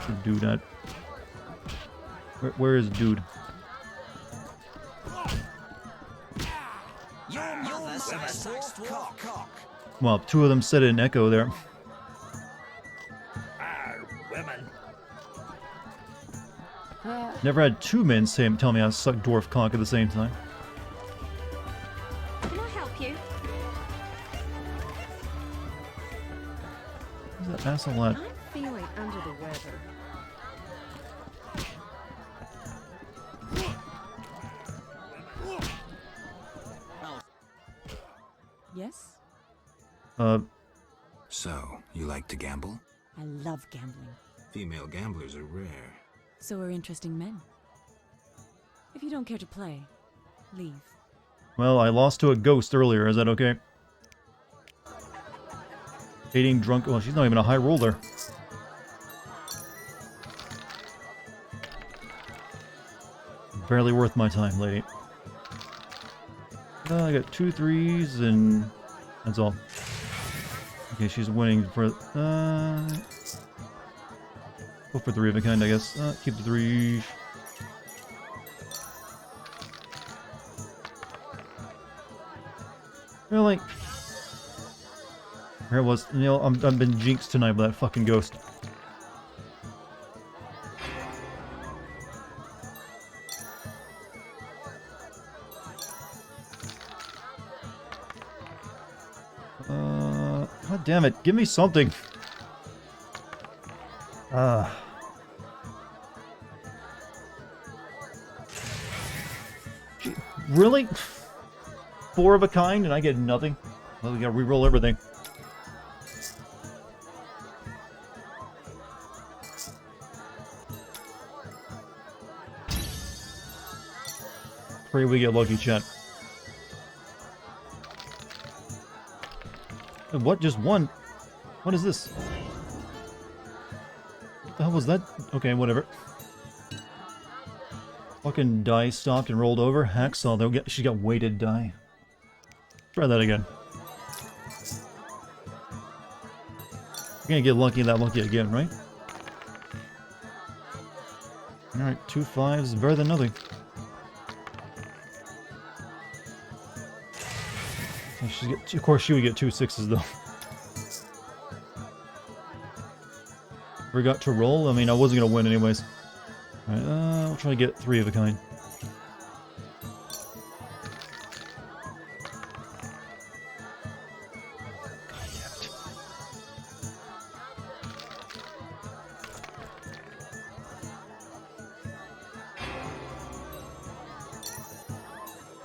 Should do that. Where is dude? Well, 2 of them said it in echo there. Women. Never had 2 men tell me I suck dwarf cock at the same time. Can I help you? Who's that asshole at? I'm feeling under the weather. Yes? So, you like to gamble? I love gambling. Female gamblers are rare. So are interesting men. If you don't care to play, leave. Well, I lost to a ghost earlier. Is that okay? Hating drunk... Well, she's not even a high roller. Barely worth my time, lady. I got 2 3s and... that's all. Okay, she's winning for... go for 3 of a kind, I guess. Keep the 3. Really? Here it was. You know, I've been jinxed tonight by that fucking ghost. God damn it. Give me something. Really? 4 of a kind and I get nothing? Well, we gotta reroll everything. Pray we get lucky, chat. What? Just one? What is this? What the hell was that? Okay, whatever. Fucking die stopped and rolled over. Hacksaw, though. She got weighted die. Try that again. You're gonna get lucky that lucky again, right? Alright, 2 5s, better than nothing. Of course, she would get 2 6s, though. Forgot to roll? I mean, I wasn't gonna win anyways. Alright, I'll try to get 3 of a kind.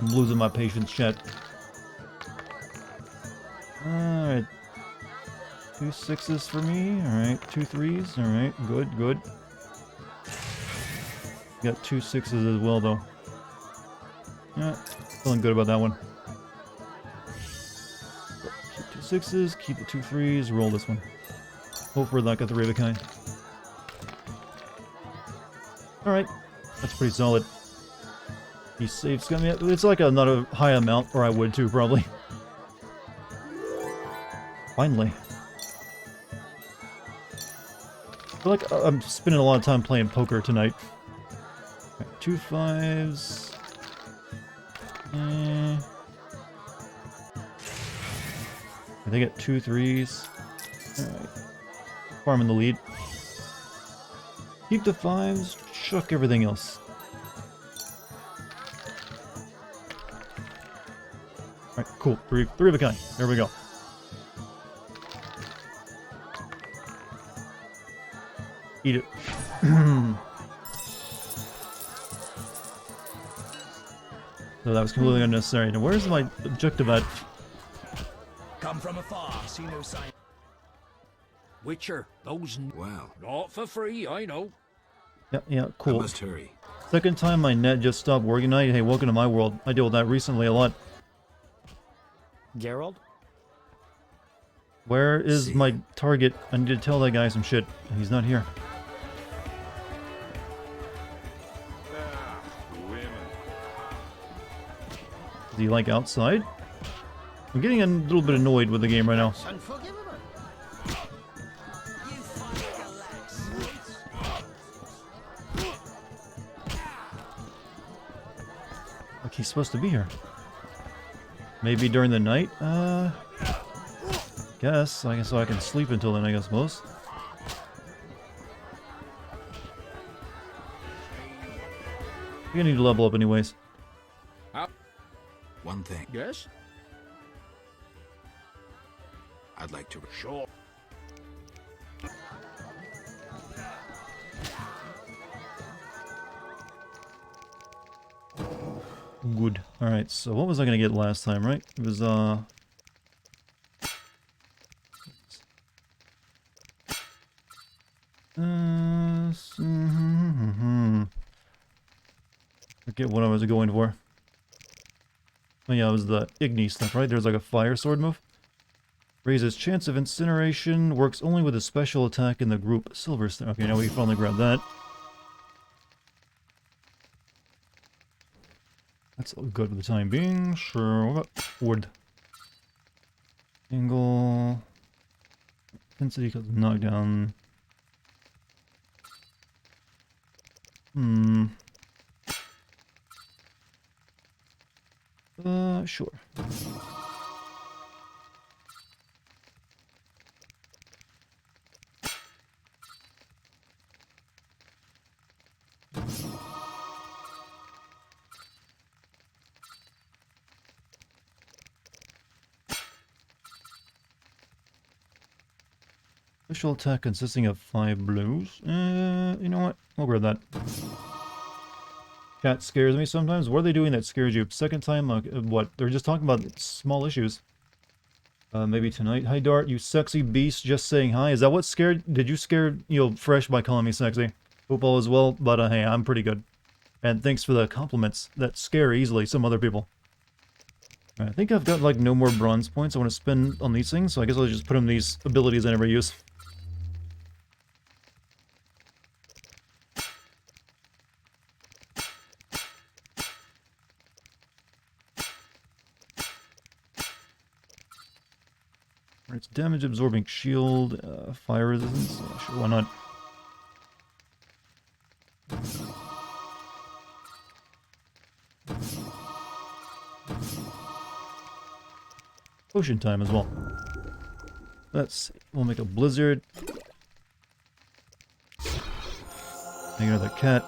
I'm losing my patience, chat. Alright. 2 6s for me. Alright. 2 3s. Alright. Good, good. Got 2 6s as well, though. Yeah, feeling good about that one. Keep 2 6s, keep the 2 3s, roll this one. Hope for like a 3 of a kind. Alright. That's pretty solid. He saves got me. It's like not a high amount, or I would too, probably. Finally. I feel like I'm spending a lot of time playing poker tonight. Right, 2 5s. They get 2 3s. Alright. Farming the lead. Keep the 5s, chuck everything else. Alright, cool. Three of a kind. There we go. Eat it. So that was completely unnecessary. Now where's my objective at? Come from afar, see no sign. Witcher, those... Wow. Not for free, I know. Yeah, cool. I must hurry. Second time my net just stopped working tonight. Hey, welcome to my world. I deal with that recently a lot. Geralt? Where is my target? I need to tell that guy some shit. He's not here. Is he like outside? I'm getting a little bit annoyed with the game right now. Like he's supposed to be here. Maybe during the night? Guess. I guess so I can sleep until then, I suppose. We're gonna need to level up anyways. One thing. Yes? I'd like to... Sure. Good. Alright, so what was I gonna get last time, right? It was, forget what I was going for. Oh yeah, it was the Igni stuff, right? There's like a fire sword move. Raises chance of incineration, works only with a special attack in the group Silver Star. Okay, now we can finally grab that. That's all good for the time being. Sure, what about wood? Angle. Intensity because knockdown. Sure. Special attack consisting of 5 blows. You know what? We'll grab that. Chat scares me sometimes. What are they doing that scares you? Second time, what? They're just talking about small issues. Maybe tonight. Hi Dart, you sexy beast, just saying hi. Is that what scared? Did you scare, Fresh by calling me sexy? Hope all is well, but hey, I'm pretty good. And thanks for the compliments that scare easily some other people. I think I've got, like, no more bronze points I want to spend on these things, so I guess I'll just put them these abilities I never use. It's damage absorbing shield, fire resistance. Sure, why not? Potion time as well. Let's see. We'll make a blizzard. Make another cat.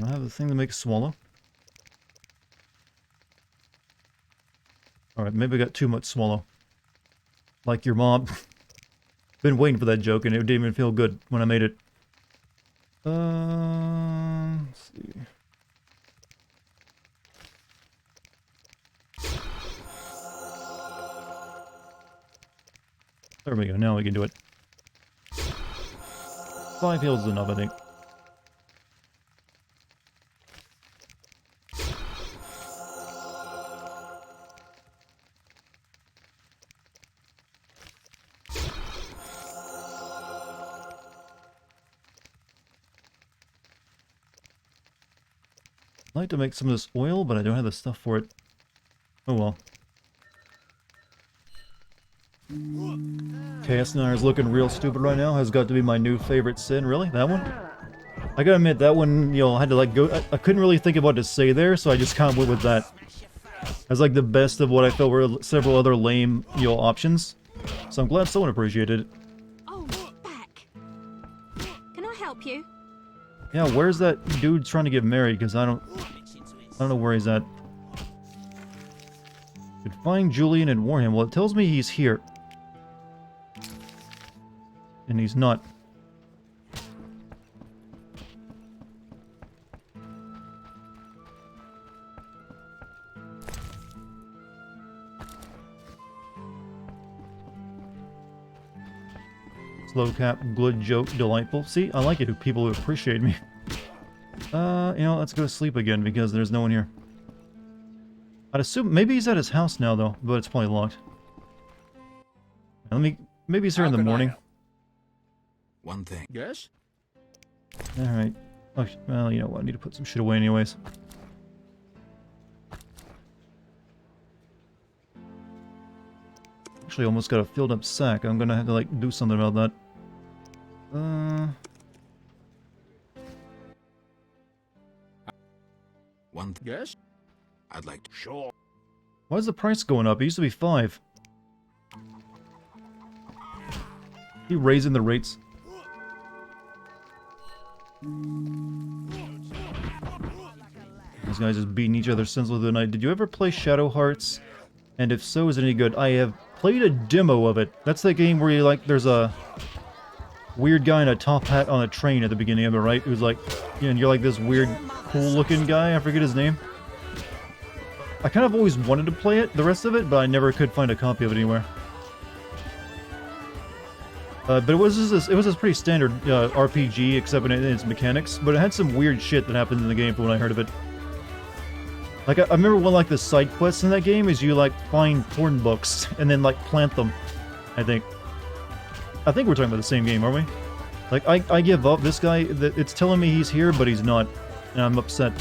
I have the thing to make swallow. Alright, maybe I got too much swallow. Like your mom. Been waiting for that joke and it didn't even feel good when I made it. Let's see. There we go, now we can do it. 5 heals is enough, I think. I'd like to make some of this oil, but I don't have the stuff for it. Oh well. Chaos Nair is looking real stupid right now. Has got to be my new favorite sin. Really? That one? I gotta admit, that one, you know, I had to like go... I couldn't really think of what to say there, so I just kind of went with that. As like the best of what I felt were several other lame, you know, options. So I'm glad someone appreciated it. Oh, back. Can I help you? Yeah, where's that dude trying to get married? Because I don't know where he's at. Could find Julian and warn him. Well, it tells me he's here. And he's not. Slow cap, good joke, delightful. See, I like it when people appreciate me. You know, let's go to sleep again because there's no one here. I'd assume maybe he's at his house now though, but it's probably locked. Maybe he's here in the morning. One thing. Yes? Alright. Oh, well, you know what, I need to put some shit away anyways. Actually, almost got a filled up sack. I'm gonna have to, like, do something about that. Yes? I'd like to... Sure. Why is the price going up? It used to be 5. He raising the rates. These guys just beating each other senseless through the night. Did you ever play Shadow Hearts? And if so, is it any good? I have played a demo of it. That's the game where you, like, there's a weird guy in a top hat on a train at the beginning of it, right? Who's like, you know, and you're like this weird, cool-looking guy. I forget his name. I kind of always wanted to play it, the rest of it, but I never could find a copy of it anywhere. But it was just this pretty standard RPG, except in its mechanics. But it had some weird shit that happened in the game from when I heard of it. Like, I remember one, like, the side quests in that game is you, like, find porn books and then, like, plant them, I think. I think we're talking about the same game, aren't we? Like, I give up. This guy, it's telling me he's here, but he's not. And I'm upset.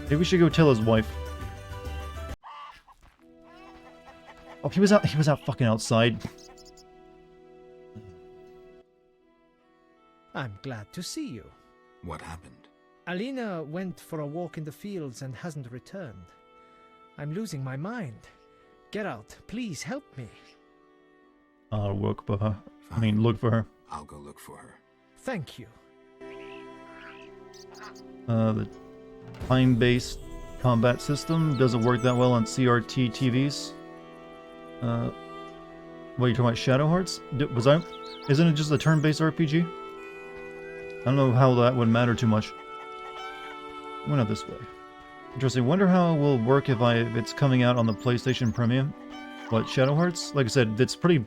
Maybe we should go tell his wife. Oh, he was out fucking outside. I'm glad to see you. What happened? Alina went for a walk in the fields and hasn't returned. I'm losing my mind. Geralt, please help me. I'll look for her. I mean, look for her. I'll go look for her. Thank you. The time-based combat system doesn't work that well on CRT TVs. What, you talking about Shadow Hearts? Isn't it just a turn-based RPG? I don't know how that would matter too much. Went out this way. Interesting. Wonder how it will work if it's coming out on the PlayStation Premium. What, Shadow Hearts? Like I said, it's pretty...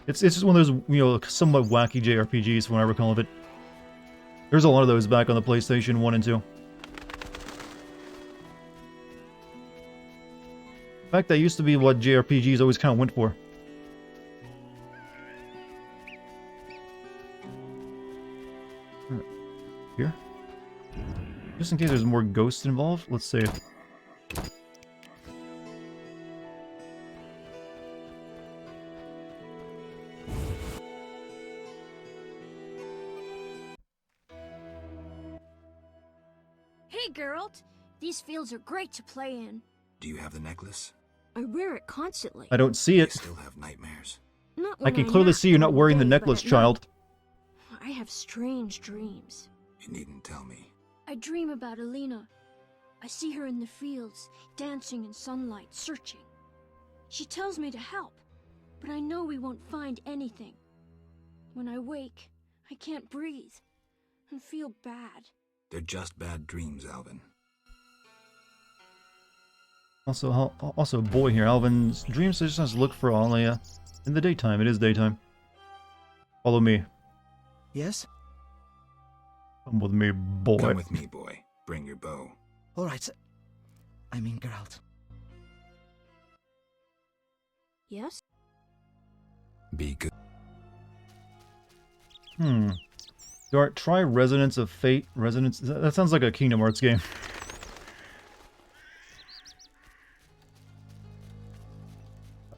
It's just one of those, you know, somewhat wacky JRPGs, from what I recall of it. There's a lot of those back on the PlayStation 1 and 2. In fact, that used to be what JRPGs always kind of went for. Here? Just in case there's more ghosts involved, let's see. Hey, Geralt! These fields are great to play in. Do you have the necklace? I wear it constantly. I don't see it. I still have nightmares. Not I when can clearly nap see you're not during wearing the day, but necklace, at night. child. I have strange dreams. You needn't tell me. I dream about Alina. I see her in the fields, dancing in sunlight, searching. She tells me to help, but I know we won't find anything. When I wake, I can't breathe and feel bad. They're just bad dreams, Alvin. Also, boy here, Alvin's dream suggests look for Alia in the daytime. It is daytime. Follow me. Yes? Come with me, boy. Come with me, boy. Bring your bow. All right, sir. I mean, Geralt. Yes? Be good. Dart, try Resonance of Fate. Resonance... That sounds like a Kingdom Hearts game.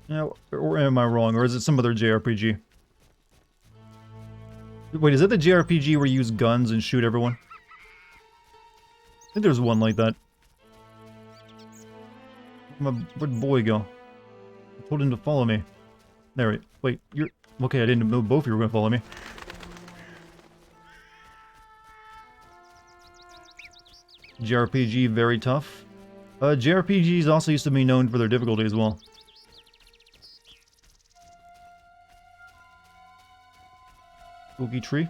Now, or am I wrong? Or is it some other JRPG? Wait, is that the JRPG where you use guns and shoot everyone? I think there's one like that. Where'd boy go? I told him to follow me. There, wait, you're... Okay, I didn't know both of you were going to follow me. JRPG, very tough. JRPGs also used to be known for their difficulty as well. Spooky tree.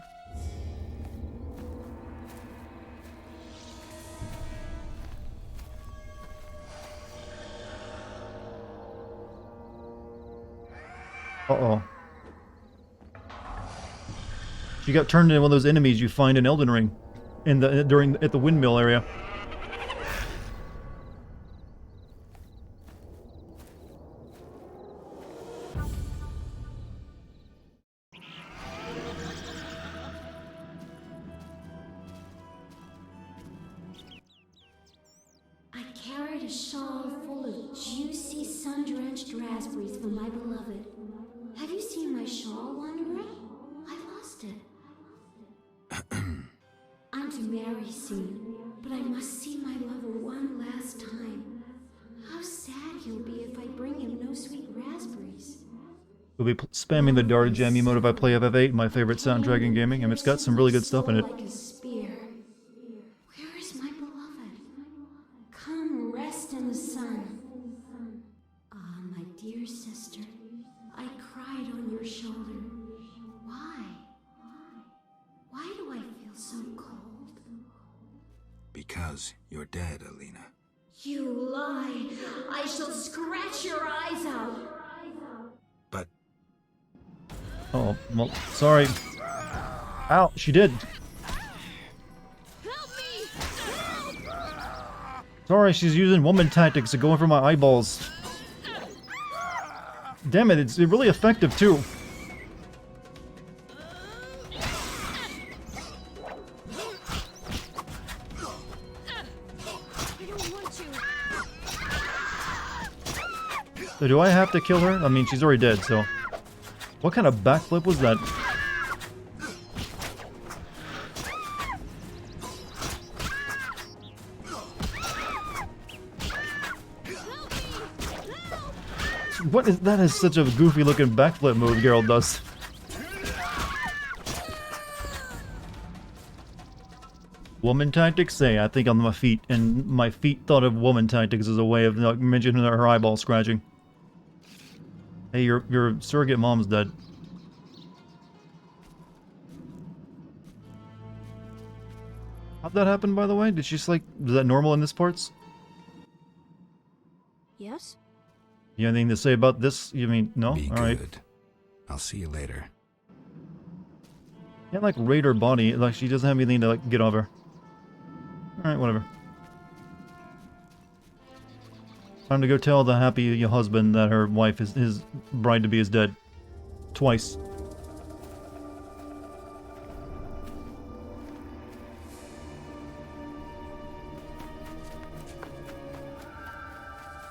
Uh-oh. She got turned into one of those enemies you find in Elden Ring. At the windmill area. I carried a shawl full of juicy, sun-drenched raspberries for my beloved. Have you seen my shawl, Wanderer? I lost it. I'm to marry soon, but I must see my lover one last time. How sad he'll be if I bring him no sweet raspberries. We'll be spamming the Dartigan emote if I play FF8, my favorite soundtrack in gaming, and it's got some really good stuff in it. Like a spear. Where is my beloved? Come rest in the sun. Ah, my dear sister, I cried on your shoulder. Why? Why do I feel so cold? Because you're dead, Alina. You lie! I shall scratch your eyes out! But... Oh, well, sorry. Ow, she did. Help me! Help! Sorry, she's using woman tactics to go in for my eyeballs. Damn it, it's really effective too. So do I have to kill her? I mean, she's already dead, so... What kind of backflip was that? What is that? Is such a goofy looking backflip move Geralt does. Woman tactics? Say, I think on my feet, and my feet thought of woman tactics as a way of mentioning her eyeball scratching. Hey, your surrogate mom's dead. How'd that happen, by the way? Did she like... Is that normal in this parts? Yes? You have anything to say about this? You mean, no? Be Alright. good. I'll see you later. Can't, like, raid her body. Like, she doesn't have anything to, like, get off her. Alright, whatever. Time to go tell the happy husband that her wife is his bride-to-be is dead. Twice.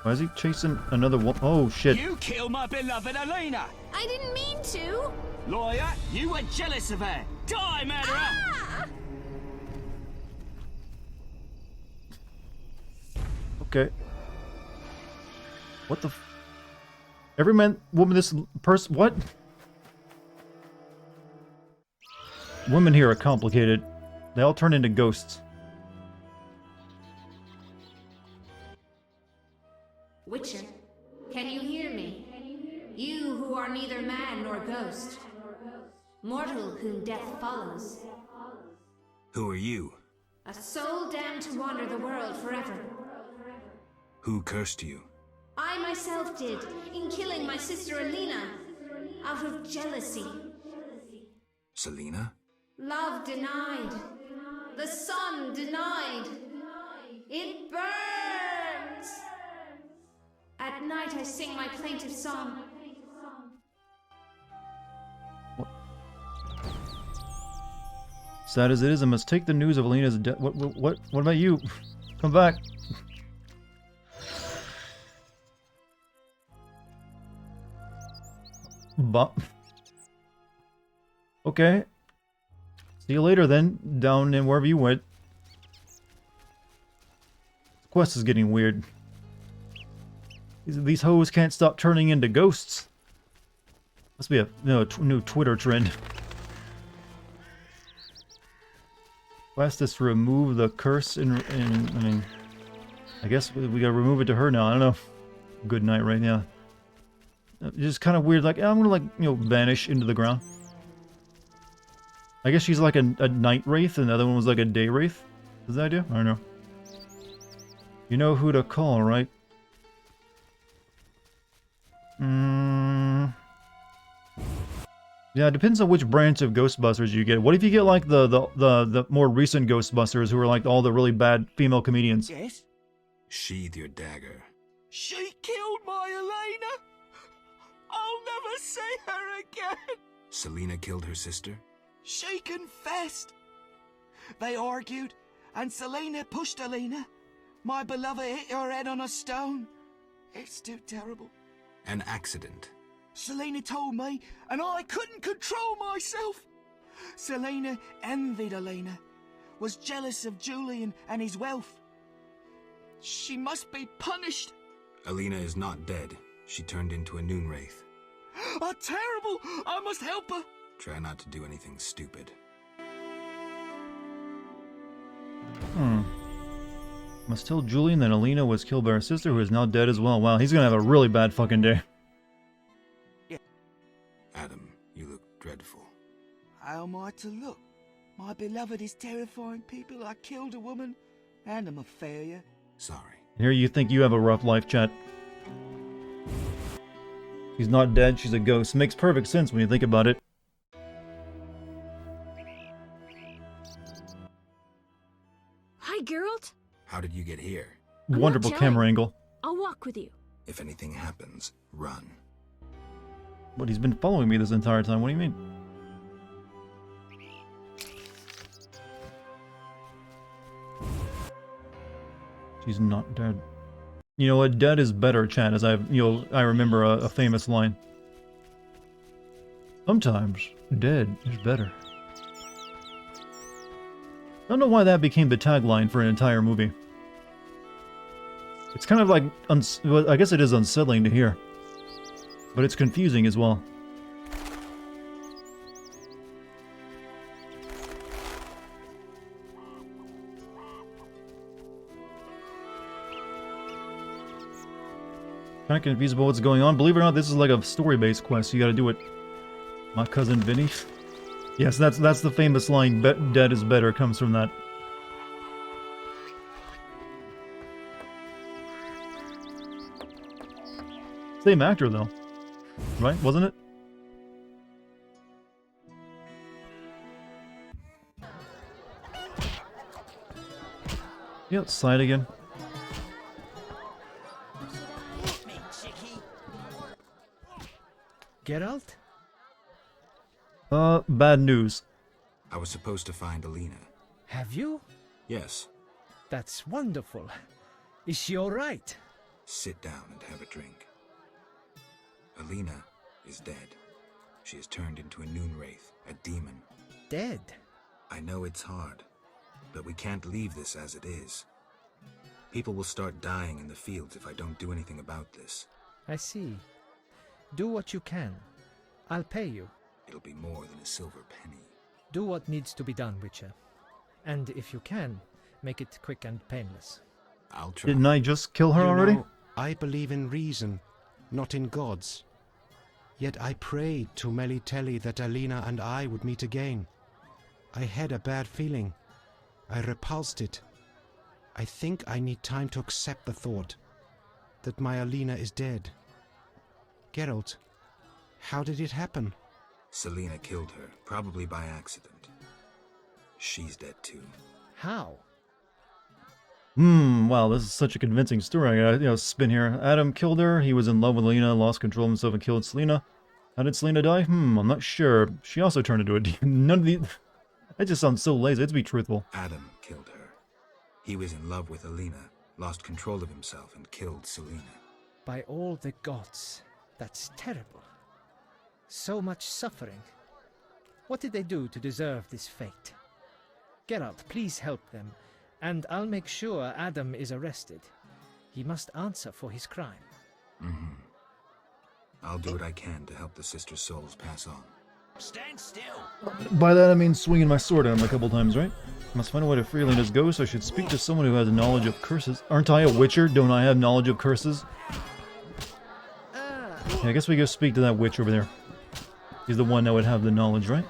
Why is he chasing another one? Oh, shit. You killed my beloved Elena! I didn't mean to! Lawyer, you were jealous of her! Die, murderer! Ah! Okay. What the every man, woman, this person, what? Women here are complicated. They all turn into ghosts. Witcher, can you hear me? You who are neither man nor ghost. Mortal whom death follows. Who are you? A soul damned to wander the world forever. Who cursed you? I myself did, in killing my sister Alina. Out of jealousy. Selena? Love denied. The sun denied. It burns! At night I sing my plaintive song. Sad as it is, I must take the news of Alina's death. What about you? Come back. Okay. See you later then, down in wherever you went. This quest is getting weird. These hoes can't stop turning into ghosts. Must be a new Twitter trend. Quest is to remove the curse I mean, I guess we gotta remove it to her now. I don't know. Good night right now. Just kind of weird, like, I'm gonna, like, vanish into the ground. I guess she's like a night wraith, and the other one was like a day wraith. Is that the idea? I don't know. You know who to call, right? Yeah, it depends on which branch of Ghostbusters you get. What if you get, like, the more recent Ghostbusters, who are, like, all the really bad female comedians? Yes? Sheathe your dagger. She killed my Elena! I'll never see her again! Selena killed her sister? She confessed! They argued, and Selena pushed Elena. My beloved hit her head on a stone. It's too terrible. An accident. Selena told me, and I couldn't control myself. Selena envied Elena, was jealous of Julian and his wealth. She must be punished. Elena is not dead. She turned into a noon wraith. Terrible! I must help her. Try not to do anything stupid. Must tell Julian that Alina was killed by her sister, who is now dead as well. Wow, he's gonna have a really bad fucking day. Adam, you look dreadful. How am I to look? My beloved is terrifying people. I killed a woman, and I'm a failure. Sorry. Here you think you have a rough life, chat. She's not dead, she's a ghost. Makes perfect sense when you think about it. Hi, Geralt. How did you get here? Wonderful camera angle. I'll walk with you. If anything happens, run. But he's been following me this entire time, what do you mean? She's not dead. You know what? Dead is better, chat, as I remember a famous line. Sometimes, dead is better. I don't know why that became the tagline for an entire movie. It's kind of like, well, I guess it is unsettling to hear. But it's confusing as well. Kind of confused about what's going on. Believe it or not, this is like a story-based quest. You gotta do it. My cousin Vinny. Yes, that's the famous line, dead is better, comes from that. Same actor, though. Right? Wasn't it? You outside again? Geralt? Bad news. I was supposed to find Alina. Have you? Yes. That's wonderful. Is she alright? Sit down and have a drink. Alina is dead. She has turned into a noon wraith, a demon. Dead? I know it's hard, but we can't leave this as it is. People will start dying in the fields if I don't do anything about this. I see. Do what you can. I'll pay you. It'll be more than a silver penny. Do what needs to be done, Witcher. And if you can, make it quick and painless. I'll try. Didn't I just kill her already? I believe in reason, not in gods. Yet I prayed to Melitele that Alina and I would meet again. I had a bad feeling. I repulsed it. I think I need time to accept the thought that my Alina is dead. Geralt, how did it happen? Selena killed her, probably by accident. She's dead too. How? Wow, this is such a convincing story. I gotta, spin here. Adam killed her, he was in love with Alina, lost control of himself and killed Selena. How did Selena die? I'm not sure. She also turned into a demon. None of the... That just sounds so lazy, let's be truthful. Adam killed her. He was in love with Alina, lost control of himself and killed Selena. By all the gods, that's terrible. So much suffering. What did they do to deserve this fate? Geralt, please help them, and I'll make sure Adam is arrested. He must answer for his crime. I'll do what I can to help the sister souls pass on. Stand still. By that I mean swinging my sword at him a couple times, right? Must find a way to free Alina's ghost. I should speak to someone who has knowledge of curses. Aren't I a witcher? Don't I have knowledge of curses? Yeah, I guess we go speak to that witch over there. He's the one that would have the knowledge, right?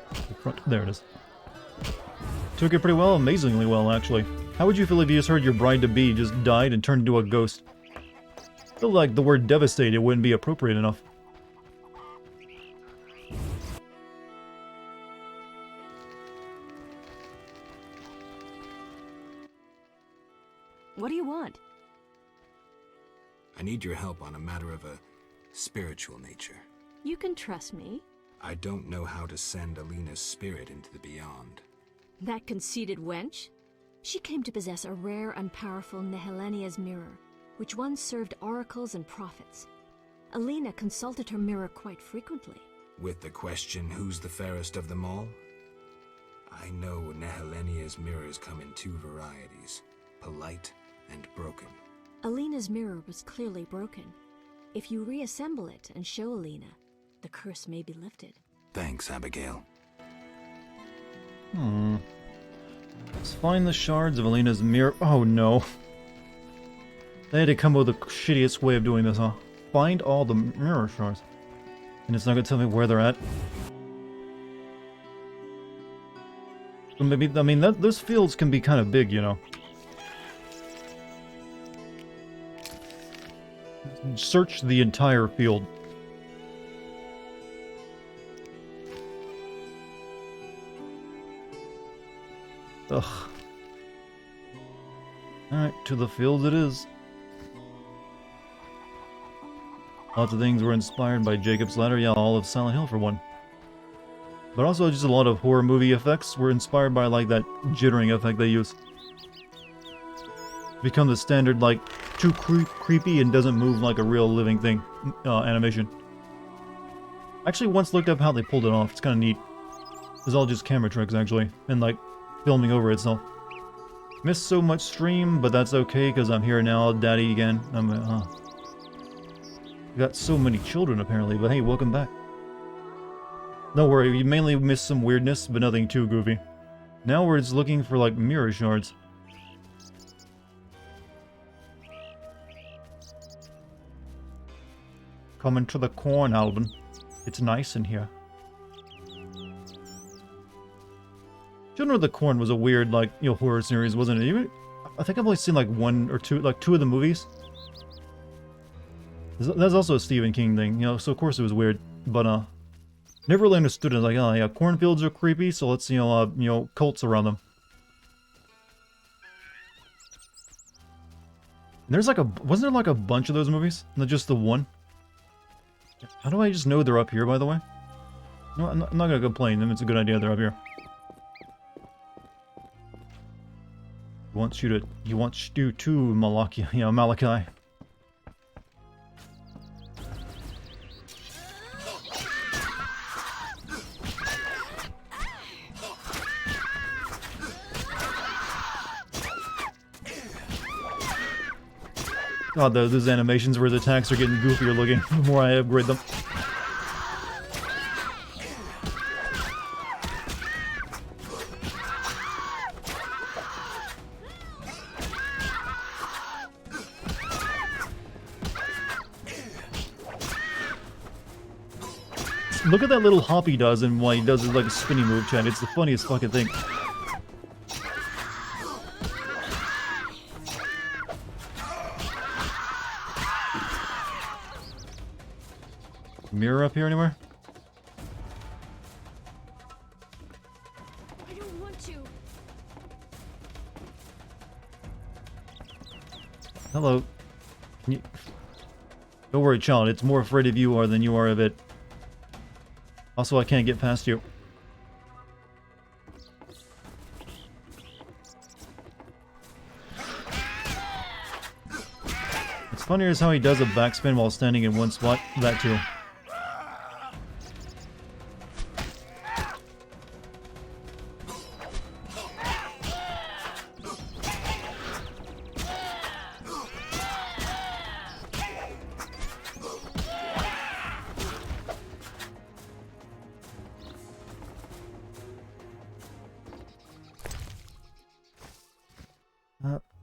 The front. There it is. Took it pretty well, amazingly well, actually. How would you feel if you just heard your bride-to-be just died and turned into a ghost? I feel like the word devastated wouldn't be appropriate enough. What do you want? I need your help on a matter of a spiritual nature. You can trust me. I don't know how to send Alina's spirit into the beyond. That conceited wench? She came to possess a rare and powerful Nehelenia's mirror, which once served oracles and prophets. Alina consulted her mirror quite frequently. With the question, who's the fairest of them all? I know Nehelenia's mirrors come in two varieties, polite and broken. Alina's mirror was clearly broken. If you reassemble it and show Alina, the curse may be lifted. Thanks, Abigail. Let's find the shards of Alina's mirror. Oh no. They had to come up with the shittiest way of doing this, huh? Find all the mirror shards. And it's not gonna tell me where they're at. So maybe, I mean, those fields can be kind of big, you know. Search the entire field. Ugh. Alright, to the field it is. Lots of things were inspired by Jacob's Ladder, yeah, all of Silent Hill for one. But also just a lot of horror movie effects were inspired by like that jittering effect they use. Become the standard, like, too creepy and doesn't move like a real living thing animation. I actually once looked up how they pulled it off, it's kind of neat. It's all just camera tricks actually, and like, filming over itself. Missed so much stream, but that's okay because I'm here now, daddy again. Got so many children apparently, but hey, welcome back. Don't worry, you mainly missed some weirdness, but nothing too goofy. Now we're just looking for like mirror shards. Coming to the corn, Alvin. It's nice in here. Children of the Corn was a weird, like, horror series, wasn't it? Even, I think I've only seen like one or two, like two of the movies. That's also a Stephen King thing, you know, so of course it was weird. But, never really understood it. Like, oh yeah, cornfields are creepy, so let's, you know, cults around them. And there's like wasn't there like a bunch of those movies? Not just the one? How do I just know they're up here, by the way? No, I'm not gonna complain, it's a good idea they're up here. He wants you to Malachi, yeah, Malachi. God, those animations where the attacks are getting goofier looking the more I upgrade them. Look at that little hop he does and why he does it like a spinning move, Chad. It's the funniest fucking thing. Mirror up here anywhere? I don't want to. Hello. Don't worry, child. It's more afraid of you than you are of it. Also, I can't get past you. What's funnier is how he does a backspin while standing in one spot. That too.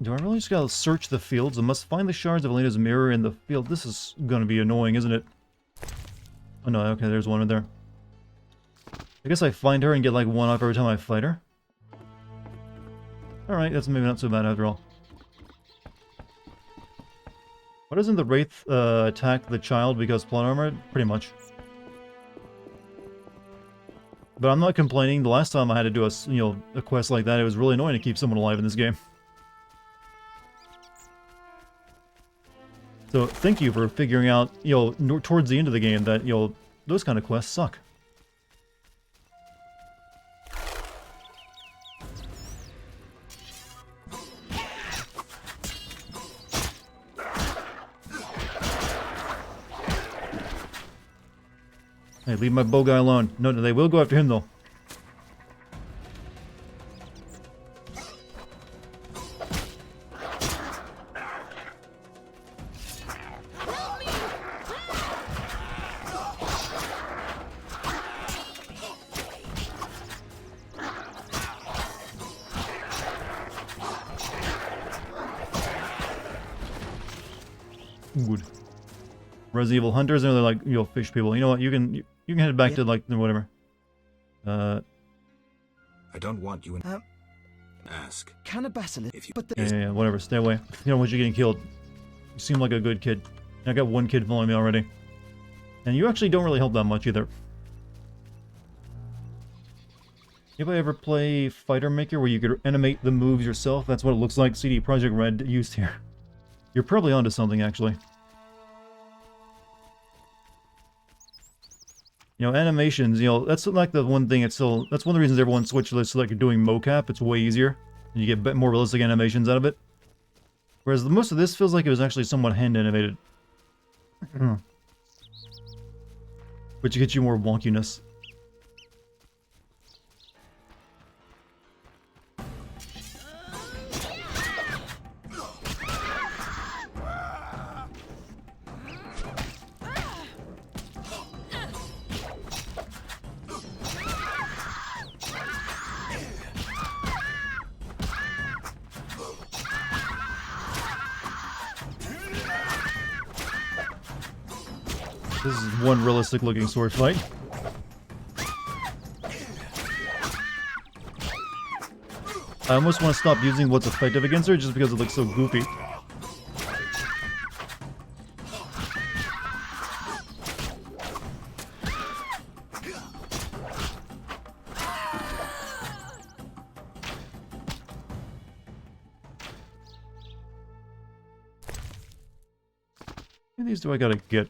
Do I really just gotta search the fields? I must find the shards of Elena's mirror in the field. This is gonna be annoying, isn't it? Oh no, okay, there's one in there. I guess I find her and get like one up every time I fight her. Alright, that's maybe not so bad after all. Why doesn't the Wraith attack the child because plot armor? Pretty much. But I'm not complaining. The last time I had to do a quest like that, it was really annoying to keep someone alive in this game. So thank you for figuring out, towards the end of the game that, those kind of quests suck. Hey, leave my bow guy alone. No, they will go after him though. Good. Resident Evil hunters, and they're like, fish people. You know what? You can head back to like whatever. I don't want you to ask. Can a basilisk? If you yeah, whatever. Stay away. You don't want you getting killed. You seem like a good kid. I got one kid following me already, and you actually don't really help that much either. If I ever play Fighter Maker where you could animate the moves yourself, that's what it looks like CD Projekt Red used here. You're probably onto something, actually. Animations, that's like the one thing that's one of the reasons everyone switched to like doing mocap. It's way easier, and you get more realistic animations out of it. Whereas most of this feels like it was actually somewhat hand-animated. Which gets you more wonkiness. This is one realistic looking sword fight. I almost want to stop using what's effective against her just because it looks so goofy. How many of these do I gotta get?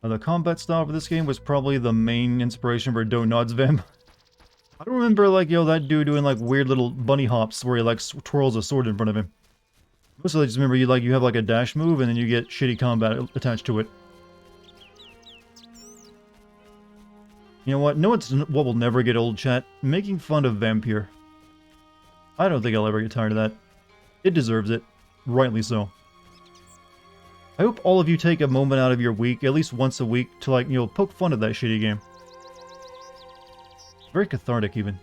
The combat style for this game was probably the main inspiration for Do Nod's Vamp. I don't remember, like, yo, that dude doing, like, weird little bunny hops where he, like, twirls a sword in front of him. Mostly I just remember you have, like, a dash move and then you get shitty combat attached to it. You know what? No, it's what will never get old, chat. Making fun of Vampire. I don't think I'll ever get tired of that. It deserves it. Rightly so. I hope all of you take a moment out of your week, at least once a week, to, like, you know, poke fun at that shitty game. Very cathartic, even.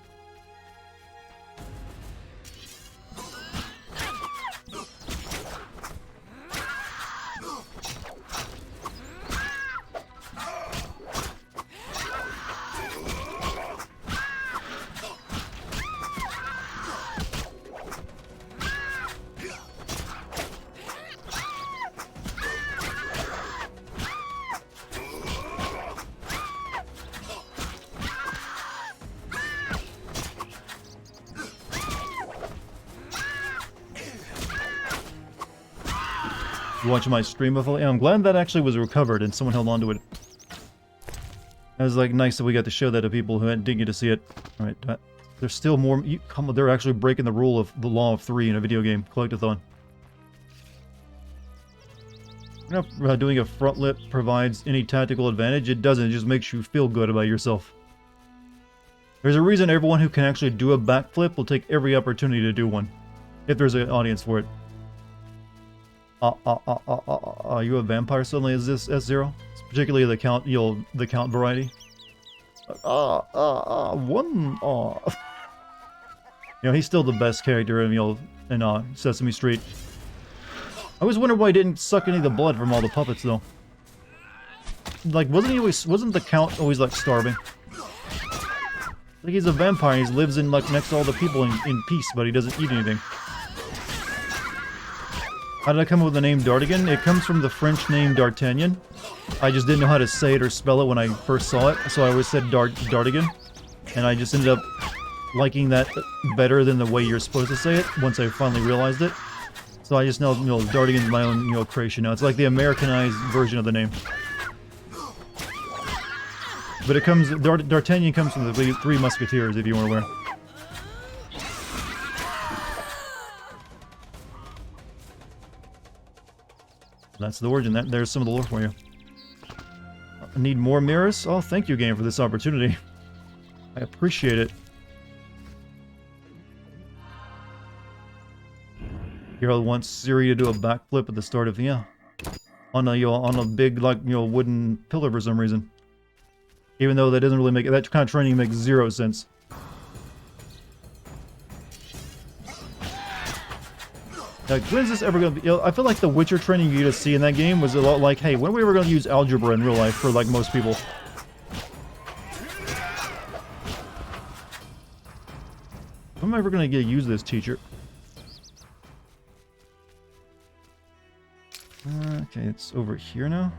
You watching my stream of it? Yeah, I'm glad that actually was recovered and someone held on to it. It was like nice that we got to show that to people who didn't get to see it. Alright, there's still more. They're actually breaking the rule of the law of 3 in a video game. Collectathon. You know, doing a front lip provides any tactical advantage. It doesn't. It just makes you feel good about yourself. There's a reason everyone who can actually do a backflip will take every opportunity to do one. If there's an audience for it. Are you a vampire suddenly? Is this S0? It's particularly the count, the count variety. One. You know, he's still the best character in Sesame Street. I always wondered why he didn't suck any of the blood from all the puppets, though. Like, wasn't the count always like starving? Like, he's a vampire. He lives in like next to all the people in peace, but he doesn't eat anything. How did I come up with the name Dartigan? It comes from the French name D'Artagnan. I just didn't know how to say it or spell it when I first saw it, so I always said Dartigan. And I just ended up liking that better than the way you're supposed to say it once I finally realized it. So I just know, Dartigan's my own, creation now. It's like the Americanized version of the name. But it comes, D'Artagnan comes from the Three Musketeers, if you weren't aware. That's the origin. There's some of the lore for you. I need more mirrors? Oh, thank you, game, for this opportunity. I appreciate it. Hero wants Siri to do a backflip at the start of the on a big wooden pillar for some reason. Even though that doesn't really make that kind of training makes zero sense. Like, when is this ever going to be? I feel like the Witcher training you get to see in that game was a lot like, hey, when are we ever going to use algebra in real life for, like, most people? When am I ever going to get to use this, teacher? Okay, it's over here now.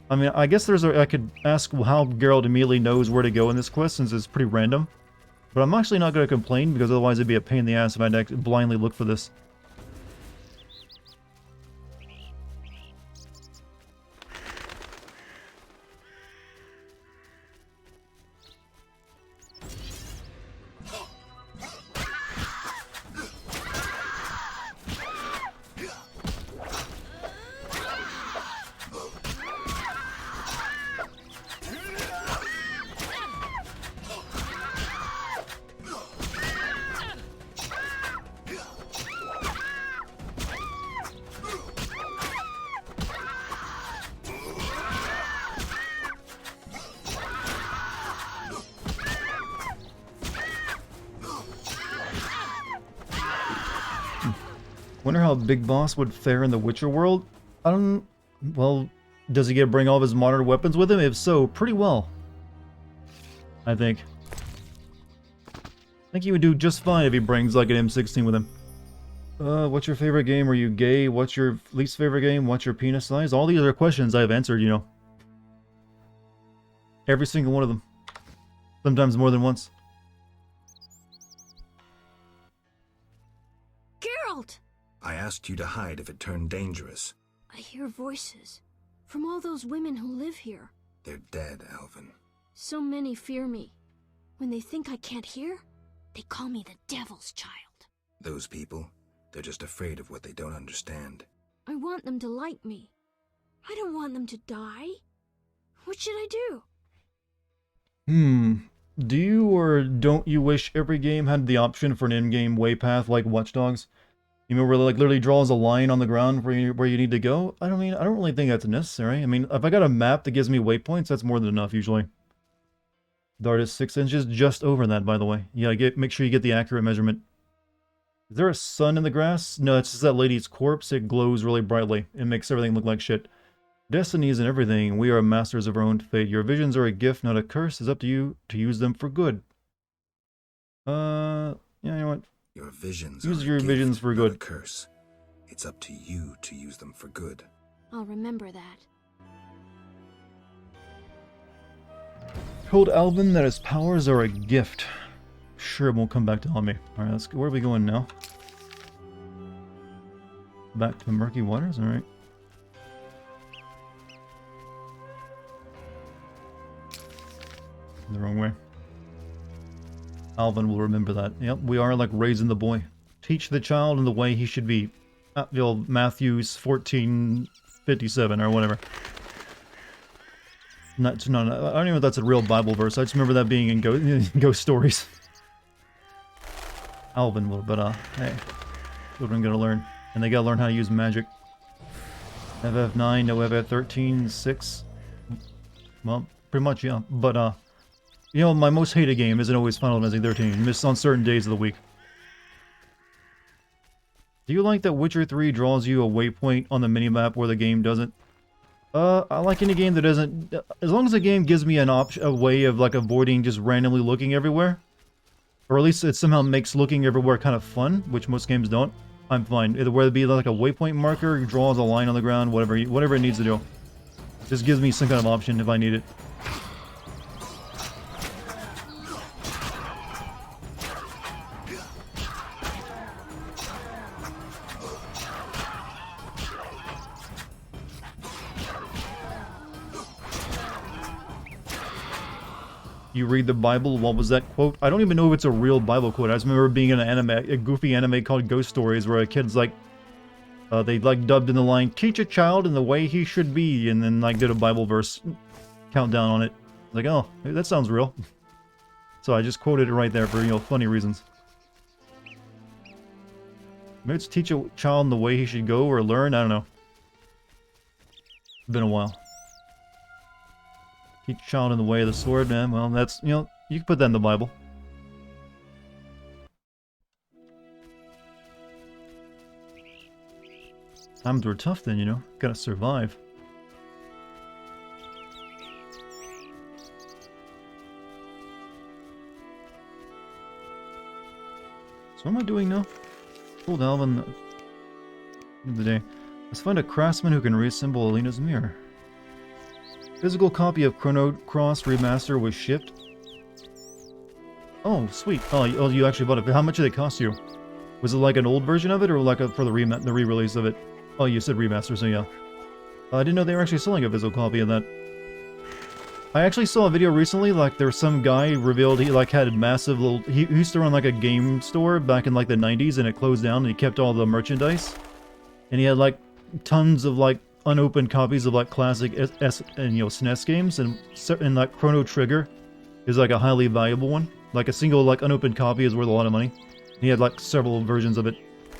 I mean, I guess I could ask how Geralt immediately knows where to go in this quest, since it's pretty random. But I'm actually not going to complain, because otherwise it'd be a pain in the ass if I'd blindly look for this. Wonder how Big Boss would fare in the Witcher world? Well, does he get to bring all of his modern weapons with him? If so, pretty well. I think. think he would do just fine if he brings like an M16 with him. What's your favorite game? Are you gay? What's your least favorite game? What's your penis size? All these are questions I've answered, you know. Every single one of them. Sometimes more than once. Geralt! I asked you to hide if it turned dangerous. I hear voices from all those women who live here. They're dead, Alvin. So many fear me. When they think I can't hear, they call me the Devil's Child. Those people, they're just afraid of what they don't understand. I want them to like me. I don't want them to die. What should I do? Do you or don't you wish every game had the option for an in-game waypath like Watch Dogs? You mean where it like literally draws a line on the ground where you need to go? I don't really think that's necessary. I mean, if I got a map that gives me waypoints, that's more than enough usually. Dart is 6 inches, just over that, by the way. Yeah, make sure you get the accurate measurement. Is there a sun in the grass? No, it's just that lady's corpse. It glows really brightly. It makes everything look like shit. Destiny isn't everything. We are masters of our own fate. Your visions are a gift, not a curse. It's up to you to use them for good. Yeah, you know what? Your visions use are your a gift, visions for good. not a curse. It's up to you to use them for good. I'll remember that. Told Alvin that his powers are a gift. Sure, it won't come back to haunt me. Alright, let's go. Where are we going now? Back to murky waters? Alright. The wrong way. Alvin will remember that. Yep, we are like raising the boy. Teach the child in the way he should be. Matthews 14:57 or whatever. I don't even know if that's a real Bible verse. I just remember that being in ghost stories. Alvin will, but hey, children gotta learn, and they gotta learn how to use magic. FF9, no FF13, 6. Well, pretty much, yeah. But you know, my most hated game isn't always Final Fantasy 13. Missed on certain days of the week. Do you like that Witcher 3 draws you a waypoint on the minimap where the game doesn't? I like any game that doesn't... As long as the game gives me a way of, like, avoiding just randomly looking everywhere. Or at least it somehow makes looking everywhere kind of fun, which most games don't. I'm fine. Either whether it be like a waypoint marker, draws a line on the ground, whatever it needs to do. Just gives me some kind of option if I need it. You read the Bible? What was that quote? I don't even know if it's a real Bible quote. I just remember being in an anime, a goofy anime called Ghost Stories, where a kid's like, they like dubbed in the line, "Teach a child in the way he should be," and then like did a Bible verse countdown on it. Like, oh, that sounds real. So I just quoted it right there for, you know, funny reasons. Maybe it's teach a child in the way he should go or learn. I don't know. It's been a while. Teach a child in the way of the sword, man. Well, that's, you know, you can put that in the Bible. Times were tough then, you know. Gotta survive. So what am I doing now? Told Alvin the end of the day. Let's find a craftsman who can reassemble Alina's mirror. Physical copy of Chrono Cross Remaster was shipped. Oh, sweet. Oh, you actually bought it. How much did it cost you? Was it like an old version of it, or like for the re-release of it? Oh, you said remaster, so yeah. I didn't know they were actually selling a physical copy of that. I actually saw a video recently, like there was some guy revealed he like had a massive little... He used to run like a game store back in like the 90s, and it closed down, and he kept all the merchandise. And he had like tons of like unopened copies of like classic SNES games, and like Chrono Trigger is like a highly valuable one. Like a single like unopened copy is worth a lot of money. He had like several versions of it,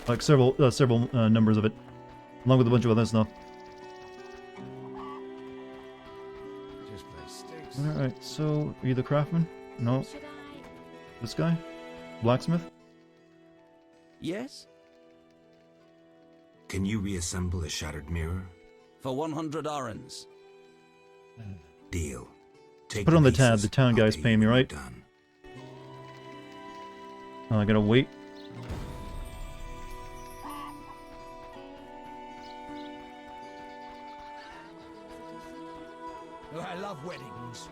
like several numbers of it, along with a bunch of other stuff. Alright, so are you the craftsman? No. This guy? Blacksmith? Yes? Can you reassemble a shattered mirror? For 100 orens. Deal. Take Put it on the pieces. tab, the town guy's paying me, right? Oh, I gotta wait. I love weddings.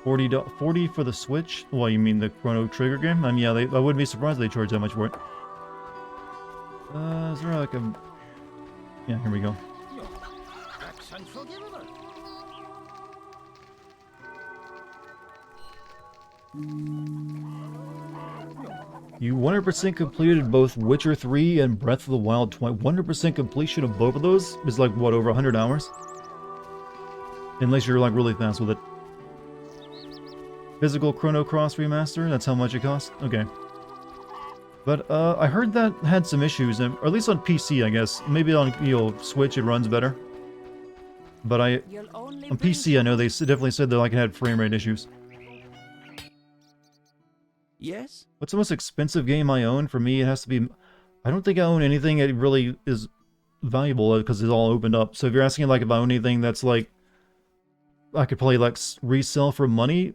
40 for the Switch? Well, you mean the Chrono Trigger game? I mean, yeah, I wouldn't be surprised they charge that much for it. Is there like a... Yeah, here we go. You 100% completed both Witcher 3 and Breath of the Wild 100% completion of both of those is like, what, over 100 hours? Unless you're like really fast with it. Physical Chrono Cross remaster, that's how much it costs? Okay. But I heard that had some issues, or at least on PC, I guess. Maybe on Switch it runs better. But on PC I know they definitely said that like it had frame rate issues. Yes? What's the most expensive game I own? For me, it has to be... I don't think I own anything that really is valuable because it's all opened up. So if you're asking like if I own anything that's like... I could probably like resell for money...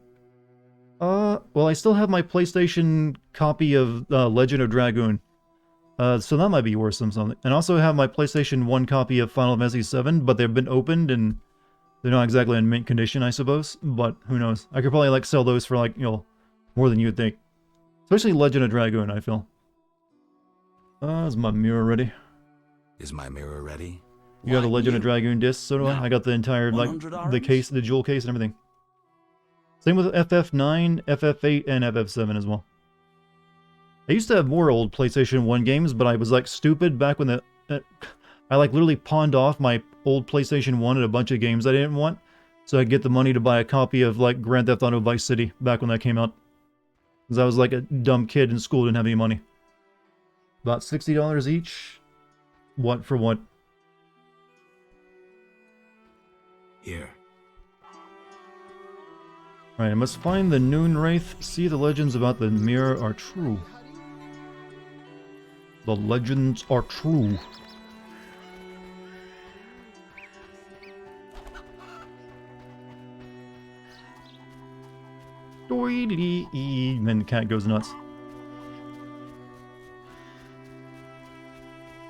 well, I still have my PlayStation copy of Legend of Dragoon. So that might be worth something. And also have my PlayStation 1 copy of Final Fantasy VII, but they've been opened and they're not exactly in mint condition, I suppose. But who knows? I could probably like sell those for like, more than you'd think. Especially Legend of Dragoon, I feel. Is my mirror ready? Is my mirror ready? You got the Legend of Dragoon disc, so do I. I got the entire, like, the case, the jewel case and everything. Same with FF9, FF8, and FF7 as well. I used to have more old PlayStation 1 games, but I was, like, stupid back when I, like, literally pawned off my old PlayStation 1 and a bunch of games I didn't want, so I'd get the money to buy a copy of, like, Grand Theft Auto Vice City back when that came out. Because I was, like, a dumb kid in school, didn't have any money. About $60 each? What for what? Here. Alright, I must find the Noon Wraith. See the legends about the mirror are true. The legends are true. And then the cat goes nuts.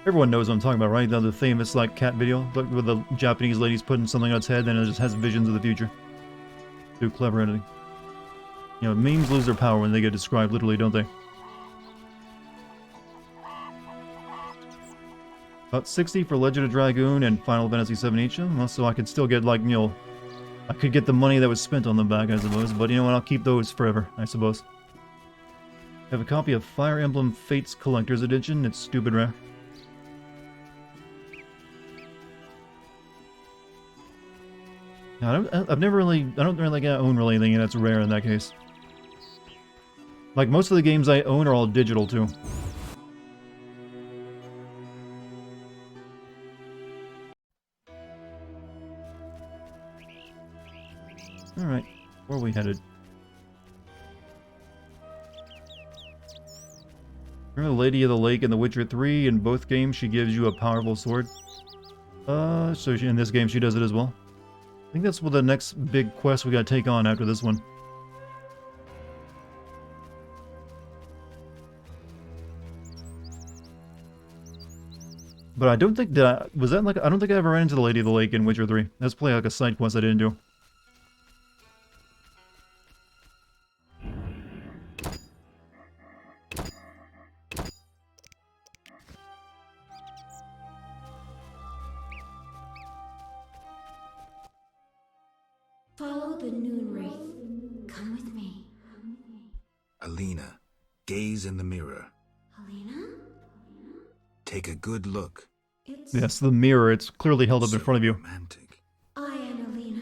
Everyone knows what I'm talking about, right? The famous, like, cat video with the Japanese ladies putting something on its head and it just has visions of the future. Too clever editing. Memes lose their power when they get described literally, don't they? About 60 for Legend of Dragoon and Final Fantasy VII each. So I could still get, like, I could get the money that was spent on them back, I suppose. But you know what? I'll keep those forever, I suppose. I have a copy of Fire Emblem Fates Collector's Edition. It's stupid rare. I don't really own really anything that's rare in that case. Like, most of the games I own are all digital, too. Alright, where are we headed? Remember the Lady of the Lake in The Witcher 3? In both games, she gives you a powerful sword. So in this game, she does it as well. I think that's what the next big quest we gotta take on after this one. But I don't think that... Was that like... I don't think I ever ran into the Lady of the Lake in Witcher 3. That's probably like a side quest I didn't do. Follow the Noon Wraith. Come with me. Alina, gaze in the mirror. Alina? Take a good look. Yes, the mirror. It's clearly held up in front of you. Romantic. I am Alina.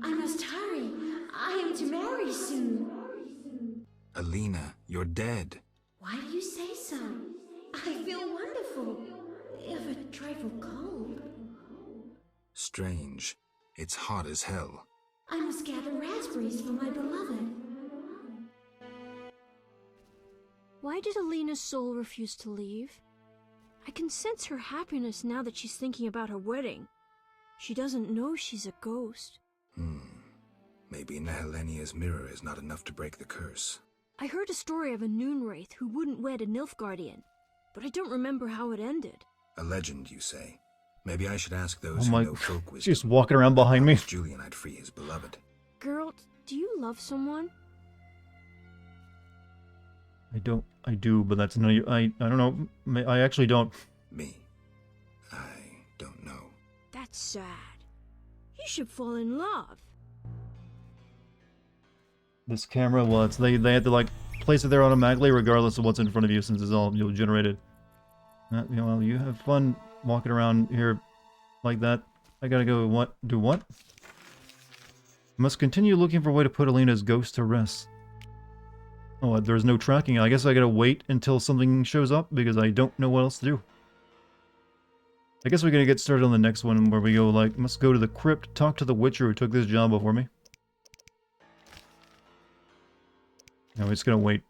I must hurry. I am to marry soon. Alina, you're dead. Why do you say so? I feel wonderful, if a trifle cold. Strange. It's hot as hell. I must gather raspberries for my beloved. Why did Alina's soul refuse to leave? I can sense her happiness now that she's thinking about her wedding. She doesn't know she's a ghost. Maybe Nehelenia's mirror is not enough to break the curse. I heard a story of a Noonwraith who wouldn't wed a Nilfgaardian, but I don't remember how it ended. A legend, you say? Maybe I should ask those Oh who my... know folk wisdom. She's walking around behind me. Julian I'd free his beloved. Geralt, do you love someone? I do, but that's none of you. I don't know. I actually don't. Me? I don't know. That's sad. You should fall in love. This camera, well, it's they had to like place it there automatically regardless of what's in front of you since it's all generated. Well, you have fun walking around here like that. I gotta go do what? Must continue looking for a way to put Alina's ghost to rest. Oh, there's no tracking. I guess I gotta wait until something shows up because I don't know what else to do. I guess we're gonna get started on the next one where we go like, must go to the crypt, talk to the Witcher who took this job before me. No, we're just gonna wait.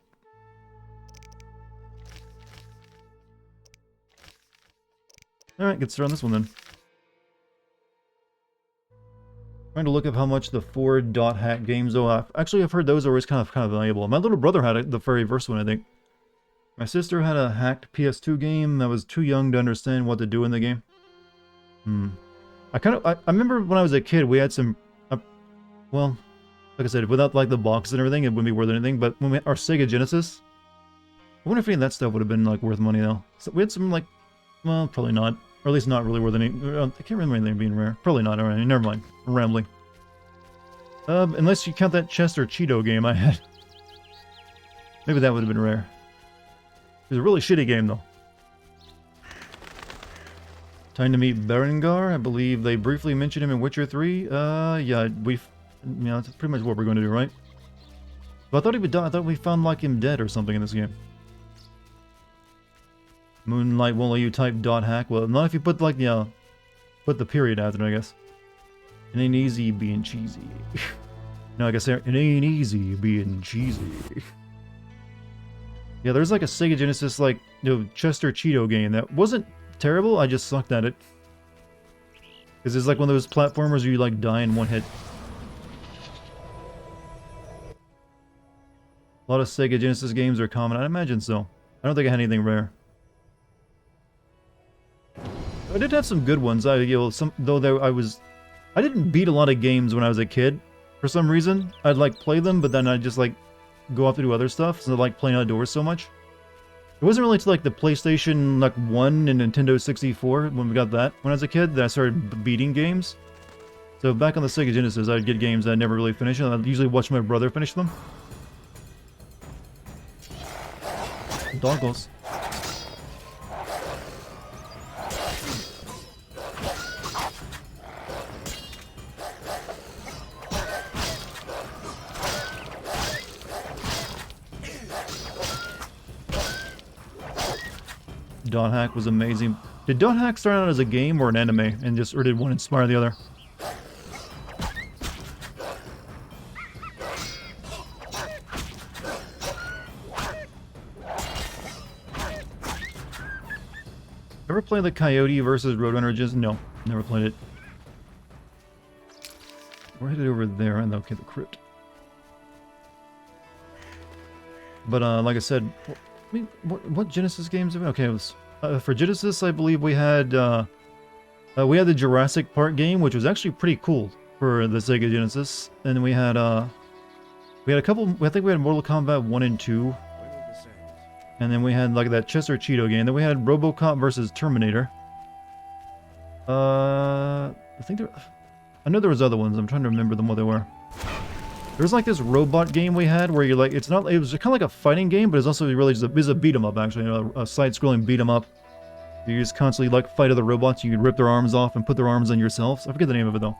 Alright, get started on this one then. Trying to look up how much the 4 dot hack games though. Actually, I've heard those are always kind of valuable. My little brother had it, the very first one, I think. My sister had a hacked PS2 game. I was too young to understand what to do in the game. I remember when I was a kid, we had some, well, like I said, without like the box and everything, it wouldn't be worth anything. But when we had our Sega Genesis, I wonder if any of that stuff would have been like worth money though. So we had some like, well, probably not. Or at least not really worth any. I can't remember anything being rare. Probably not. Alright, never mind. I'm rambling. Unless you count that Chester Cheeto game I had. Maybe that would have been rare. It was a really shitty game though. Time to meet Berengar. I believe they briefly mentioned him in Witcher 3. Yeah, that's pretty much what we're going to do, right? But I thought he would die. I thought we found like him dead or something in this game. Moonlight won't let you type dot hack. Well, not if you put like, put the period after it, I guess. It ain't easy being cheesy. No, I guess it ain't easy being cheesy. Yeah, there's like a Sega Genesis, like, Chester Cheeto game that wasn't terrible, I just sucked at it. Because it's like one of those platformers where you like die in one hit. A lot of Sega Genesis games are common, I imagine so. I don't think I had anything rare. I did have some good ones. I didn't beat a lot of games when I was a kid. For some reason, I'd like play them, but then I'd just like go off to do other stuff. So I like playing outdoors so much. It wasn't really to like the PlayStation like 1 and Nintendo 64 when we got that when I was a kid that I started beating games. So back on the Sega Genesis, I'd get games that I never really finished, and I'd usually watch my brother finish them. Doggles. Dot Hack was amazing. Did Dot Hack start out as a game or an anime, and or did one inspire the other? Ever play the Coyote versus Roadrunner? Just no, never played it. We're headed over there, and okay, the crypt. But like I said, what Genesis games? Okay, it was for Genesis. I believe we had the Jurassic Park game, which was actually pretty cool for the Sega Genesis. And then we had a couple. I think we had Mortal Kombat 1 and 2. And then we had like that Chester Cheeto game. Then we had RoboCop versus Terminator. I know there was other ones. I'm trying to remember them what they were. There was like this robot game we had where you're like, it was kind of like a fighting game, but it's also really just a beat 'em up actually, a side-scrolling beat 'em up. You just constantly like fight other robots. You could rip their arms off and put their arms on yourselves. I forget the name of it though.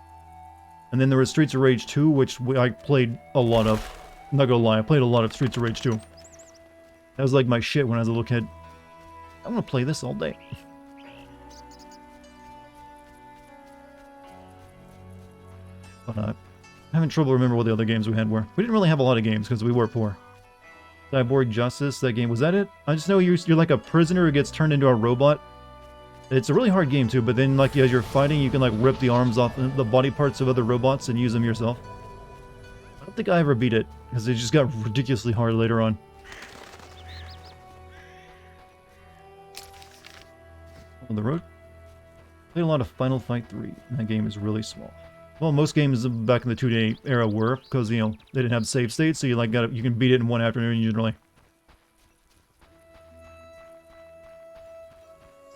And then there was Streets of Rage 2, which I played a lot of. I'm not gonna lie, I played a lot of Streets of Rage 2. That was like my shit when I was a little kid. I'm gonna play this all day. But I'm having trouble remembering what the other games we had were. We didn't really have a lot of games because we were poor. Cyborg Justice, that game, was that it? I just know you're like a prisoner who gets turned into a robot. It's a really hard game too, but then like as you're fighting, you can like rip the arms off the body parts of other robots and use them yourself. don't think I ever beat it, because it just got ridiculously hard later on. On the road. Played a lot of Final Fight 3. That game is really small. Well, most games back in the 2-day era were, because, you know, they didn't have save states, so you like you can beat it in one afternoon usually.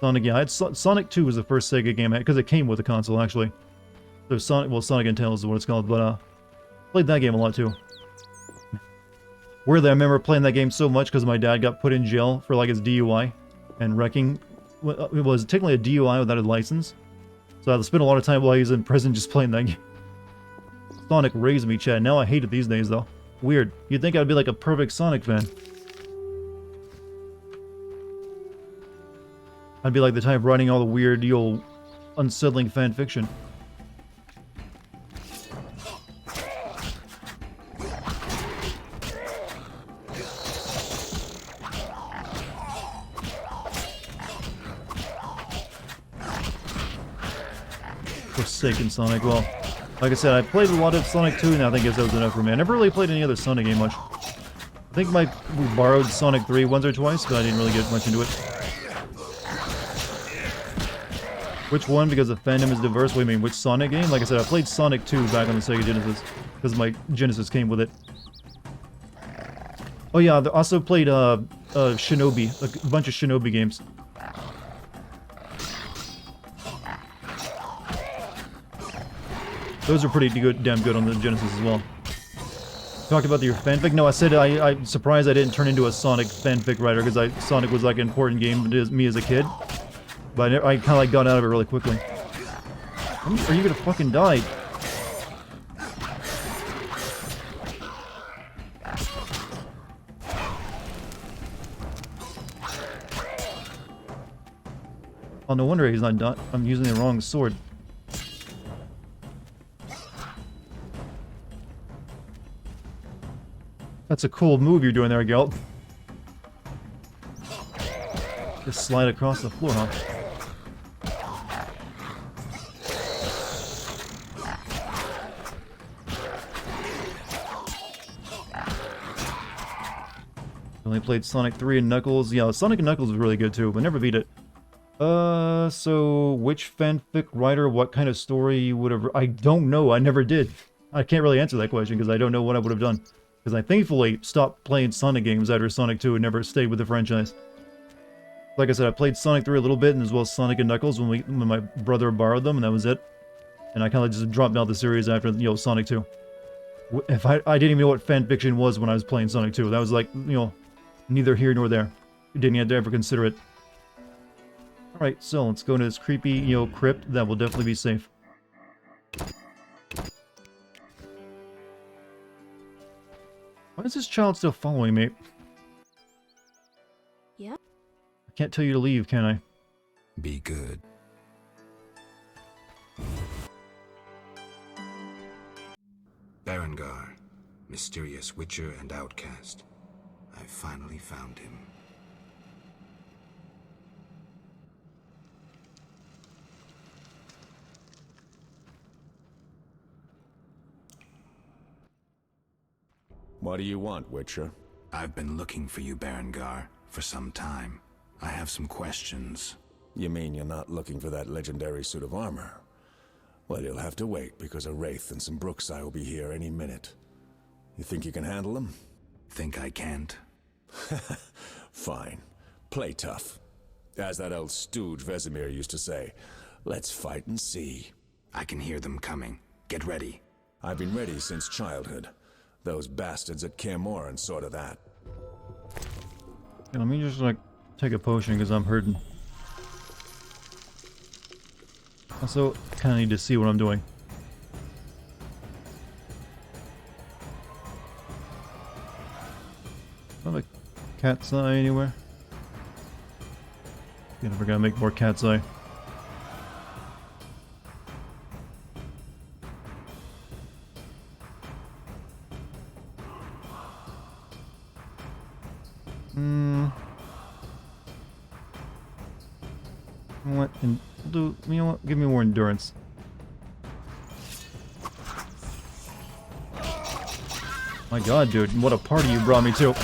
Sonic, yeah, Sonic 2 was the first Sega game, because it came with the console, actually. So Sonic and Tails is what it's called, but, played that game a lot, too. Weirdly, I remember playing that game so much because my dad got put in jail for, like, his DUI and wrecking. It was technically a DUI without a license. So I spent a lot of time while he was in prison just playing that game. Sonic raised me, Chad. Now I hate it these days, though. Weird. You'd think I'd be like a perfect Sonic fan. I'd be like the type writing all the weird, old, unsettling fan fiction. Forsaken Sonic. Well, like I said, I played a lot of Sonic 2, and I think that was enough for me. I never really played any other Sonic game much. I think we borrowed Sonic 3 once or twice, but I didn't really get much into it. Which one? Because the fandom is diverse. What do you mean, which Sonic game? Like I said, I played Sonic 2 back on the Sega Genesis, because my Genesis came with it. Oh yeah, I also played Shinobi, a bunch of Shinobi games. Those are pretty good, damn good on the Genesis as well. Talked about your fanfic? No, I said I'm surprised I didn't turn into a Sonic fanfic writer, because Sonic was like an important game to me as a kid. But I kind of like got out of it really quickly. Are you gonna fucking die? Oh, no wonder he's not done. I'm using the wrong sword. That's a cool move you're doing there, Gelt. Just slide across the floor, huh? Only played Sonic 3 and Knuckles. Yeah, Sonic and Knuckles was really good too, but never beat it. So which fanfic writer, what kind of story you would have... I don't know, I never did. I can't really answer that question because I don't know what I would have done. Because I thankfully stopped playing Sonic games after Sonic 2 and never stayed with the franchise. Like I said, I played Sonic 3 a little bit, and as well as Sonic and Knuckles when my brother borrowed them, and that was it. And I kind of just dropped out the series after, you know, Sonic 2. If I didn't even know what fanfiction was when I was playing Sonic 2. That was like, you know, neither here nor there. Didn't have to ever consider it. Alright, so let's go into this creepy, you know, crypt. That will definitely be safe. Why is this child still following me? Yep. I can't tell you to leave, can I? Be good. Berengar, mysterious witcher and outcast. I finally found him. What do you want, Witcher? I've been looking for you, Berengar, for some time. I have some questions. You mean you're not looking for that legendary suit of armor? Well, you'll have to wait, because a Wraith and some Brookside will be here any minute. You think you can handle them? Think I can't? Fine. Play tough. As that old stooge Vesemir used to say, let's fight and see. I can hear them coming. Get ready. I've been ready since childhood. Those bastards at Kaer Morhen saw to that. Yeah, let me just, like, take a potion, because I'm hurting. Also, kind of need to see what I'm doing. Do I have a cat's eye anywhere? Yeah, we're gonna make more cat's eye. What? And do you know what? Give me more endurance. My god, dude, what a party you brought me to.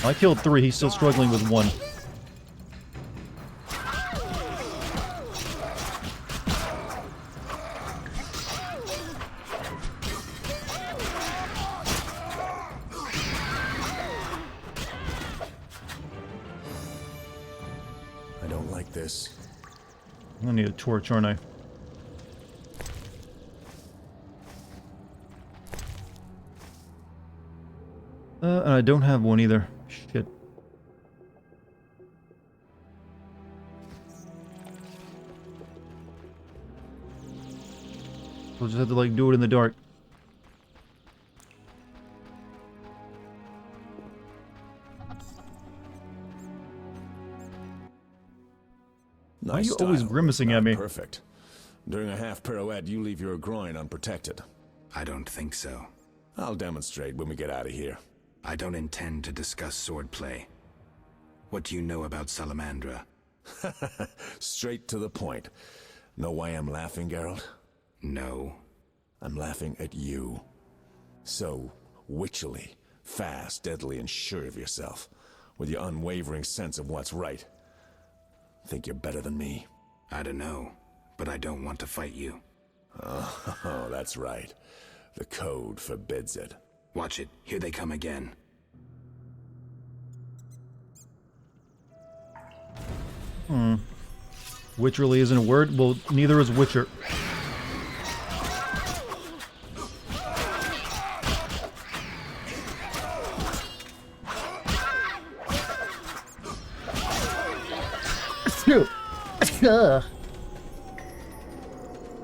I killed 3, he's still struggling with 1. I don't like this. I'm gonna need a torch, aren't I? And I don't have one either. Shit. We'll just have to, like, do it in the dark. Why are you always grimacing at me? Perfect. During a half pirouette, you leave your groin unprotected. I don't think so. I'll demonstrate when we get out of here. I don't intend to discuss swordplay. What do you know about Salamandra? Straight to the point. Know why I'm laughing, Geralt? No. I'm laughing at you. So witchily, fast, deadly, and sure of yourself, with your unwavering sense of what's right. Think you're better than me? I don't know, but I don't want to fight you. Oh, that's right. The code forbids it. Watch it. Here they come again. Witcherly isn't a word? Well, neither is Witcher.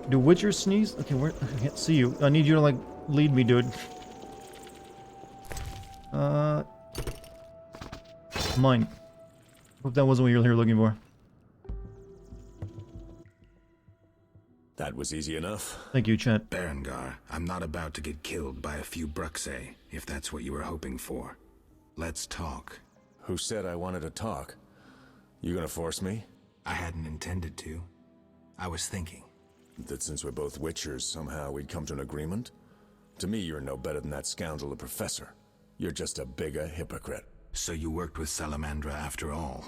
Do Witchers sneeze? Okay, where? I can't see you. I need you to, like, lead me, dude. Mine. Hope that wasn't what you were here looking for. That was easy enough. Thank you, Chet. Berengar, I'm not about to get killed by a few Bruxae, if that's what you were hoping for. Let's talk. Who said I wanted to talk? You gonna force me? I hadn't intended to. I was thinking. That since we're both Witchers, somehow we'd come to an agreement? To me, you're no better than that scoundrel the professor. You're just a bigger hypocrite. So you worked with Salamandra after all?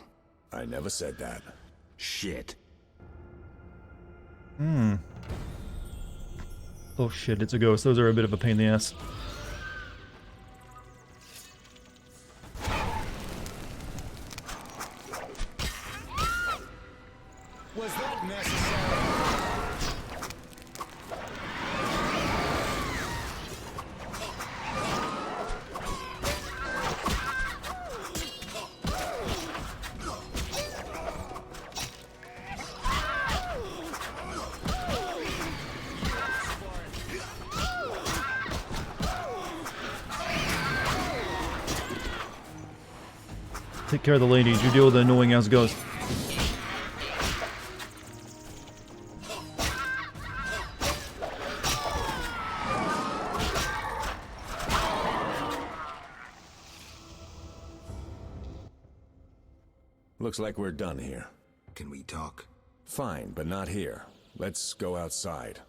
I never said that. Shit. Oh shit, it's a ghost. Those are a bit of a pain in the ass. Was that necessary? Take care of the ladies. You deal with the annoying ass ghost. Looks like we're done here. Can we talk? Fine, but not here. Let's go outside.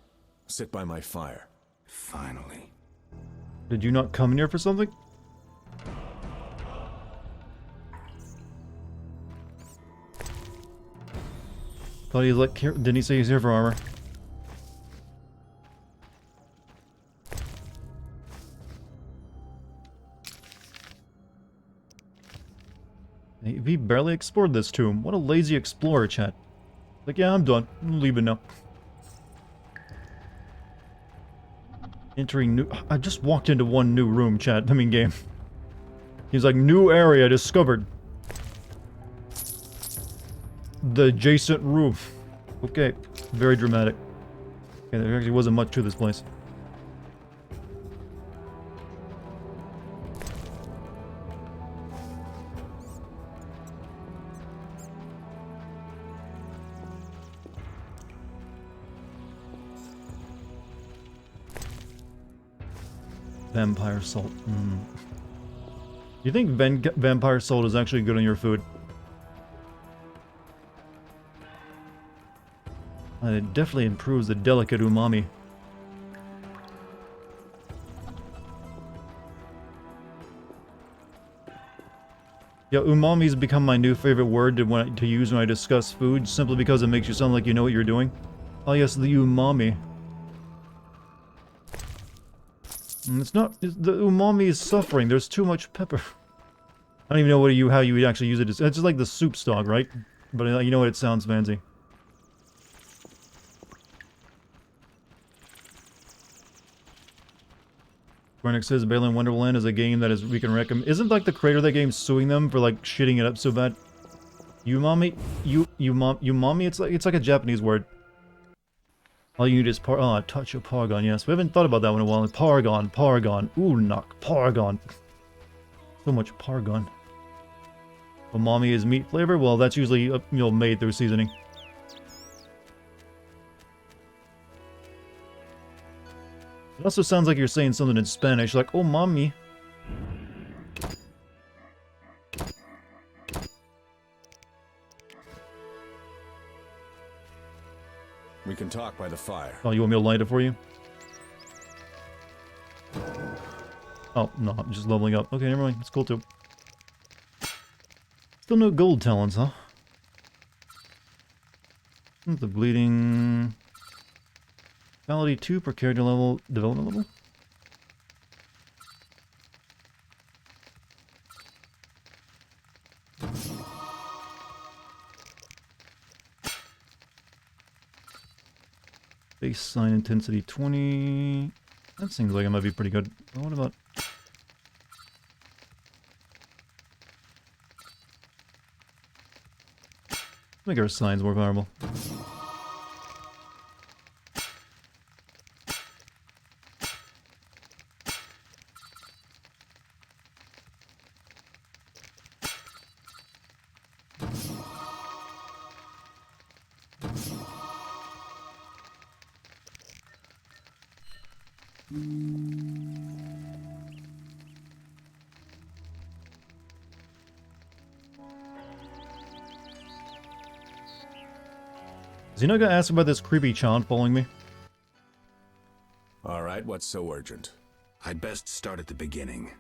Sit by my fire. Finally. Did you not come in here for something? Thought he was like, didn't he say he's here for armor? He barely explored this tomb. What a lazy explorer, chat. Like, yeah, I'm done. I'm leaving now. Entering new... I just walked into one new room, chat. I mean, game. He's like, new area discovered. The adjacent room. Okay. Very dramatic. Okay, there actually wasn't much to this place. Vampire salt. You think vampire salt is actually good on your food? It definitely improves the delicate umami. Yeah, umami's become my new favorite word to use when I discuss food, simply because it makes you sound like you know what you're doing. Oh yes, the umami. It's not... the umami is suffering, there's too much pepper. I don't even know how you would actually use it. It's just like the soup stock, right? But you know what, it sounds fancy. Barnick says Balan Wonderland is a game that we can recommend. Isn't like the creator of that game suing them for like shitting it up so bad? Umami? Umami? It's like a Japanese word. All you need is a touch of Paragon, yes. We haven't thought about that one in a while. Paragon, Unak, Paragon. So much Paragon. Umami is meat flavor? Well, that's usually, made through seasoning. It also sounds like you're saying something in Spanish, like, oh, mommy. We can talk by the fire. Oh, you want me to light it for you? Oh, no, I'm just leveling up. Okay, never mind. It's cool, too. Still no gold talents, huh? The bleeding... Quality 2 per character level, development level? Baseline intensity 20... That seems like it might be pretty good. But what about... Make our signs more powerful. Is he not gonna ask about this creepy chant following me? Alright, what's so urgent? I'd best start at the beginning.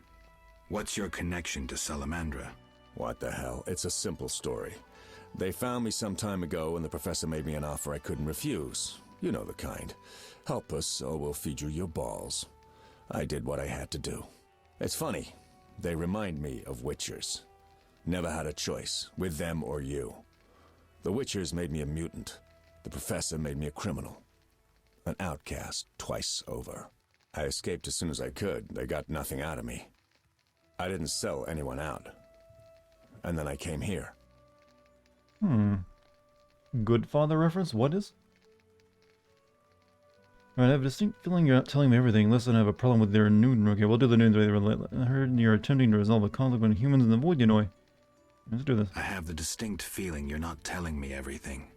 What's your connection to Salamandra? What the hell? It's a simple story. They found me some time ago and the professor made me an offer I couldn't refuse. You know the kind. Help us or we'll feed you your balls. I did what I had to do. It's funny. They remind me of Witchers. Never had a choice, with them or you. The Witchers made me a mutant. The professor made me a criminal. An outcast twice over. I escaped as soon as I could. They got nothing out of me. I didn't sell anyone out. And then I came here. Good father reference? What is? Alright, I have a distinct feeling you're not telling me everything. Listen, I have a problem with their noon. Okay, we'll do the noon. I heard you're attempting to resolve a conflict between humans and the Voidunoi. Let's do this. I have the distinct feeling you're not telling me everything.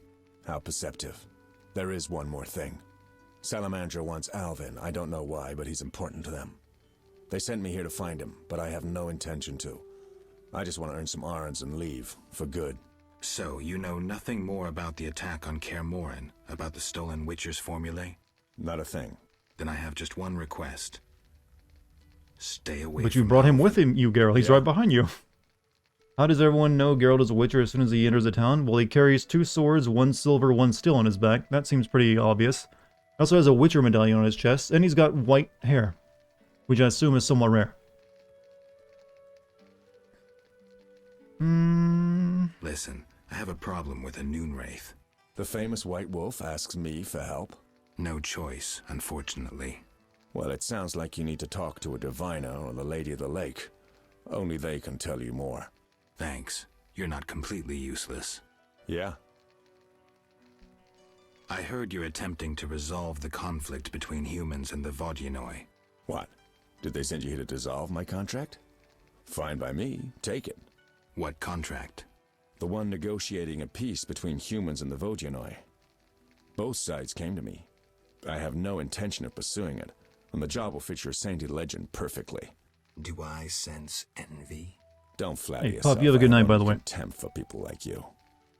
How perceptive. There is one more thing. Salamandra wants Alvin. I don't know why, but he's important to them. They sent me here to find him, but I have no intention to. I just want to earn some Arons and leave, for good. So, you know nothing more about the attack on Kaer Morhen, about the stolen Witcher's formulae? Not a thing. Then I have just one request. Stay away But you from brought him Alvin. with you, Geralt. He's right behind you. How does everyone know Geralt is a Witcher as soon as he enters a town? Well, he carries 2 swords, 1 silver, 1 steel on his back. That seems pretty obvious. He also has a Witcher medallion on his chest, and he's got white hair, which I assume is somewhat rare. Listen, I have a problem with a Noonwraith. The famous White Wolf asks me for help? No choice, unfortunately. Well, it sounds like you need to talk to a diviner or the Lady of the Lake. Only they can tell you more. Thanks. You're not completely useless. Yeah? I heard you're attempting to resolve the conflict between humans and the Vodyunoi. What? Did they send you here to dissolve my contract? Fine by me. Take it. What contract? The one negotiating a peace between humans and the Vodyunoi. Both sides came to me. I have no intention of pursuing it, and the job will fit your sainted legend perfectly. Do I sense envy? Don't flatter Hey, yourself. Pop, you have a good night, by the way. Contempt for people like you.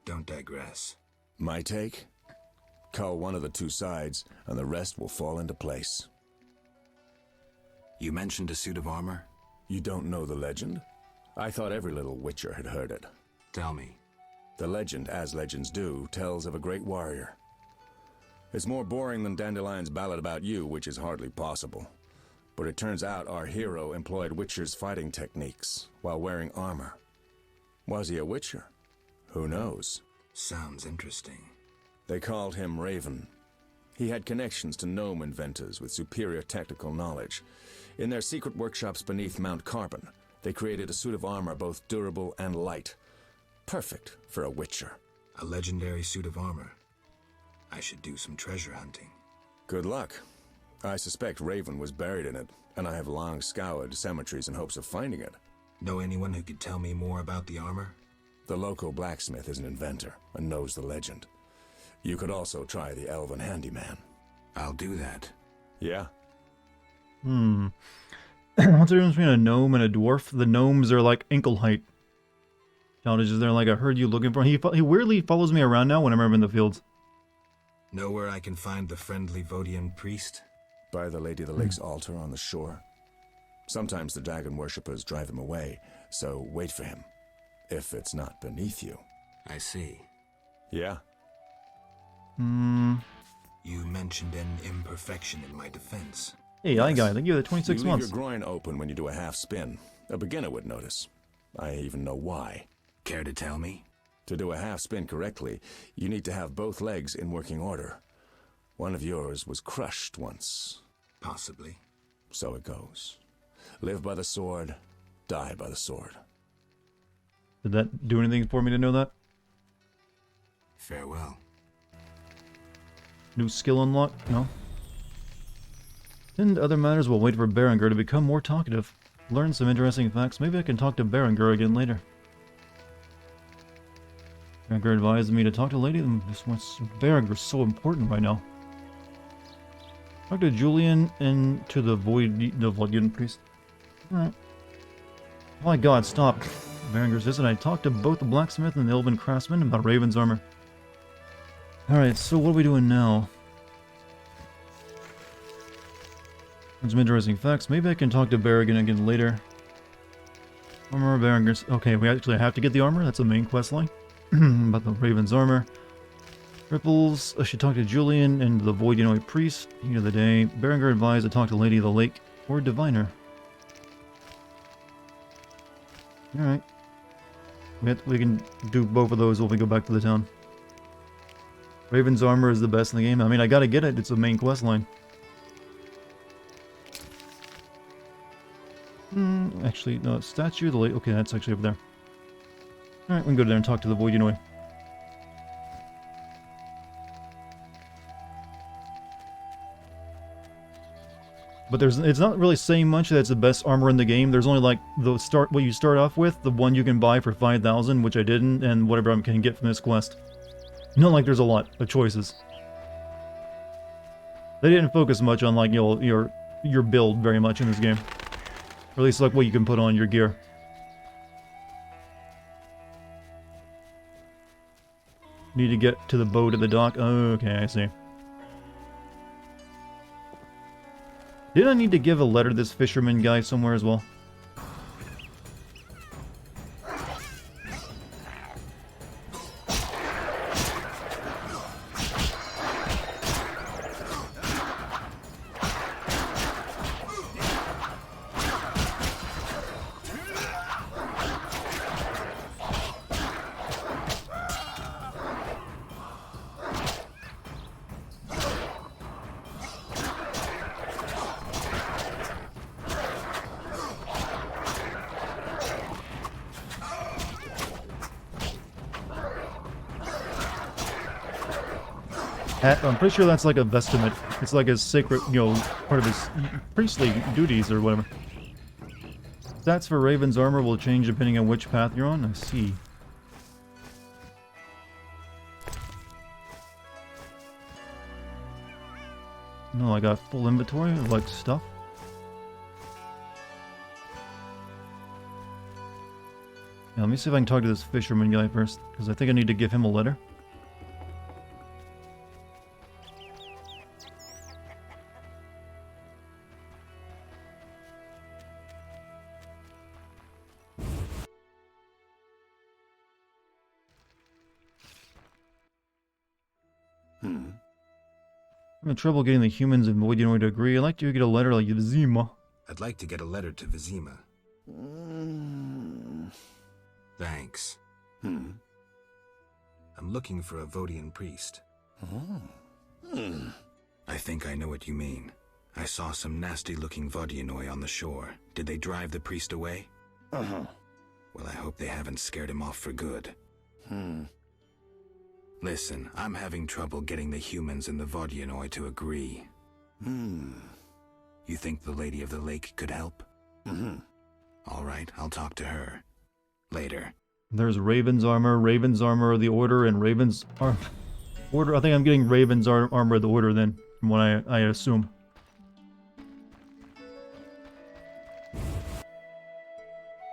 Don't digress. My take? Cull one of the two sides, and the rest will fall into place. You mentioned a suit of armor? You don't know the legend? I thought every little witcher had heard it. Tell me. The legend, as legends do, tells of a great warrior. It's more boring than Dandelion's ballad about you, which is hardly possible. But it turns out our hero employed witchers' fighting techniques while wearing armor. Was he a witcher? Who knows? Sounds interesting. They called him Raven. He had connections to gnome inventors with superior technical knowledge. In their secret workshops beneath Mount Carbon, they created a suit of armor both durable and light. Perfect for a witcher. A legendary suit of armor. I should do some treasure hunting. Good luck. I suspect Raven was buried in it, and I have long scoured cemeteries in hopes of finding it. Know anyone who could tell me more about the armor? The local blacksmith is an inventor and knows the legend. You could also try the elven handyman. I'll do that. Yeah? What's the difference between a gnome and a dwarf? The gnomes are like ankle height. Challenges there like I heard you looking for. He weirdly follows me around now when I'm in the fields. Know where I can find the friendly Vodian priest? By the Lady of the Lake's altar on the shore. Sometimes the dragon worshippers drive him away, so wait for him. If it's not beneath you. I see. Yeah? You mentioned an imperfection in my defense. Hey, yes. Guy, thank you for the 26 months. You leave your groin open when you do a half spin. A beginner would notice. I even know why. Care to tell me? To do a half spin correctly, you need to have both legs in working order. One of yours was crushed once. Possibly. So it goes. Live by the sword, die by the sword. Did that do anything for me to know that? Farewell. New skill unlock? No. And other matters will wait for Berengar to become more talkative. Learn some interesting facts. Maybe I can talk to Berengar again later. Berengar advised me to talk to Lady. Berengar's so important right now. Talk to Julian and to the Vodian priest. Alright. Oh my god, stop. Berengar's visit. I talked to both the blacksmith and the elven craftsman about Raven's armor. Alright, so what are we doing now? Some interesting facts. Maybe I can talk to Dartigan again later. Armor, Berengar's... Okay, we actually have to get the armor. That's the main quest line. About the Raven's armor. Ripples. I should talk to Julian and the Vodian priest. Heat of the day. Berengar advised to talk to Lady of the Lake or Diviner. Alright. We can do both of those when we go back to the town. Raven's armor is the best in the game. I mean, I gotta get it. It's the main quest line. Actually, no, statue of the lake. Okay, that's actually over there. Alright, we can go there and talk to the Vodian. But it's not really saying much that's the best armor in the game. There's only like what you start off with, the one you can buy for 5,000, which I didn't, and whatever I can get from this quest. Not like there's a lot of choices. They didn't focus much on like your build very much in this game. Or at least like what you can put on your gear. Need to get to the boat at the dock. Oh, okay, I see. Did I need to give a letter to this fisherman guy somewhere as well? I'm pretty sure that's like a vestment. It's like a sacred, part of his priestly duties or whatever. Stats for Raven's armor will change depending on which path you're on. I see. No, I got full inventory of like stuff. Yeah, let me see if I can talk to this fisherman guy first, because I think I need to give him a letter. Hmm. I'm having trouble getting the humans and Voidinoid to agree. I'd like to get a letter like Vizima. I'd like to get a letter to Vizima. Thanks. Hmm. I'm looking for a Vodian priest. Oh. Hmm. I think I know what you mean. I saw some nasty-looking Vodianoi on the shore. Did they drive the priest away? Uh-huh. Well, I hope they haven't scared him off for good. Hmm. Listen, I'm having trouble getting the humans and the Vodianoi to agree. Hmm. You think the Lady of the Lake could help? Mm-hmm. All right, I'll talk to her. Later. There's Raven's Armor of the Order, and Raven's Order. I think I'm getting Raven's Armor of the Order then, from what I assume.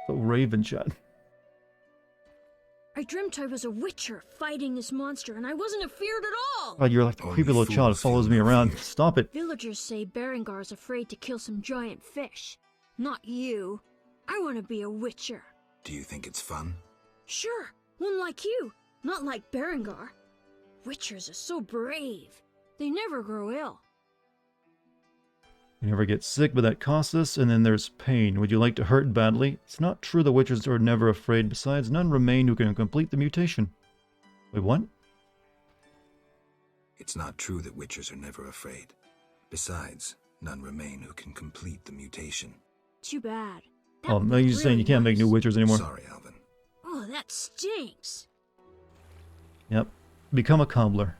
So Raven shot. I dreamt I was a witcher fighting this monster, and I wasn't afeared at all! God, you're like the creepy little child that follows me around. Stop it. Villagers say Berengar's afraid to kill some giant fish. Not you. I want to be a witcher. Do you think it's fun? Sure, one like you, not like Berengar. Witchers are so brave. They never grow ill. You never get sick, but that costs us, and then there's pain. Would you like to hurt badly? It's not true the witches are never afraid. Besides, none remain who can complete the mutation. Wait, what? It's not true that witchers are never afraid. Besides, none remain who can complete the mutation. Too bad. Oh, no, you're just saying you can't make new witchers anymore. Sorry, Alvin. Oh, that stinks. Yep. Become a cobbler.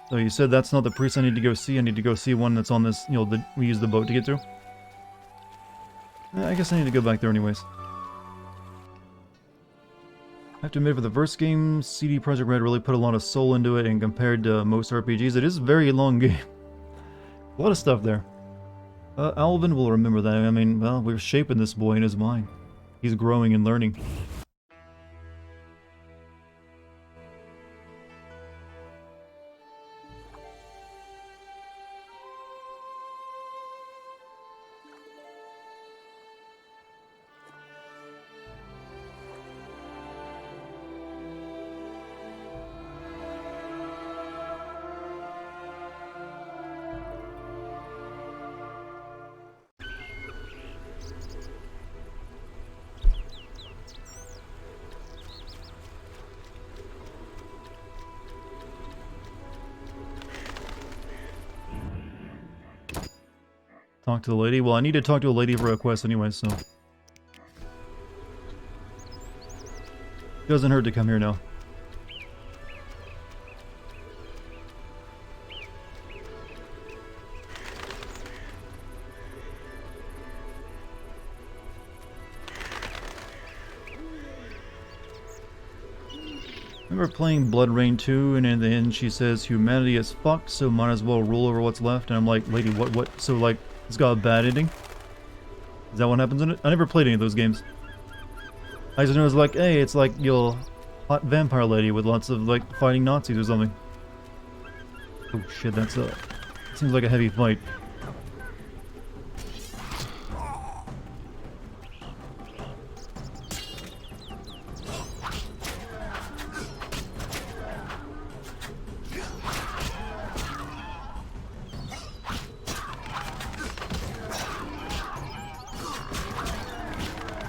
So you said that's not the priest I need to go see. I need to go see one that's on this, you know, we use the boat to get through. I guess I need to go back there anyways. I have to admit, for the first game, CD Projekt Red really put a lot of soul into it, and compared to most RPGs, it is a very long game. A lot of stuff there. Alvin will remember that. I mean, well, we're shaping this boy in his mind. He's growing and learning. Talk to the lady? Well, I need to talk to a lady for a quest anyway, so... Doesn't hurt to come here now. Remember playing Blood Rain 2, and in the end she says, humanity is fucked, so might as well rule over what's left, and I'm like, lady, what, so like, it's got a bad ending? Is that what happens in it? I never played any of those games. I just know it's like, hey, it's like your hot vampire lady with lots of, like, fighting Nazis or something. Oh shit, that's seems like a heavy fight.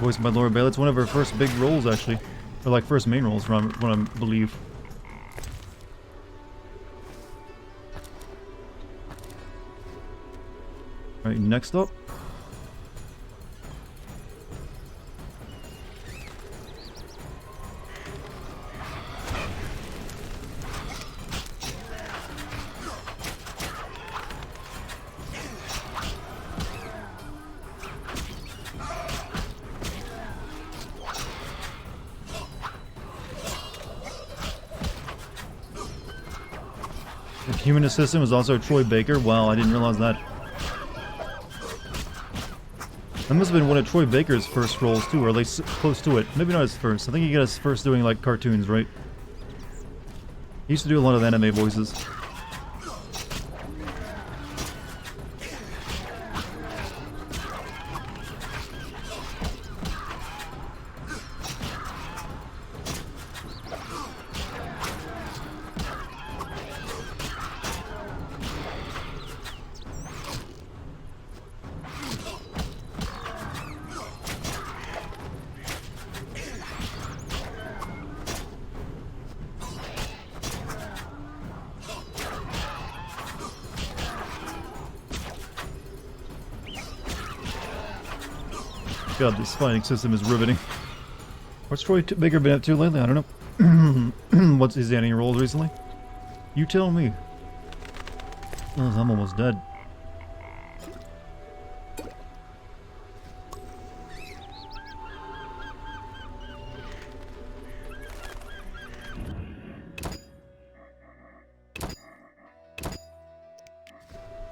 Voiced by Laura Bailey. It's one of her first big roles, actually. Or, like, first main roles, from what I believe. Alright, next up. The human assistant was also Troy Baker. Wow, I didn't realize that. That must have been one of Troy Baker's first roles too, or at least close to it. Maybe not his first. I think he got his first doing like cartoons, right? He used to do a lot of anime voices. God, this fighting system is riveting. What's Troy Baker been up to lately? I don't know. What's his any roles recently? You tell me. Oh, I'm almost dead.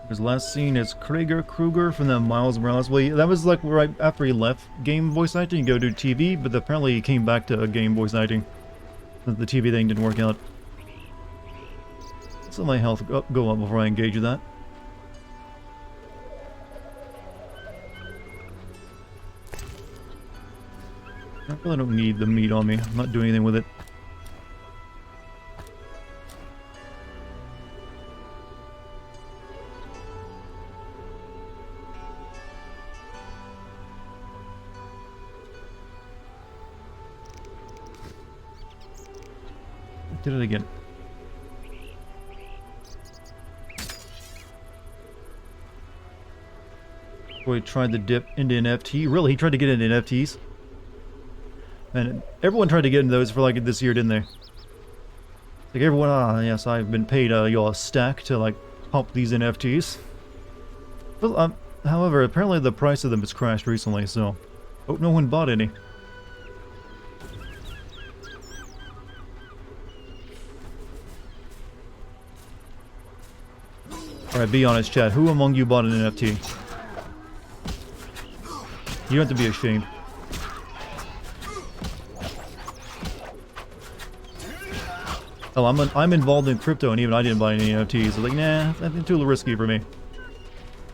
His last scene is Kruger from the Miles Morales. Well, that was like right after he left game voice acting, go do TV, but apparently he came back to game voice acting. The TV thing didn't work out. So my health go up before I engage with that. I really don't need the meat on me. I'm not doing anything with it. Did it again. Boy tried to dip into NFT. Really, he tried to get into NFTs. And everyone tried to get into those for like this year, didn't they? Like everyone, yes, I've been paid a stack to like pump these NFTs. Well, however, apparently the price of them has crashed recently, so hope no one bought any. Alright, be honest, chat. Who among you bought an NFT? You don't have to be ashamed. Oh, I'm involved in crypto, and even I didn't buy any NFTs. I was like, nah, that's too risky for me.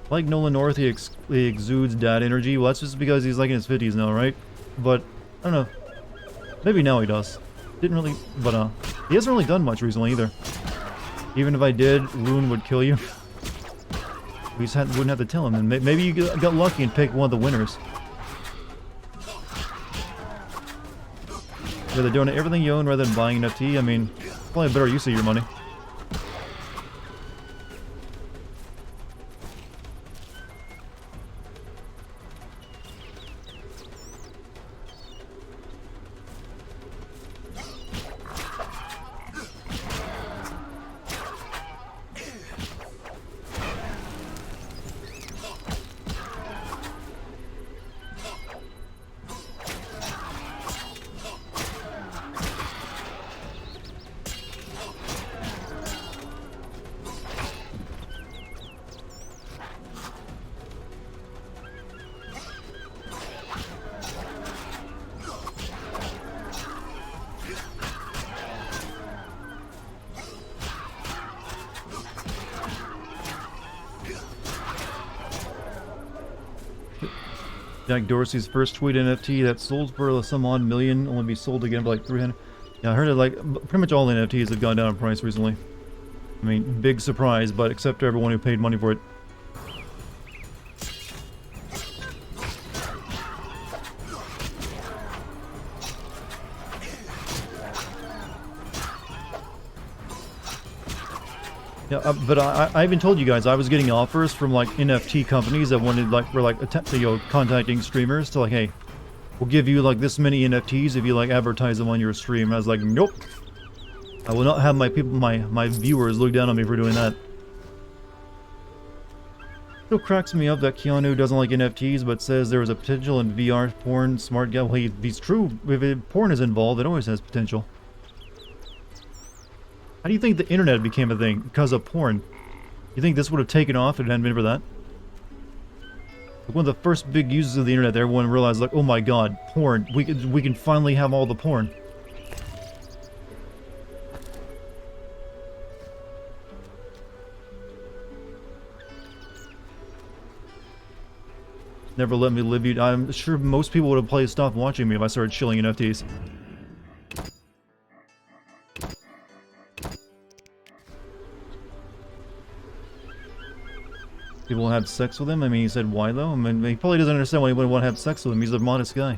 Like Nolan North, he exudes dad energy. Well, that's just because he's like in his 50s now, right? But, I don't know. Maybe now he does. Didn't really, but he hasn't really done much recently either. Even if I did, Loon would kill you. We just wouldn't have to tell him, and maybe you got lucky and picked one of the winners. Rather donate everything you own rather than buying NFT. I mean, probably a better use of your money. Jack Dorsey's first tweet NFT that sold for some odd million, only be sold again for like 300. Yeah, I heard it like pretty much all the NFTs have gone down in price recently. I mean, big surprise, but except to everyone who paid money for it. Yeah, but I even told you guys I was getting offers from like NFT companies that wanted were contacting streamers to like, hey, we'll give you like this many NFTs if you like advertise them on your stream. And I was like, nope, I will not have my people, my viewers look down on me for doing that. Still cracks me up that Keanu doesn't like NFTs, but says there is a potential in VR porn. Smart guy. Well, he's true. If porn is involved, it always has potential. How do you think the internet became a thing? Because of porn. You think this would have taken off if it hadn't been for that? Like one of the first big uses of the internet, everyone realized, like, oh my god, porn. We can finally have all the porn. Never let me live you. I'm sure most people would have stopped watching me if I started shilling NFTs. People have sex with him? I mean, he said why though? I mean, he probably doesn't understand why anyone would want to have sex with him. He's a modest guy.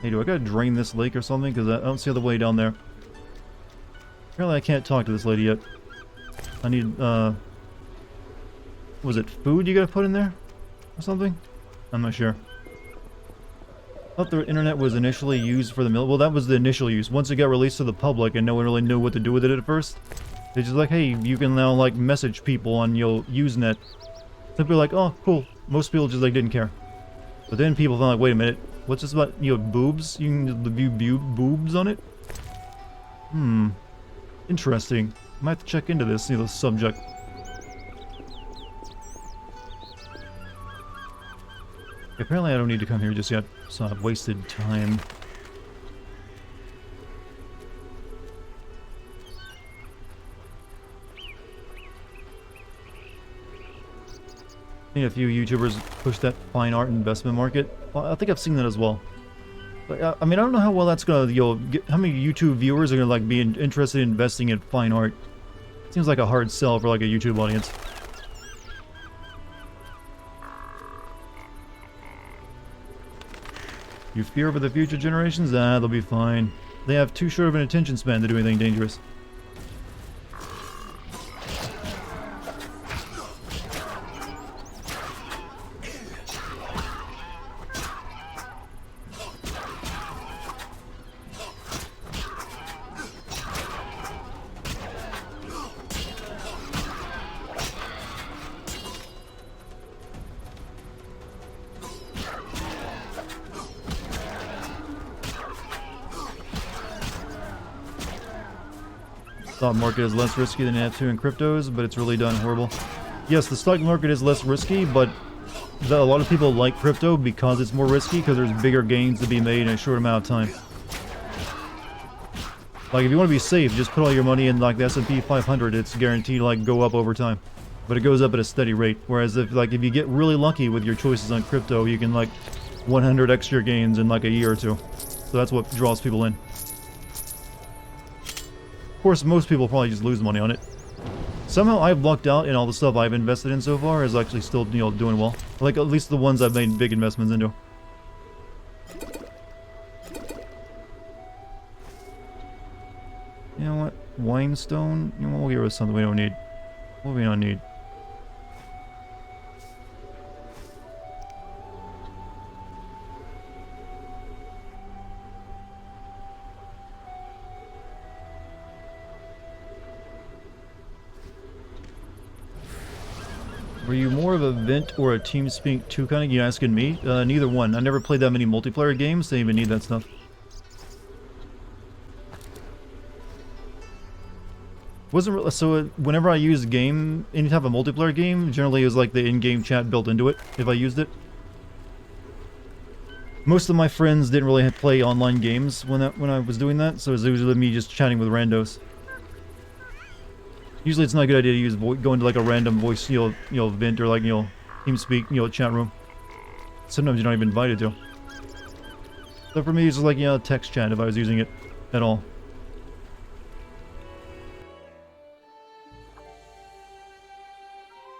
Hey, do I gotta drain this lake or something? Because I don't see the way down there. Apparently I can't talk to this lady yet. I need, was it food you gotta put in there? Or something? I'm not sure. I thought the internet was initially used for the mill. Well, that was the initial use. Once it got released to the public and no one really knew what to do with it at first, they just like, hey, you can now, like, message people on your Usenet. Some people like, oh, cool. Most people just, like, didn't care. But then people found like, wait a minute. What's this about, you know, boobs? You can view boobs on it? Hmm. Interesting. I might have to check into this, you know, the subject. Apparently I don't need to come here just yet, so I've wasted time. I think a few YouTubers push that fine art investment market. Well, I think I've seen that as well. But, I mean, I don't know how well that's gonna, you know, how many YouTube viewers are gonna, like, be interested in investing in fine art. Seems like a hard sell for, like, a YouTube audience. You fear for the future generations? Ah, they'll be fine. They have too short of an attention span to do anything dangerous. Stock market is less risky than F2 and cryptos, but it's really done horrible. Yes, the stock market is less risky, but a lot of people like crypto because it's more risky, because there's bigger gains to be made in a short amount of time. Like, if you want to be safe, just put all your money in, like, the S&P 500. It's guaranteed to, like, go up over time. But it goes up at a steady rate. Whereas, if you get really lucky with your choices on crypto, you can, like, 100 extra gains in, like, a year or two. So that's what draws people in. Of course, most people probably just lose money on it. Somehow I've lucked out, and all the stuff I've invested in so far is actually still, you know, doing well. Like, at least the ones I've made big investments into. You know what? Winestone? You know, we'll get rid of something we don't need. What do we not need? Were you more of a Vent or a TeamSpeak 2 kind of? You asking me? Neither one. I never played that many multiplayer games. They even need that stuff. Wasn't really, so whenever I used a game, any type of multiplayer game, generally it was like the in-game chat built into it, if I used it. Most of my friends didn't really play online games when I was doing that, so it was usually me just chatting with randos. Usually it's not a good idea to use go into like a random voice, you know, Vent or like, you know, TeamSpeak, you know, chat room. Sometimes you're not even invited to. So for me, it's just like, you know, text chat if I was using it at all.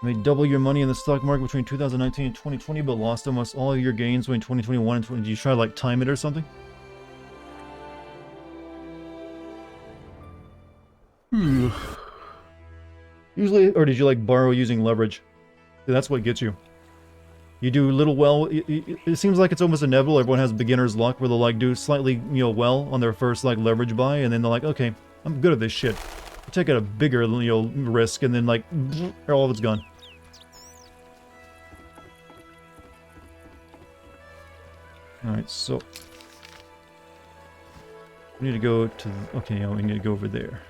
You made double your money in the stock market between 2019 and 2020, but lost almost all of your gains between 2021 and 2020. Did you try to like time it or something? Usually, or did you like borrow using leverage? That's what gets you. You do little well. It seems like it's almost inevitable. Everyone has beginner's luck where they'll like do slightly, you know, well on their first like leverage buy, and then they're like, okay, I'm good at this shit. You take out a bigger, you know, risk, and then like all of it's gone. All right, so we need to go to. Okay, we need to go over there.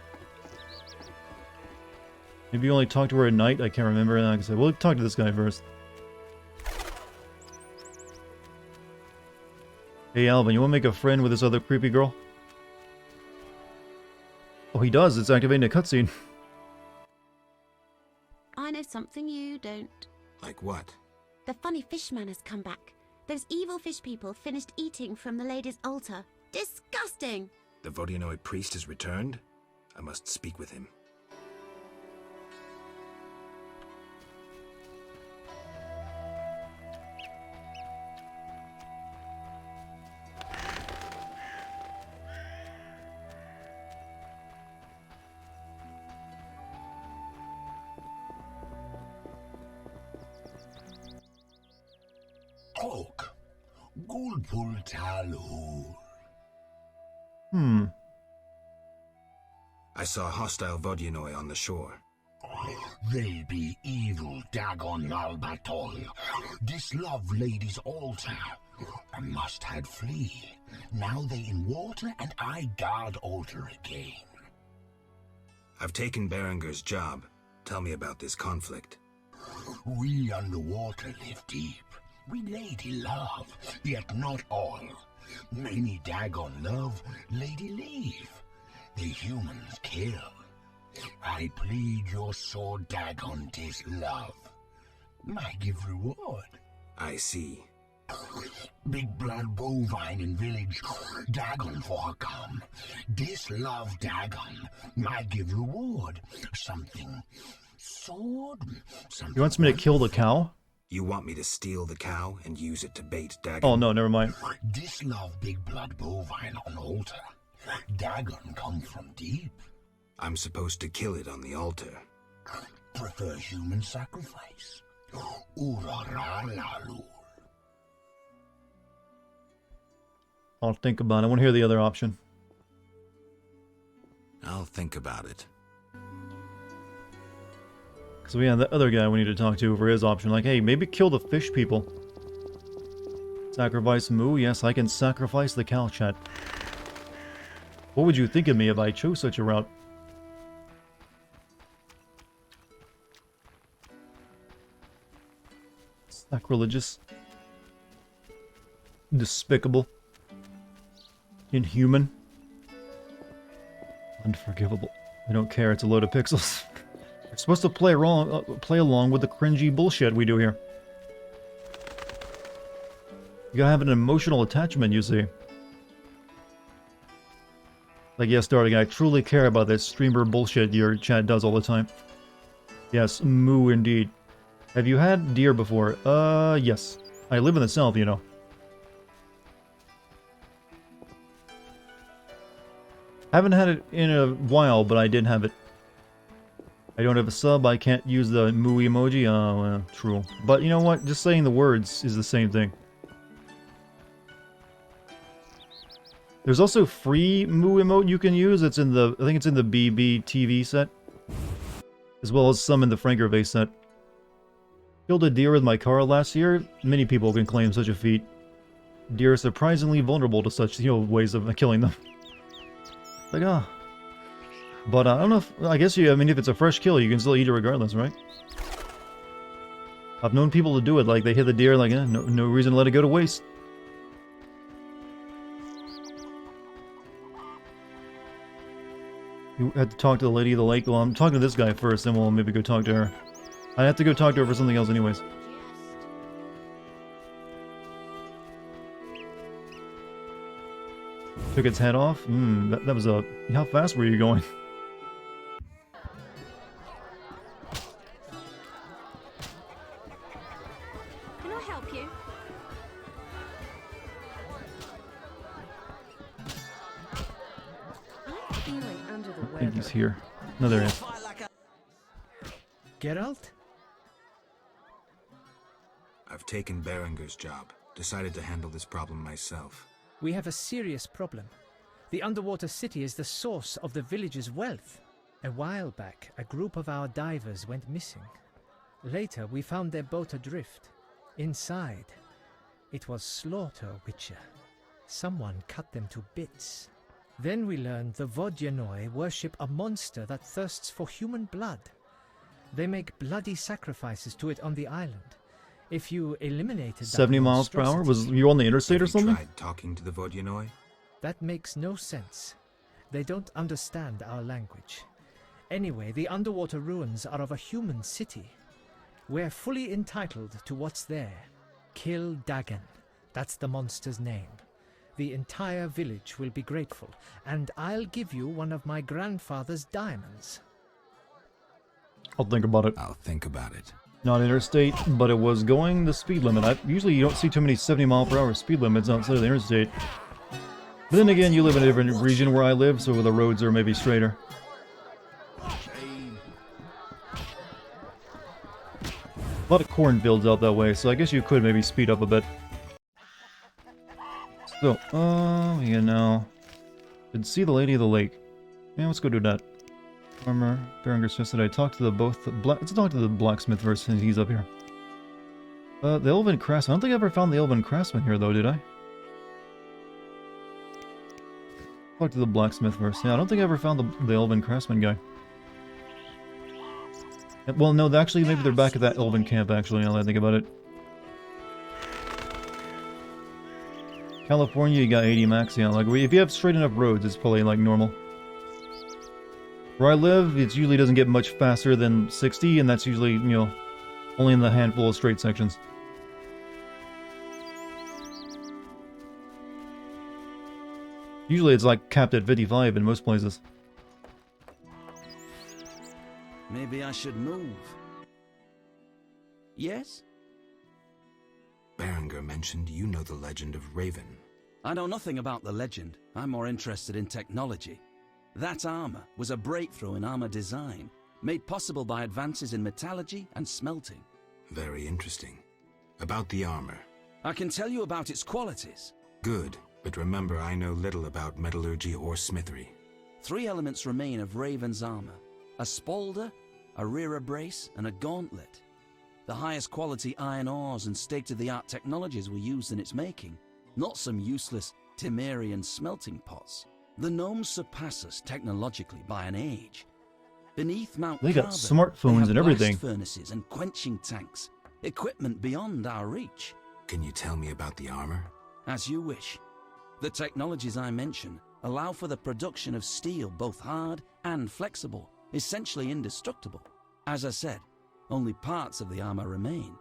Maybe you only talk to her at night. I can't remember. And like I said, we'll talk to this guy first. Hey, Alvin, you want to make a friend with this other creepy girl? Oh, he does. It's activating a cutscene. I know something you don't. Like what? The funny fishman has come back. Those evil fish people finished eating from the lady's altar. Disgusting! The Vodyanoi priest has returned? I must speak with him. Talk. Gulpul Talur. I saw hostile Vodyanoi on the shore. They be evil Dagon Albatol. Dislove lady's altar. I must had flee. Now they in water and I guard altar again. I've taken Berenger's job. Tell me about this conflict. We underwater live deep. We lady love, yet not all. Many Dagon love, lady leave. The humans kill. I plead your sword, Dagon, 'tis love. I give reward. I see. Big blood bovine in village, Dagon for her come. Dislove Dagon, I give reward. Something sword, something. He wants me to kill the cow? You want me to steal the cow and use it to bait Dagon? Oh no, never mind. Dislove big blood bovine on altar. Dagon come from deep. I'm supposed to kill it on the altar. Prefer human sacrifice. Uraralalur. I'll think about it. I want to hear the other option. I'll think about it. Because we have the other guy we need to talk to for his option. Like, hey, maybe kill the fish people. Sacrifice Moo? Yes, I can sacrifice the cow, chat. What would you think of me if I chose such a route? Sacrilegious. Despicable. Inhuman. Unforgivable. I don't care, it's a load of pixels. We're supposed to play along with the cringy bullshit we do here. You gotta have an emotional attachment, you see. Like, yes, Dartigan, I truly care about this streamer bullshit your chat does all the time. Yes, moo indeed. Have you had deer before? Yes. I live in the south, you know. Haven't had it in a while, but I did have it. I don't have a sub, I can't use the moo emoji. Oh, well, true. But you know what? Just saying the words is the same thing. There's also free moo emote you can use. It's in the, I think it's in the BB TV set. As well as some in the Frankervase set. Killed a deer with my car last year. Many people can claim such a feat. Deer are surprisingly vulnerable to such, ways of killing them. Like, ah. But I don't know if, I guess I mean, if it's a fresh kill, you can still eat it regardless, right? I've known people to do it, like, they hit the deer, like, no reason to let it go to waste. You had to talk to the lady of the lake. Well, I'm talking to this guy first, then we'll maybe go talk to her. I have to go talk to her for something else anyways. Took its head off? That was a... How fast were you going? Can I help you? I'm feeling under the weather. I think he's here. No, there he is. Geralt? I've taken Berenger's job. Decided to handle this problem myself. We have a serious problem. The underwater city is the source of the village's wealth. A while back, a group of our divers went missing. Later, we found their boat adrift. Inside, it was Slaughter Witcher. Someone cut them to bits. Then we learned the Vodyanoi worship a monster that thirsts for human blood. They make bloody sacrifices to it on the island. If you eliminated 70 miles per hour? Was you on the interstate or something? Tried talking to the Vodyanoi? That makes no sense. They don't understand our language. Anyway, the underwater ruins are of a human city. We're fully entitled to what's there. Kill Dagon. That's the monster's name. The entire village will be grateful, and I'll give you one of my grandfather's diamonds. I'll think about it. I'll think about it. Not interstate, but it was going the speed limit. Usually you don't see too many 70-mile-per-hour speed limits outside of the interstate. But then again, you live in a different region where I live, so the roads are maybe straighter. A lot of cornfields out that way, so I guess you could maybe speed up a bit. So, yeah, now. Did see the Lady of the Lake. Yeah, let's go do that. Armor, Berenger suggested I talk to let's talk to the blacksmith first since he's up here. The Elven Craftsman. I don't think I ever found the Elven Craftsman here though, did I? Talk to the blacksmith first. Yeah, I don't think I ever found the Elven Craftsman guy. Well, no, actually, maybe they're back at that Elven camp, actually, now that I think about it. California, you got 80 max, yeah, like, if you have straight enough roads, it's probably, like, normal. Where I live, it usually doesn't get much faster than 60, and that's usually, you know, only in the handful of straight sections. Usually it's, like, capped at 55 in most places. Maybe I should move. Yes? Berenger mentioned you know the legend of Raven. I know nothing about the legend. I'm more interested in technology. That armor was a breakthrough in armor design, made possible by advances in metallurgy and smelting. Very interesting. About the armor. I can tell you about its qualities. Good, but remember I know little about metallurgy or smithery. 3 elements remain of Raven's armor. A spalder, a rear brace, and a gauntlet. The highest quality iron ores and state-of-the-art technologies were used in its making, not some useless Temerian smelting pots. The gnomes surpass us technologically by an age. Beneath Mount They got Carbon, smartphones they and have everything. blast furnaces and quenching tanks, equipment beyond our reach. Can you tell me about the armor? As you wish. The technologies I mention allow for the production of steel both hard and flexible, essentially indestructible. As I said, only parts of the armor remain.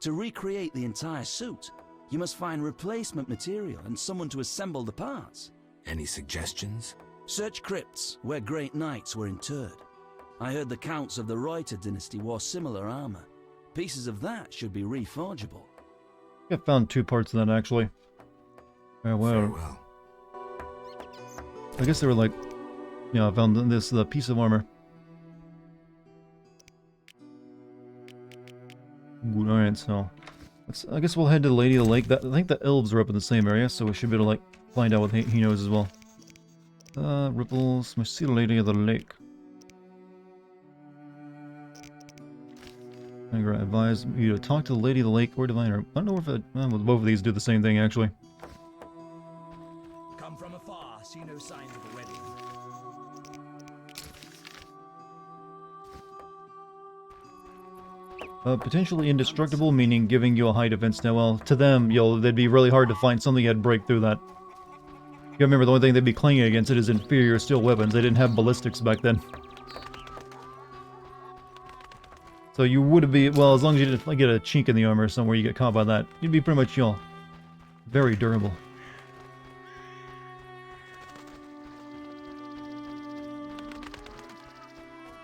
To recreate the entire suit, you must find replacement material and someone to assemble the parts. Any suggestions? Search crypts where great knights were interred. I heard the counts of the Reuter dynasty wore similar armor. Pieces of that should be reforgeable. I found 2 parts of that, actually. Farewell. I guess they were like... Yeah, I found the piece of armor. Alright, so... I guess we'll head to the Lady of the Lake. I think the elves are up in the same area, so we should be able to, like, find out what he knows as well. Ripples... Must see the Lady of the Lake. I advise you to talk to the Lady of the Lake or Diviner. I don't know if both of these do the same thing, actually. Come from afar, see no sign of the wedding. Potentially indestructible, meaning giving you a high defense. Now, well, to them, they'd be really hard to find something that'd break through that. You gotta remember, the only thing they'd be clinging against it is inferior steel weapons. They didn't have ballistics back then. So you would be, well, as long as you didn't get a chink in the armor somewhere, you get caught by that, you'd be pretty much, very durable.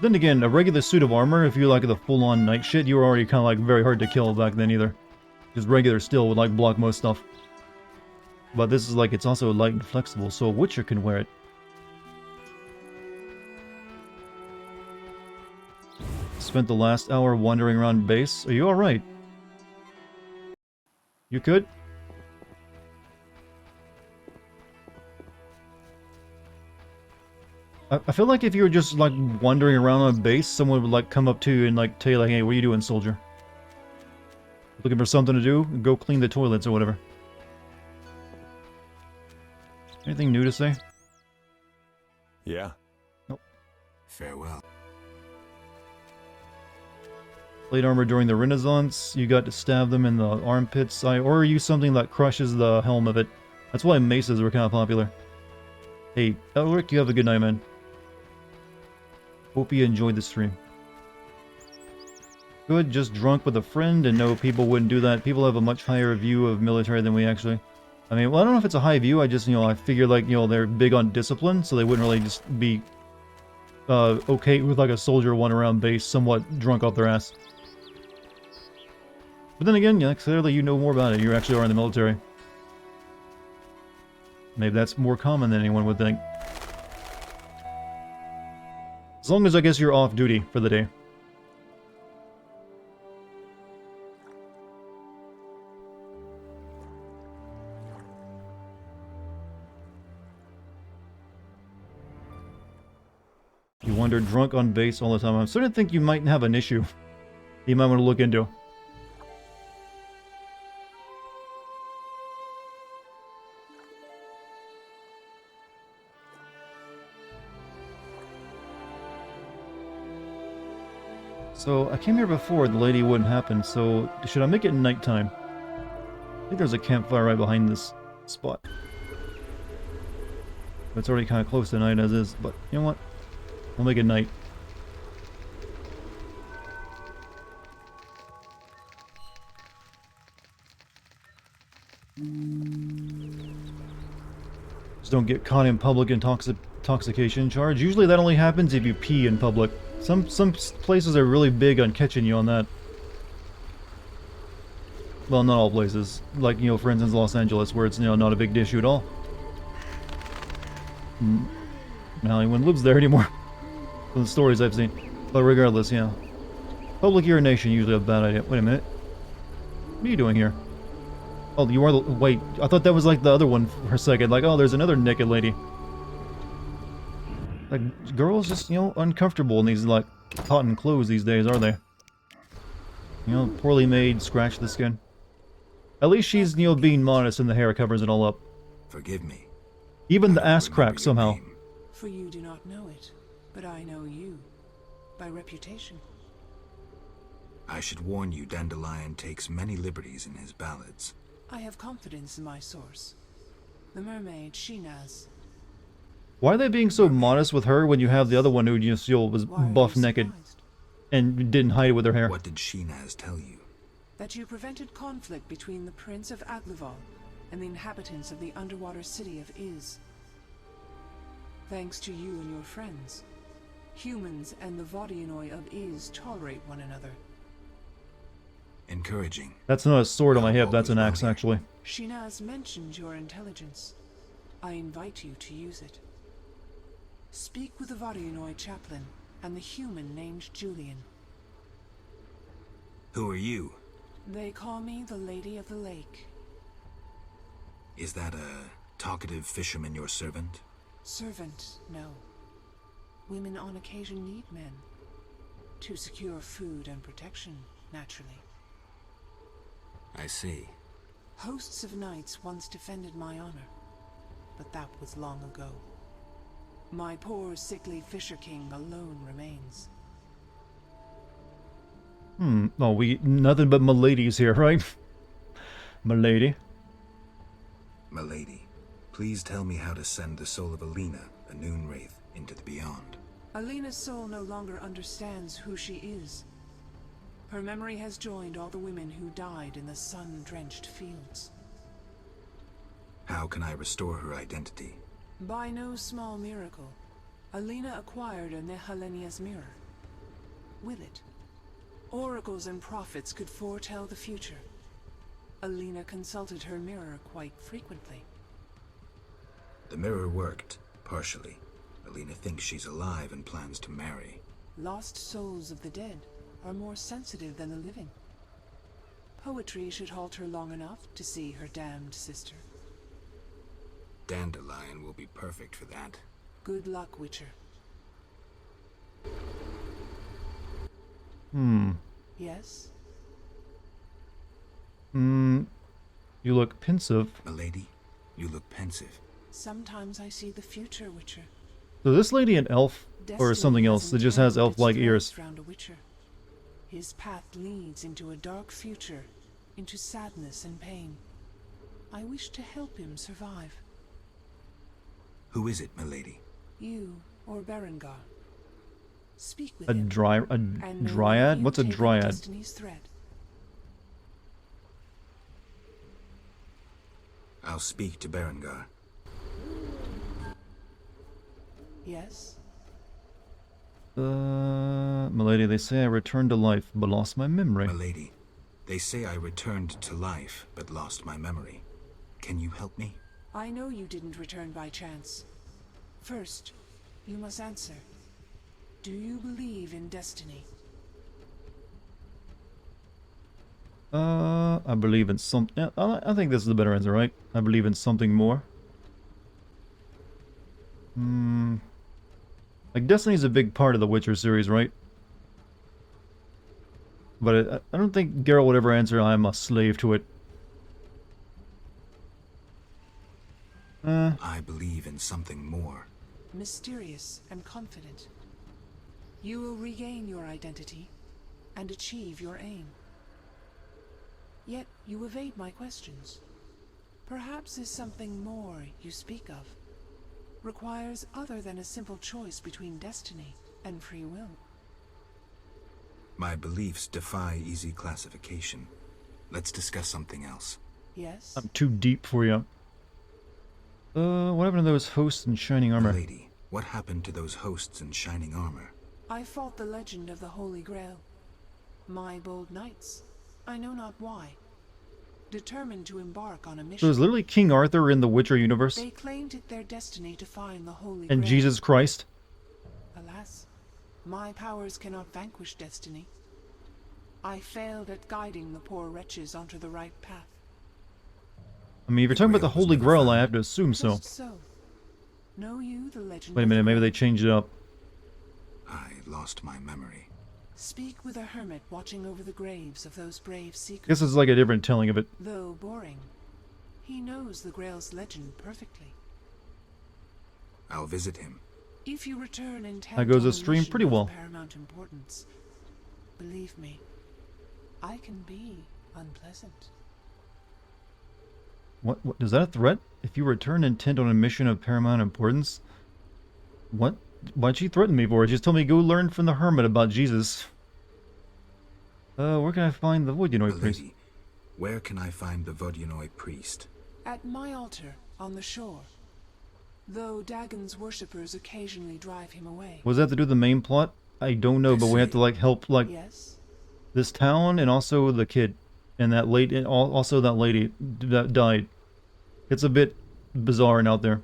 Then again, a regular suit of armor, if you like the full-on knight shit, you were already kind of like very hard to kill back then either. Just regular steel would like block most stuff. But this is like, it's also light and flexible, so a Witcher can wear it. Spent the last hour wandering around base. Are you alright? You good? I feel like if you were just like wandering around on base, someone would like come up to you and like tell you like, hey, what are you doing, soldier? Looking for something to do? Go clean the toilets or whatever. Anything new to say? Yeah. Nope. Farewell. Plate armor during the Renaissance, you got to stab them in the armpits, or use something that crushes the helm of it. That's why maces were kind of popular. Hey, Elric, you have a good night, man. Hope you enjoyed the stream. good just drunk with a friend, and no, people wouldn't do that. People have a much higher view of military than we actually. I mean, well, I don't know if it's a high view, I just, I figure, like, they're big on discipline, so they wouldn't really just be, okay with, like, a soldier one around base, somewhat drunk off their ass. But then again, yeah, clearly you know more about it. You actually are in the military. Maybe that's more common than anyone would think. As long as I guess you're off duty for the day. You wander drunk on base all the time. I'm starting to think you might have an issue you might want to look into. So, I came here before, the lady wouldn't happen, so should I make it nighttime? I think there's a campfire right behind this spot. It's already kind of close to night as is, but you know what? We'll make it night. Just don't get caught in public intoxication charge. Usually that only happens if you pee in public. Some places are really big on catching you on that. Well, not all places. Like, for instance, Los Angeles, where it's, not a big issue at all. Not anyone lives there anymore. From the stories I've seen. But regardless, yeah. Public urination usually a bad idea. Wait a minute. What are you doing here? Oh, you are the... Wait, I thought that was like the other one for a second. Like, oh, there's another naked lady. Like, girls just, uncomfortable in these, like, cotton clothes these days, are they? Poorly made, scratch the skin. At least she's, being modest and the hair covers it all up. Forgive me. Even the ass crack, somehow. For you do not know it, but I know you. By reputation. I should warn you, Dandelion takes many liberties in his ballads. I have confidence in my source. The mermaid, Shinaz. Why are they being so modest with her when you have the other one who just was buff naked and didn't hide it with her hair? What did Shinaz tell you? That you prevented conflict between the Prince of Agluval and the inhabitants of the underwater city of Iz. Thanks to you and your friends, humans and the Vodianoi of Iz tolerate one another. Encouraging. That's not a sword on my hip, that's an axe, actually. Shinaz mentioned your intelligence. I invite you to use it. Speak with the Vodianoi chaplain and the human named Julian. Who are you? They call me the Lady of the Lake. Is that a talkative fisherman your servant? Servant, no. Women on occasion need men. To secure food and protection, naturally. I see. Hosts of knights once defended my honor, but that was long ago. My poor, sickly Fisher King alone remains. Oh, nothing but miladies here, right? Milady. Milady, please tell me how to send the soul of Alina, a noon wraith, into the beyond. Alina's soul no longer understands who she is. Her memory has joined all the women who died in the sun-drenched fields. How can I restore her identity? By no small miracle, Alina acquired a Nehelenia's mirror. With it, oracles and prophets could foretell the future. Alina consulted her mirror quite frequently. The mirror worked, partially. Alina thinks she's alive and plans to marry. Lost souls of the dead are more sensitive than the living. Poetry should halt her long enough to see her damned sister. Dandelion will be perfect for that. Good luck, Witcher. Yes? You look pensive. Milady, you look pensive. Sometimes I see the future, Witcher. So this lady an elf, or something else that just has elf-like ears? Round a Witcher. His path leads into a dark future, into sadness and pain. I wish to help him survive. Who is it, milady? You or Berengar. Speak with A him. dryad? And may What's a he take up dryad? Destiny's thread. Dryad? Destiny's thread. I'll speak to Berengar. Yes? Milady, they say I returned to life, but lost my memory. Milady, they say I returned to life, but lost my memory. Can you help me? I know you didn't return by chance. First, you must answer. Do you believe in destiny? I believe in some... Yeah, I think this is the better answer, right? I believe in something more. Like, Destiny's a big part of the Witcher series, right? But I don't think Geralt would ever answer, I'm a slave to it. I believe in something more. Mysterious and confident. You will regain your identity and achieve your aim. Yet you evade my questions. Perhaps there's something more you speak of. Requires other than a simple choice between destiny and free will. My beliefs defy easy classification. Let's discuss something else. Yes? I'm too deep for you. What happened to those hosts in shining armor? Lady, what happened to those hosts in shining armor? I fought the legend of the Holy Grail. My bold knights, I know not why, determined to embark on a mission. So there's literally King Arthur in the Witcher universe? They claimed it their destiny to find the Holy And Grail. Jesus Christ? Alas, my powers cannot vanquish destiny. I failed at guiding the poor wretches onto the right path. I mean, if you're talking about the Holy Grail, I have to assume so. Just so. Know you the legend Wait a of minute, the maybe Grail? they changed it up. I lost my memory. Speak with a hermit watching over the graves of those brave seekers. This is like a different telling of it. Though boring, he knows the Grail's legend perfectly. I'll visit him. If you return intent That goes on a a stream mission pretty of well. paramount importance, believe me, I can be unpleasant. What? Is that a threat? If you return intent on a mission of paramount importance? What? Why'd she threaten me for? She just told me to go learn from the hermit about Jesus. Where can I find the Vodyanoi priest? Lady, where can I find the Vodyanoi priest? At my altar on the shore, though Dagon's worshippers occasionally drive him away. Was that to do with the main plot? I don't know, but we have to like help like Yes? this town and also the kid and that lady, and also that lady that died. It's a bit bizarre and out there.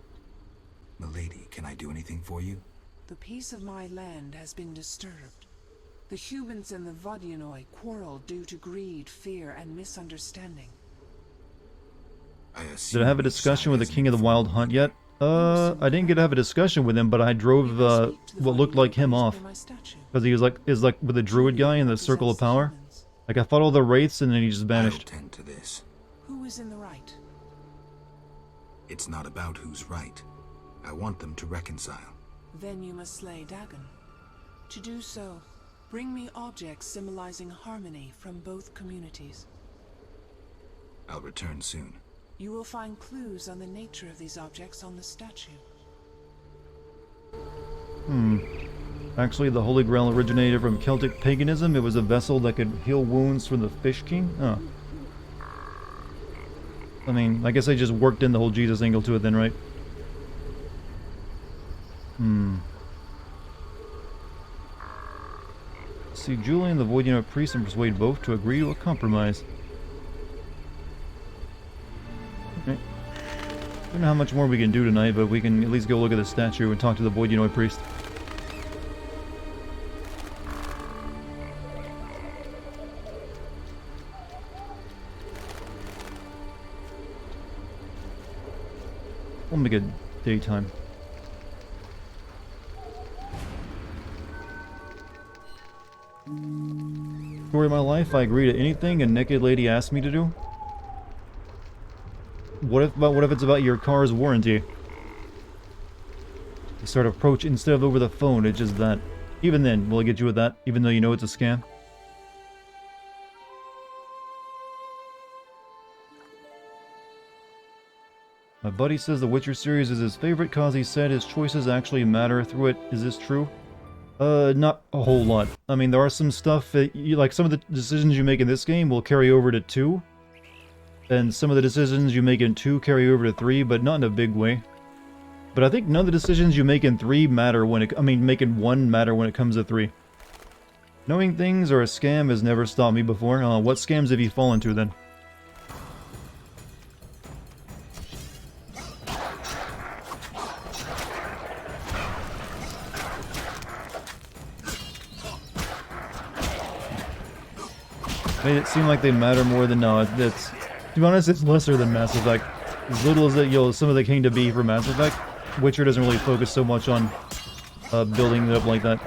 Milady, can I do anything for you? The peace of my land has been disturbed. The humans and the Vodyanoi quarrel due to greed, fear, and misunderstanding. Did I have a discussion with the King of the Wild Hunt yet? I didn't get to have a discussion with him, but I drove what looked like him off. Because he was like, with the druid guy in the Circle of Power. Like I fought all the wraiths and then he just vanished. I'll tend to this. Who is in the right? It's not about who's right. I want them to reconcile. Then you must slay Dagon. To do so, bring me objects symbolizing harmony from both communities. I'll return soon. You will find clues on the nature of these objects on the statue. Actually, the Holy Grail originated from Celtic paganism. It was a vessel that could heal wounds from the Fish King. Oh. I mean, I guess they just worked in the whole Jesus angle to it then, right? See Julian, the Vodyanoi priest, and persuade both to agree to a compromise. Okay. Don't know how much more we can do tonight, but we can at least go look at the statue and talk to the Vodyanoi priest. We'll make it daytime. Story of my life, I agree to anything a naked lady asks me to do. What if it's about your car's warranty? You start approach instead of over the phone, it's just that. Even then, will I get you with that, even though you know it's a scam? My buddy says the Witcher series is his favorite cause he said his choices actually matter through it. Is this true? Not a whole lot. I mean, there are some stuff that you, like, some of the decisions you make in this game will carry over to 2. And some of the decisions you make in 2 carry over to 3, but not in a big way. But I think none of the decisions you make in 3 matter when it, I mean, make in 1 matter when it comes to 3. Knowing things are a scam has never stopped me before. What scams have you fallen to then? Made it seem like they matter more than no. It's, to be honest, it's lesser than Mass Effect. As little as it, some of the came to be for Mass Effect, Witcher doesn't really focus so much on building it up like that.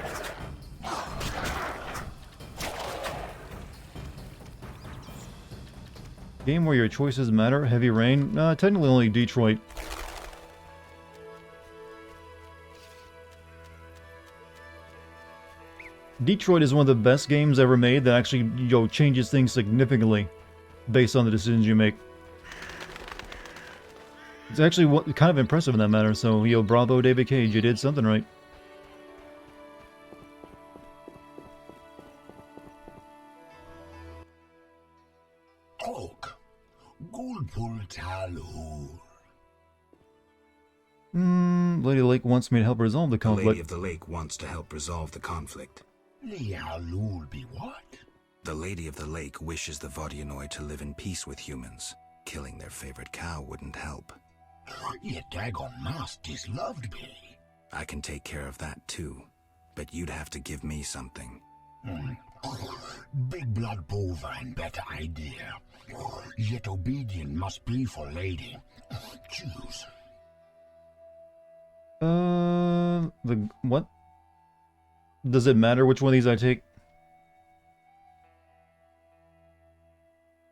Game where your choices matter. Heavy Rain. Technically only Detroit. Detroit is one of the best games ever made that actually, changes things significantly based on the decisions you make. It's actually kind of impressive in that matter, so, bravo David Cage, you did something right. Oak. Gulpul Talhur. Lady Lake wants me to help resolve the The conflict. Lady of the Lake wants to help resolve the conflict. Lialul be what? The Lady of the Lake wishes the Vodyanoi to live in peace with humans. Killing their favorite cow wouldn't help. Yet Dagon must is loved be. I can take care of that too, but you'd have to give me something. Big blood bovine, better idea. Yet obedient must be for lady. Choose. What? Does it matter which one of these I take?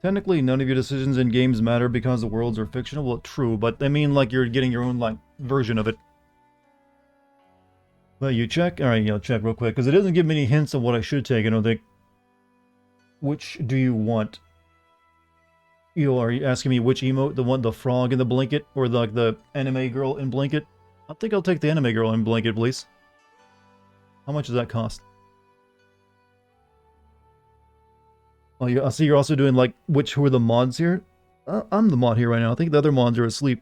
Technically, none of your decisions in games matter because the worlds are fictional. Well, true, but I mean, like, you're getting your own, like, version of it. Well, you check? Alright, I'll check real quick, because it doesn't give me any hints on what I should take, I don't think. Which do you want? Are you asking me which emote? The frog in the blanket? Or the anime girl in blanket? I think I'll take the anime girl in blanket, please. How much does that cost? Oh, I see you're also doing, like, who are the mods here? I'm the mod here right now. I think the other mods are asleep.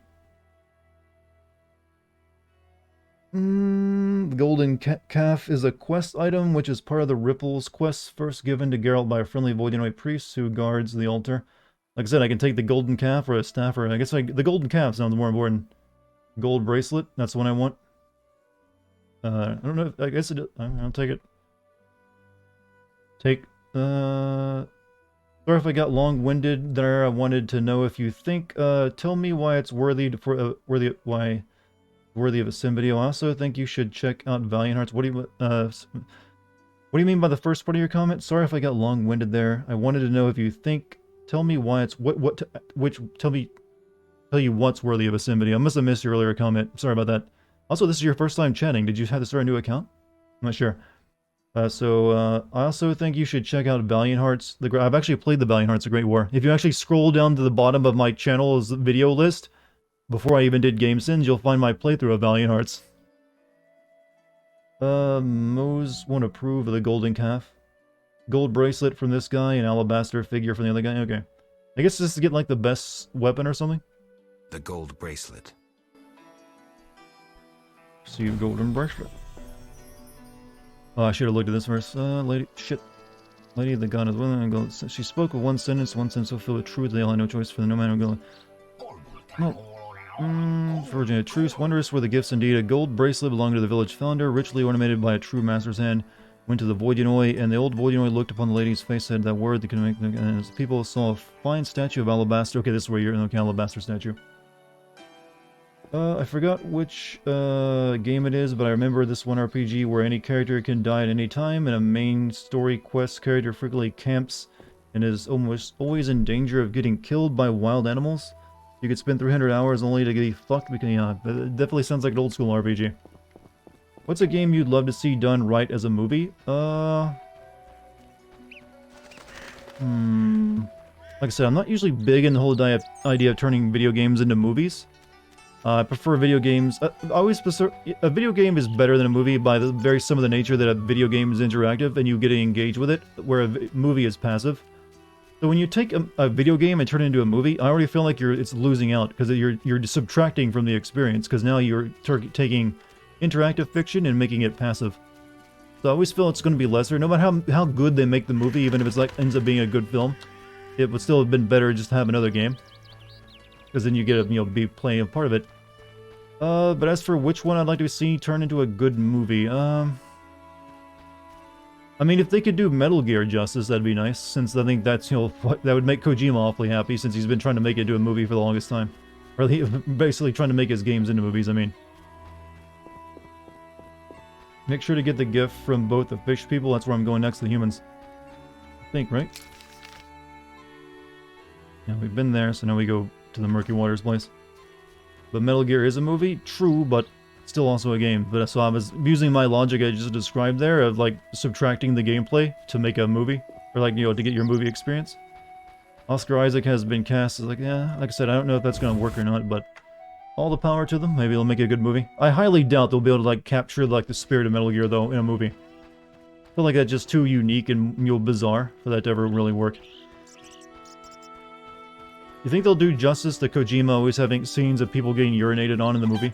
The golden calf is a quest item, which is part of the Ripples quest first given to Geralt by a friendly Vodyanoi priest who guards the altar. Like I said, I can take the golden calf or a staff, or I guess the golden calf sounds more important. Gold bracelet, that's the one I want. I don't know, I guess I'll take it. Sorry if I got long-winded there. I wanted to know if you think, tell me why it's worthy of a sim video. I also think you should check out Valiant Hearts. What do you mean by the first part of your comment? Sorry if I got long-winded there. I wanted to know if you think, tell me why it's, tell you what's worthy of a sim video. I must have missed your earlier comment. Sorry about that. Also, this is your first time chatting. Did you have to start a new account? I'm not sure. I also think you should check out Valiant Hearts. I've actually played the Valiant Hearts: A Great War. If you actually scroll down to the bottom of my channel's video list, before I even did Game Sins, you'll find my playthrough of Valiant Hearts. Mose won't approve of the golden calf. Gold bracelet from this guy, and alabaster figure from the other guy. Okay. I guess this is to get, like, the best weapon or something? The gold bracelet. See, golden bracelet. Oh, I should have looked at this first. Lady of the god is willing and go. She spoke with one sentence so filled with truth, they all had no choice for the no man who go. Virgin of truce, wondrous were the gifts indeed. A gold bracelet belonging to the village founder, richly ornamented by a true master's hand. Went to the Vodyanoi, and the old Vodyanoi looked upon the lady's face, said that word that can make them. And as people saw a fine statue of alabaster. Okay, this is where you're in the alabaster statue. I forgot which game it is, but I remember this one RPG where any character can die at any time, and a main story quest character frequently camps and is almost always in danger of getting killed by wild animals. You could spend 300 hours only to get fucked because, yeah, it definitely sounds like an old school RPG. What's a game you'd love to see done right as a movie? Like I said, I'm not usually big in the whole idea of turning video games into movies. I prefer video games. I always prefer, a video game is better than a movie by the very similar nature that a video game is interactive and you get to engage with it, where a movie is passive. So when you take a video game and turn it into a movie, I already feel like it's losing out because you're subtracting from the experience because now you're taking interactive fiction and making it passive. So I always feel it's going to be lesser, no matter how good they make the movie, even if it's like ends up being a good film. It would still have been better just to have another game, because then you get to be playing a part of it. But as for which one I'd like to see turn into a good movie, I mean, if they could do Metal Gear justice, that'd be nice, since I think that's, that would make Kojima awfully happy, since he's been trying to make it into a movie for the longest time. Or basically trying to make his games into movies, I mean. Make sure to get the gift from both the fish people, that's where I'm going next, the humans. I think, right? Yeah, we've been there, so now we go to the Murky Waters place. But Metal Gear is a movie, true, but still also a game. But so I was using my logic I just described there of like subtracting the gameplay to make a movie, or like to get your movie experience. Oscar Isaac has been cast as like, yeah, like I said, I don't know if that's gonna work or not, but all the power to them. Maybe they'll make a good movie. I highly doubt they'll be able to like capture like the spirit of Metal Gear though in a movie. I feel like that's just too unique and bizarre for that to ever really work. You think they'll do justice to Kojima always having scenes of people getting urinated on in the movie?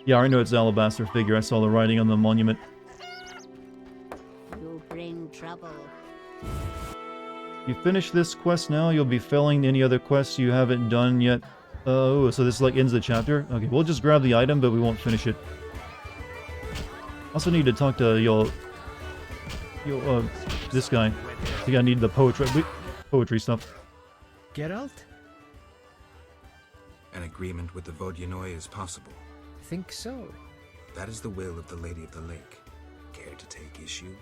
Yeah, I know it's the alabaster figure. I saw the writing on the monument. You bring trouble. You finish this quest now, you'll be failing any other quests you haven't done yet. Oh, so this like ends the chapter? Okay, we'll just grab the item, but we won't finish it. Also need to talk to this guy. I think I need the poetry stuff. Geralt? An agreement with the Vodyanoi is possible. Think so. That is the will of the Lady of the Lake. Care to take issue?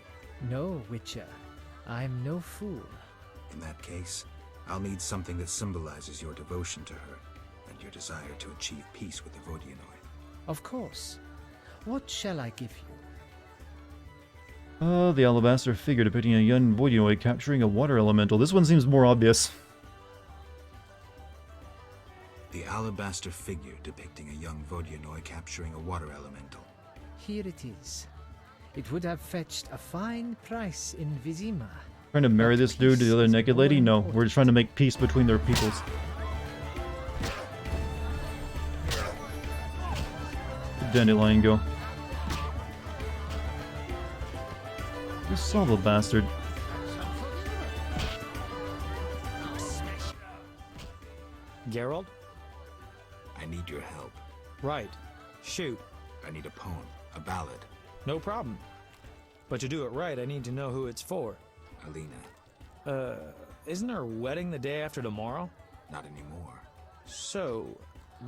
No, Witcher. I'm no fool. In that case, I'll need something that symbolizes your devotion to her and your desire to achieve peace with the Vodyanoi. Of course. What shall I give you? The alabaster figure depicting a young Vodyanoi capturing a water elemental. This one seems more obvious. The alabaster figure depicting a young Vodyanoi capturing a water elemental. Here it is. It would have fetched a fine price in Vizima. Trying to marry this dude to the other naked lady? No, we're just trying to make peace between their peoples. Dandelion go. You saw the bastard. Geralt? I need your help. Right. Shoot. I need a poem, a ballad. No problem. But to do it right, I need to know who it's for. Alina. Isn't our wedding the day after tomorrow? Not anymore. So,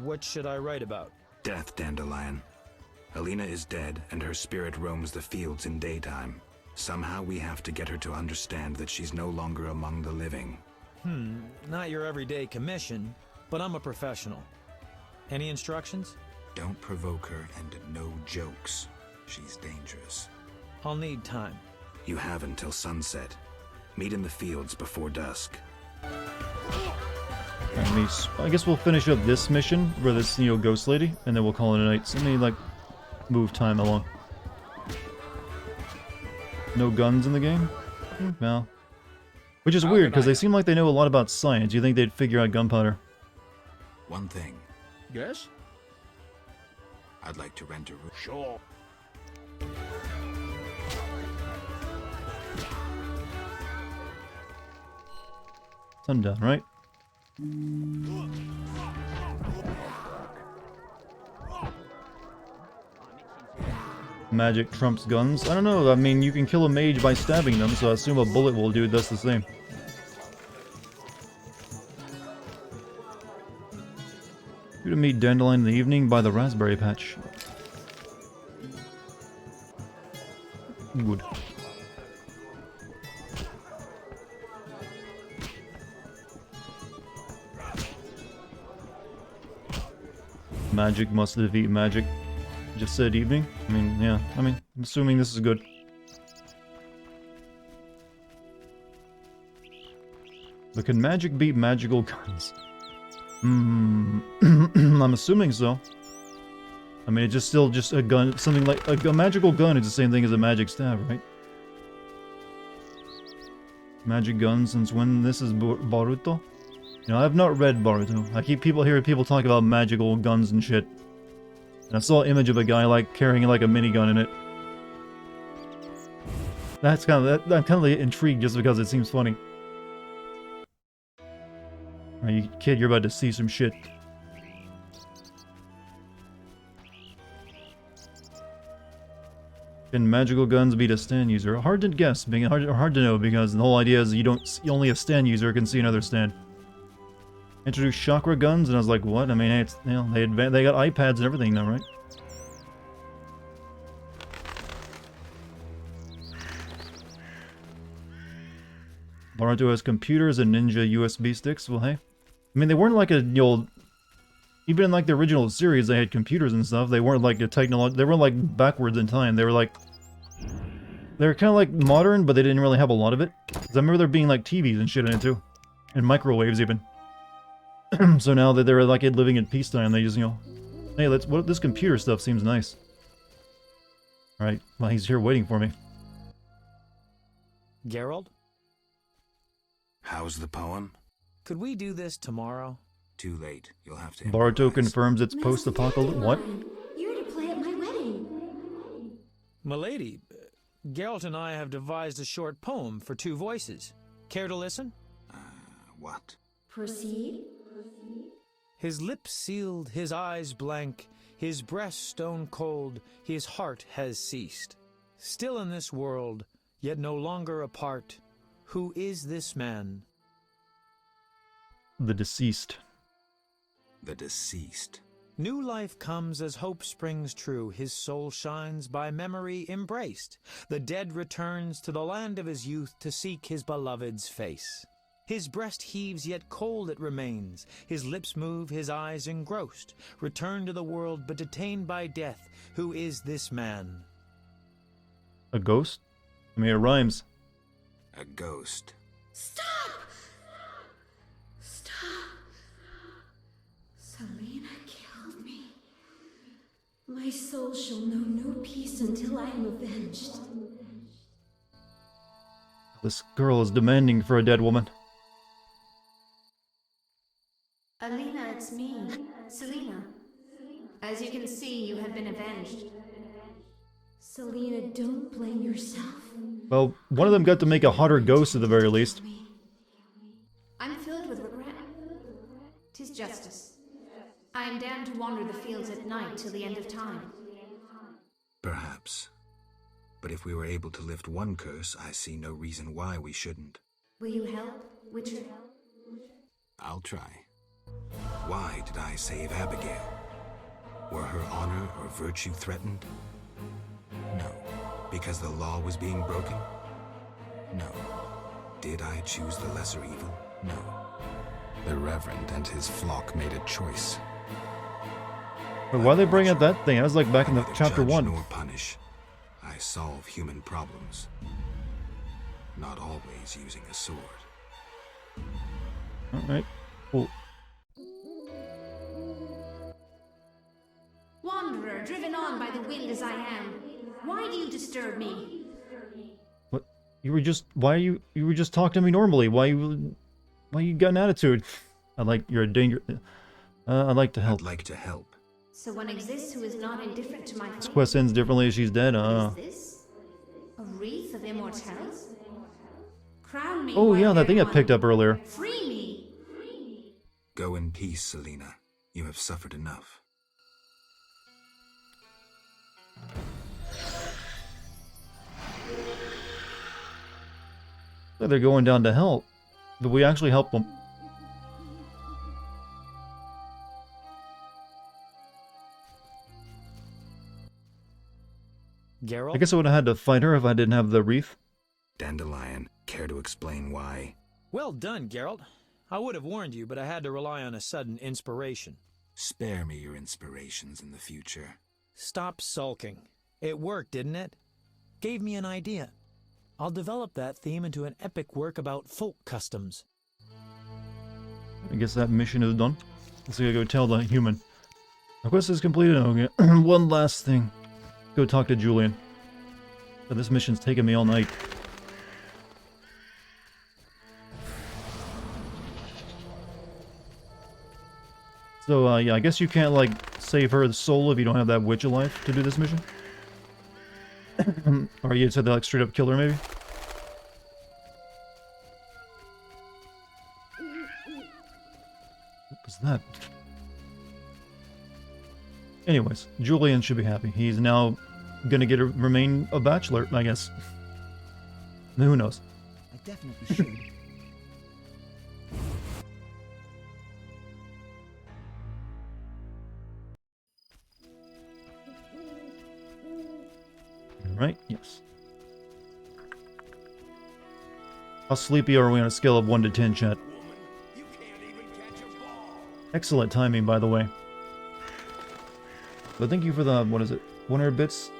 what should I write about? Death, Dandelion. Alina is dead, and her spirit roams the fields in daytime. Somehow we have to get her to understand that she's no longer among the living. Not your everyday commission, but I'm a professional. Any instructions? Don't provoke her, and no jokes. She's dangerous. I'll need time. You have until sunset. Meet in the fields before dusk. I guess we'll finish up this mission for this, ghost lady, and then we'll call it a night. So let me, like, move time along. No guns in the game? Well. Which is weird, because they seem like they know a lot about science. You think they'd figure out gunpowder. One thing. Yes? I'd like to rent a room. Sure. Sundown, right? Magic trumps guns? I don't know, I mean, you can kill a mage by stabbing them, so I assume a bullet will do just the same. Due to meet Dandelion in the evening by the raspberry patch. Good. Magic must defeat magic. Just said evening? I mean, yeah. I mean, I'm assuming this is good. But can magic beat magical guns? I'm assuming so. I mean, it's just still just a gun, something like a magical gun is the same thing as a magic staff, right? Magic gun since when this is Boruto? You know, I've not read Boruto. I keep hearing people talk about magical guns and shit. And I saw an image of a guy like carrying like a minigun in it. That's kind of I'm kind of intrigued just because it seems funny. Alright, you kid, you're about to see some shit. Can magical guns beat a stand user? Hard to guess, being hard to know because the whole idea is only a stand user can see another stand. Introduced chakra guns, and I was like, what? I mean, hey, it's, you know, they got iPads and everything now, right? Boruto has computers and ninja USB sticks. Well, hey, I mean, they weren't like a old. Even in like the original series, they had computers and stuff. They weren't like a technology. They weren't like backwards in time. They were like. They were kind of like modern, but they didn't really have a lot of it. 'Cause I remember there being like TVs and shit in it too, and microwaves even. So now that they're like living in peacetime, they just, you know, hey, this computer stuff seems nice. All right, well, he's here waiting for me. Geralt? How's the poem? Could we do this tomorrow? Too late. You'll have to. Boruto confirms it's post-apocalyptic. What? You're to play at my wedding. Milady, Geralt and I have devised a short poem for 2 voices. Care to listen? What? Proceed. His lips sealed, his eyes blank, his breast stone cold, his heart has ceased. Still in this world, yet no longer apart. Who is this man? The deceased. The deceased. New life comes as hope springs true. His soul shines by memory embraced. The dead returns to the land of his youth to seek his beloved's face. His breast heaves, yet cold it remains. His lips move, his eyes engrossed. Returned to the world, but detained by death. Who is this man? A ghost? I mean, it rhymes. A ghost. Stop! Stop! Selena killed me. My soul shall know no peace until I am avenged. This girl is demanding for a dead woman. Alina, it's me, Selena. As you can see, you have been avenged. Selena, don't blame yourself. Well, one of them got to make a hotter ghost at the very least. I'm filled with regret. 'Tis justice. I am damned to wander the fields at night till the end of time. Perhaps. But if we were able to lift one curse, I see no reason why we shouldn't. Will you help, Witcher? I'll try. Why did I save Abigail? Were her honor or virtue threatened? No. Because the law was being broken? No. Did I choose the lesser evil? No. The Reverend and his flock made a choice. But why they bring up that thing? That was like back in the chapter 1. Nor punish. I solve human problems. Not always using a sword. Alright, cool. Wanderer, driven on by the wind as I am, why do you disturb me? What? You were just... Why you were just talking to me normally? Why you got an attitude? You're a danger... I'd like to help. I'd like to help. So one exists who is not indifferent to my fate? This quest ends differently as she's dead, What is this? A wreath of immortality? Crown me. Oh yeah, that thing I picked up earlier. Free me! Go in peace, Selena. You have suffered enough. They're going down to hell. But we actually help them. Geralt? I guess I would have had to fight her if I didn't have the wreath. Dandelion, care to explain why? Well done, Geralt. I would have warned you, but I had to rely on a sudden inspiration. Spare me your inspirations in the future. Stop sulking. It worked, didn't it? Gave me an idea. I'll develop that theme into an epic work about folk customs. I guess that mission is done. Let's go tell the human. The quest is completed. Okay. One last thing. Go talk to Julian. But this mission's taking me all night. So, yeah, I guess you can't, like, save her soul if you don't have that witch alive to do this mission. Or you said, like, straight up kill her, maybe? What was that? Anyways, Julian should be happy. He's now gonna remain a bachelor, I guess. Who knows? I definitely should. Right? Yes. How sleepy are we on a scale of 1 to 10, chat? Excellent timing, by the way. But thank you for the, what is it, 100 bits?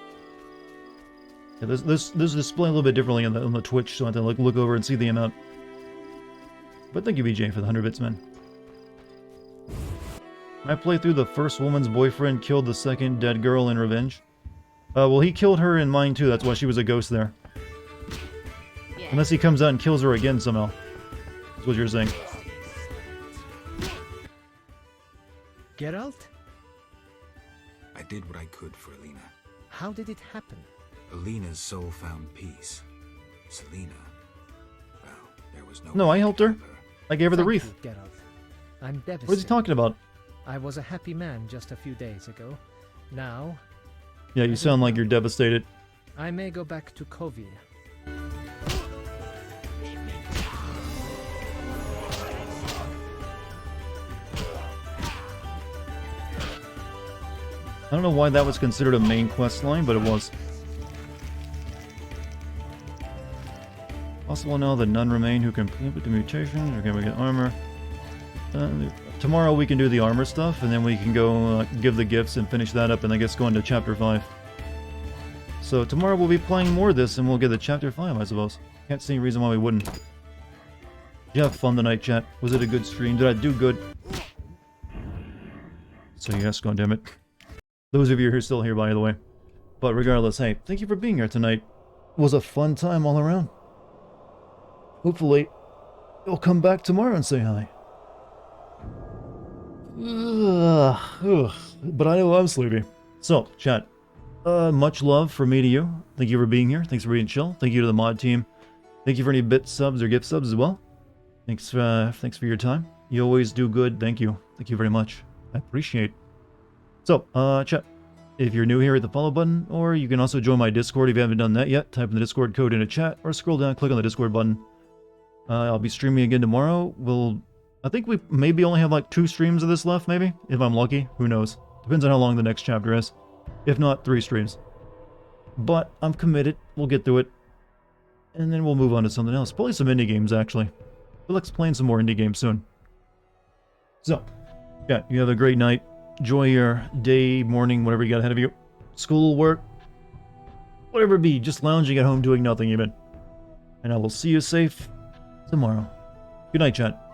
Yeah, this display a little bit differently on the Twitch, so I have to look over and see the amount. But thank you, BJ, for the 100 bits, man. I played through the first woman's boyfriend killed the second dead girl in revenge. Well, he killed her in mine too, that's why she was a ghost there. Yeah. Unless he comes out and kills her again somehow. That's what you're saying. Geralt? I did what I could for Alina. How did it happen? Alina's soul found peace. Selena, well, there was no... No, I helped her. I gave her the Thank wreath. you, Geralt. I'm devastated. What is he talking about? I was a happy man just a few days ago. Now... Yeah, you sound like you're devastated. I may go back to Kovir. I don't know why that was considered a main quest line, but it was. Possible now that none remain who can complete the mutation. Okay, we get armor. Tomorrow we can do the armor stuff, and then we can go give the gifts and finish that up, and I guess go into Chapter 5. So tomorrow we'll be playing more of this, and we'll get to Chapter 5, I suppose. Can't see any reason why we wouldn't. Did you have fun tonight, chat? Was it a good stream? Did I do good? So yes, goddammit. Those of you who are still here, by the way. But regardless, hey, thank you for being here tonight. It was a fun time all around. Hopefully, you'll come back tomorrow and say hi. But I know I'm sleepy. So, chat. Much love from me to you. Thank you for being here. Thanks for being chill. Thank you to the mod team. Thank you for any bit subs or gift subs as well. Thanks for your time. You always do good. Thank you. Thank you very much. I appreciate. So, chat. If you're new here, hit the follow button, or you can also join my Discord if you haven't done that yet. Type in the Discord code into chat, or scroll down, click on the Discord button. I'll be streaming again tomorrow. I think we maybe only have like 2 streams of this left, maybe? If I'm lucky. Who knows? Depends on how long the next chapter is. If not, 3 streams. But I'm committed. We'll get through it. And then we'll move on to something else. Play some indie games, actually. We'll explain some more indie games soon. So, yeah, you have a great night. Enjoy your day, morning, whatever you got ahead of you. School, work, whatever it be. Just lounging at home doing nothing even. And I will see you safe tomorrow. Good night, chat.